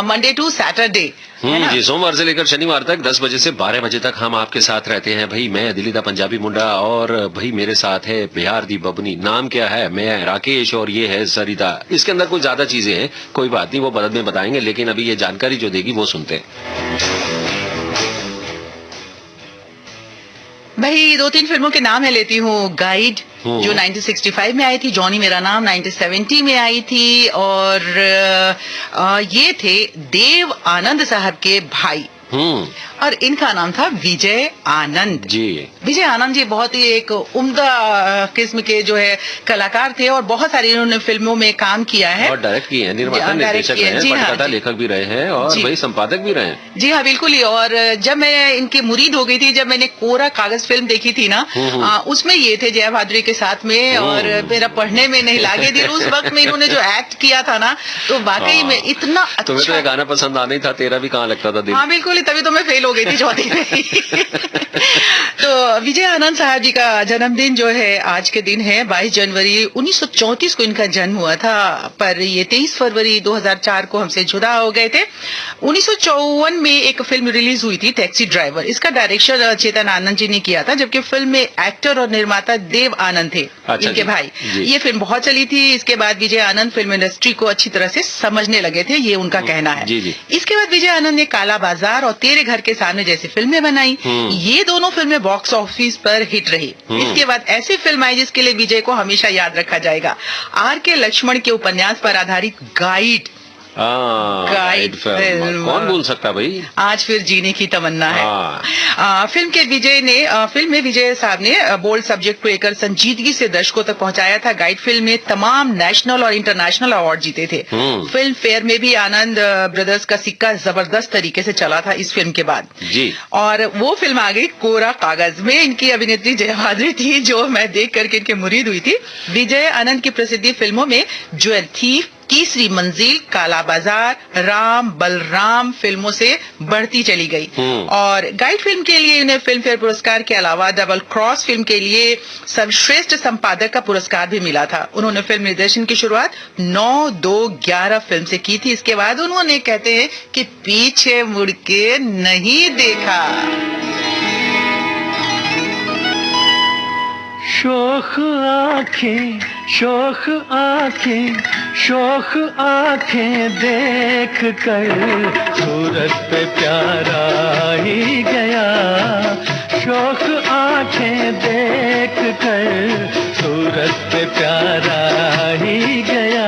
मंडे टू सैटरडे। जी, सोमवार से लेकर शनिवार तक 10 बजे से 12 बजे तक हम आपके साथ रहते हैं। भाई मैं दिलीदा पंजाबी मुंडा और भाई मेरे साथ है बिहार दी बबनी। नाम क्या है? मैं राकेश और ये है सरिता। इसके अंदर कुछ ज्यादा चीजें हैं, कोई बात नहीं, वो बाद में बताएंगे, लेकिन अभी ये जानकारी जो देगी वो सुनते हैं। भाई 2-3 फिल्मों के नाम है लेती हूँ। गाइड जो 1965 में आई थी, जॉनी मेरा नाम 1970 में आई थी, और ये थे देव आनंद साहब के भाई, और इनका नाम था विजय आनंद जी। विजय आनंद जी बहुत ही एक उम्दा किस्म के जो है कलाकार थे, और बहुत सारी इन्होंने फिल्मों में काम किया है और डायरेक्ट किए हैं, निर्माता निर्देशक रहे हैं, पटकथा लेखक भी रहे हैं और भाई संपादक भी रहे हैं। जी हाँ, बिल्कुल ही। और जब मैं इनके मुरीद हो गई थी, जब मैंने कोरा कागज फिल्म देखी थी ना, उसमें ये थे जया भादुरी के साथ में, और मेरा पढ़ने में नहीं लागे दिल। उस वक्त में इन्होंने जो एक्ट किया था ना, तो वाकई में इतना अच्छा। तुम्हें तो ये गाना पसंद आना ही था, तेरा भी कहाँ लगता था दिल। हाँ बिल्कुल, तभी तो मैं फेल हो गई थी चौथी में। तो विजय आनंद साहब जी का जन्मदिन जो है आज के दिन है 22 जनवरी 1934 को इनका जन्म हुआ था, पर ये 23 फरवरी 2004 को हमसे जुदा हो गए थे। 1954 में एक फिल्म रिलीज हुई थी, टैक्सी ड्राइवर। इसका डायरेक्शन चेतन आनंद जी ने किया था, जबकि फिल्म में एक्टर और निर्माता देव आनंद थे, इनके भाई। ये फिल्म बहुत चली थी। इसके बाद विजय आनंद फिल्म इंडस्ट्री को अच्छी तरह से समझने लगे थे, ये उनका कहना है। इसके बाद विजय आनंद ने काला बाजार और तेरे घर के सामने जैसी फिल्में बनाई। ये दोनों फिल्में बॉक्स ऑफिस पर हिट रही। इसके बाद ऐसी फिल्म आई जिसके लिए विजय को हमेशा याद रखा जाएगा, R.K. लक्ष्मण के उपन्यास पर आधारित गाइड। गाइड फिल्म कौन भूल सकता भाई, आज फिर जीने की तमन्ना है। फिल्म में विजय साहब ने बोल्ड सब्जेक्ट को लेकर संजीदगी से दर्शकों तक पहुंचाया था। गाइड फिल्म में तमाम नेशनल और इंटरनेशनल अवार्ड जीते थे। फिल्म फेयर में भी आनंद ब्रदर्स का सिक्का जबरदस्त तरीके से चला था इस फिल्म के बाद जी। और वो फिल्म आ गई कोरा कागज में। इनकी अभिनेत्री जया भादुरी थी, जो मैं देख करके इनके मुरीद हुई थी। विजय आनंद की प्रसिद्धि फिल्मों में ज्वेल थीफ, तीसरी मंजिल, काला बाजार, राम बलराम फिल्मों से बढ़ती चली गई। और गाइड फिल्म के लिए उन्हें फिल्म फेयर पुरस्कार के अलावा डबल क्रॉस फिल्म के लिए सर्वश्रेष्ठ संपादक का पुरस्कार भी मिला था। उन्होंने फिल्म निर्देशन की शुरुआत 9-2-11 फिल्म से की थी। इसके बाद उन्होंने कहते हैं कि पीछे मुड़ के नहीं देखा। शोख आंखें, शोख आंखें, शोख आंखें देख कर सूरत पे प्यारा ही गया। शोख आंखें देख कर सूरत पे प्यारा ही गया।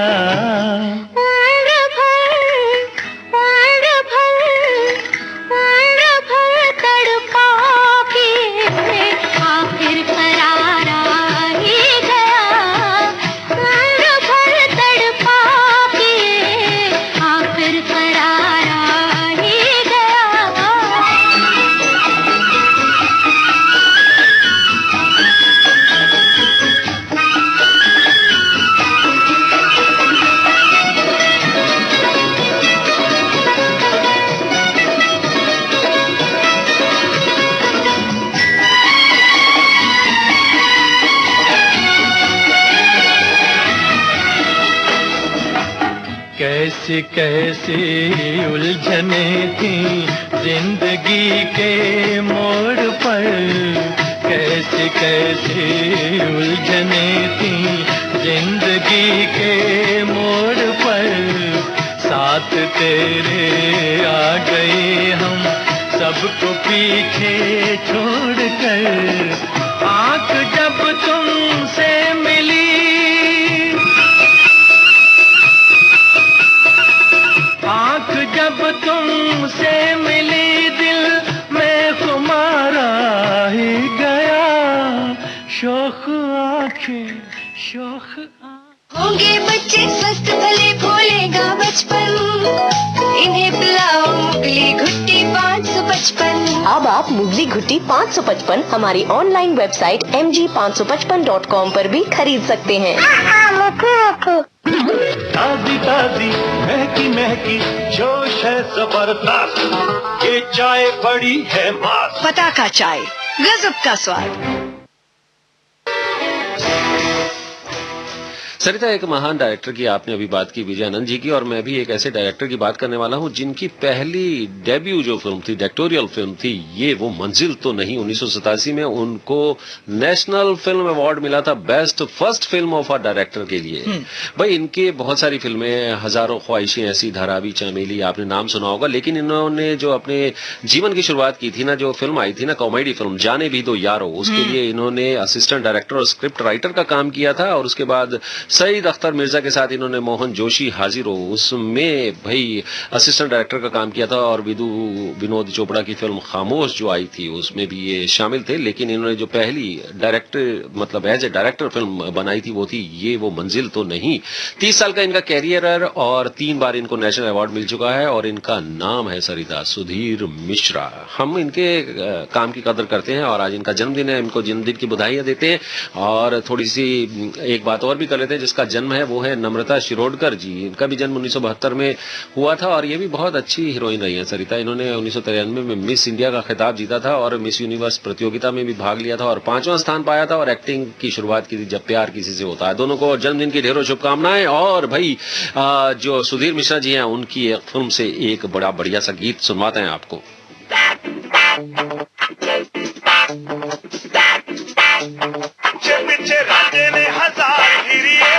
कैसी कैसी उलझने थी जिंदगी के मोड़ पर, कैसी कैसी उलझने थी जिंदगी के मोड़ पर। साथ साथ तेरे आ गए हम, सबको पीछे छोड़ कर। आंख जब तुमसे मिली, आंख जब तुमसे मिली, दिल में खुमारा ही गया। शौक आंखें, शौक होंगे बच्चे स्वस्थ भले, भूलेगा बचपन, इन्हें पिलाओ मुगली घुट्टी 555। अब आप मुगली घुट्टी 555 हमारी ऑनलाइन वेबसाइट mg555.com पर भी खरीद सकते हैं। ताजी ताजी महकी महकी जोश है जबरदस्त, ये चाय बड़ी है मस्त। पताका चाय, गजब का स्वाद। सरिता, एक महान डायरेक्टर की आपने अभी बात की, विजय आनंद जी की, और मैं भी एक ऐसे डायरेक्टर की बात करने वाला हूं जिनकी पहली डेब्यू जो फिल्म थी, डायरेक्टोरियल फिल्म थी, ये वो मंजिल तो नहीं। 1987 में उनको नेशनल फिल्म अवार्ड मिला था best first film of a director के लिए। भाई इनके बहुत सारी फिल्में, हजारों ख्वाहिशें ऐसी, धारावी, चमेली, आपने नाम सुना होगा, लेकिन इन्होंने जो अपने जीवन की शुरुआत की थी ना, जो फिल्म आई थी ना, कॉमेडी फिल्म जाने भी दो यारो, उसके लिए इन्होंने असिस्टेंट डायरेक्टर और स्क्रिप्ट राइटर का काम किया था। और उसके बाद सईद अख्तर मिर्जा के साथ इन्होंने मोहन जोशी हाजिर हो, उसमें भाई असिस्टेंट डायरेक्टर का काम किया था। और विनोद चोपड़ा की फिल्म खामोश जो आई थी उसमें भी ये शामिल थे। लेकिन इन्होंने जो पहली डायरेक्टर मतलब एज ए डायरेक्टर फिल्म बनाई थी वो थी ये वो मंजिल तो नहीं। 30 साल का इनका कैरियर है और 3 बार इनको नेशनल अवार्ड मिल चुका है। और इनका नाम है सरिता सुधीर मिश्रा। हम इनके काम की कदर करते हैं और आज इनका जन्मदिन है, इनको जन्मदिन की बधाइयां देते हैं। और थोड़ी सी एक बात और भी कर लेते हैं, जिसका जन्म है वो है नम्रता शिरोडकर जी। इनका भी जन्म 1972 में हुआ था और ये भी बहुत अच्छी हीरोइन रही है सरिता। इन्होंने 1993 में मिस इंडिया का खिताब जीता था और मिस यूनिवर्स प्रतियोगिता में भी भाग लिया था और 5वां स्थान पाया था। और एक्टिंग की शुरुआत की थी जब प्यार किसी से होता है। दोनों को जन्मदिन की ढेरों शुभकामनाएं। और भाई जो सुधीर मिश्रा जी हैं उनकी एक फिल्म से एक बड़ा बढ़िया सा गीत सुनवाते हैं आपको। पीछे राजे ने हजार हिरिए,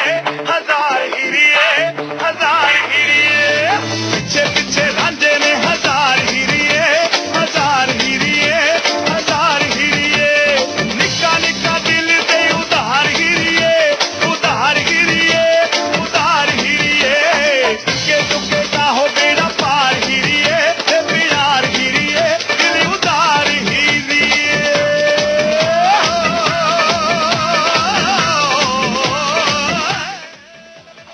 हजार हिरिए, हजार हिरिए। पीछे पीछे राजे ने हजार हिरिए, हजार हिरिए, हजार हिरिए। निक्का निक्का दिल दे उधार हिरिए, उधार हिरिए, उधार हिरिए। के दुखे का हो बेड़ा पार हिरिए, बिरार हिरिए, दिल उधार हिरिए।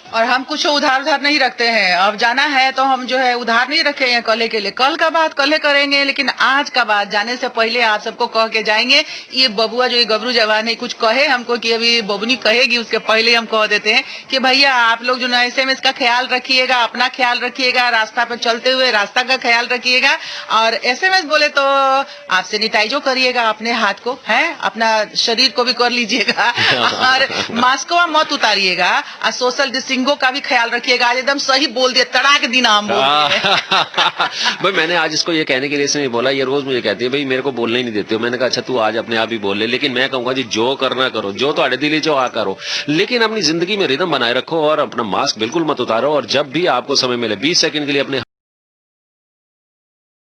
और हम कुछ उधार उधार नहीं रखते हैं। अब जाना है तो हम जो है उधार नहीं रखे हैं कल के लिए। कल का बात कल करेंगे, लेकिन आज का बात जाने से पहले आप सबको कह के जाएंगे। ये बबुआ जो ये गबरू जवान है कुछ कहे हमको कि अभी बबुनी कहेगी, उसके पहले हम कह देते हैं कि भैया आप लोग जो SMS का ख्याल रखिएगा, अपना ख्याल रखिएगा, रास्ता पे चलते हुए रास्ता का ख्याल रखिएगा। और SMS बोले तो आप सैनिटाइजो करिएगा अपने हाथ को, है अपना शरीर को भी कर लीजिएगा। और मास्क मत उतारिएगा और सोशल डिस्टेंसिंग का भी ख्याल रखिएगा। आज एकदम सही बोल दिया, तड़ाक दिन हम बोल दिए। भाई मैंने आज इसको ये कहने के लिए इसने बोला, ये रोज मुझे कहती है भाई मेरे को बोलने ही नहीं देते हो। मैंने कहा अच्छा तू आज अपने आप ही बोल ले, लेकिन मैं कहूंगा जी जो करना करो, जो तो अड़े दिली जो आ करो, लेकिन अपनी जिंदगी में रिदम बनाए रखो और अपना मास्क बिल्कुल मत उतारो। और जब भी आपको समय मिले 20 सेकंड के लिए अपने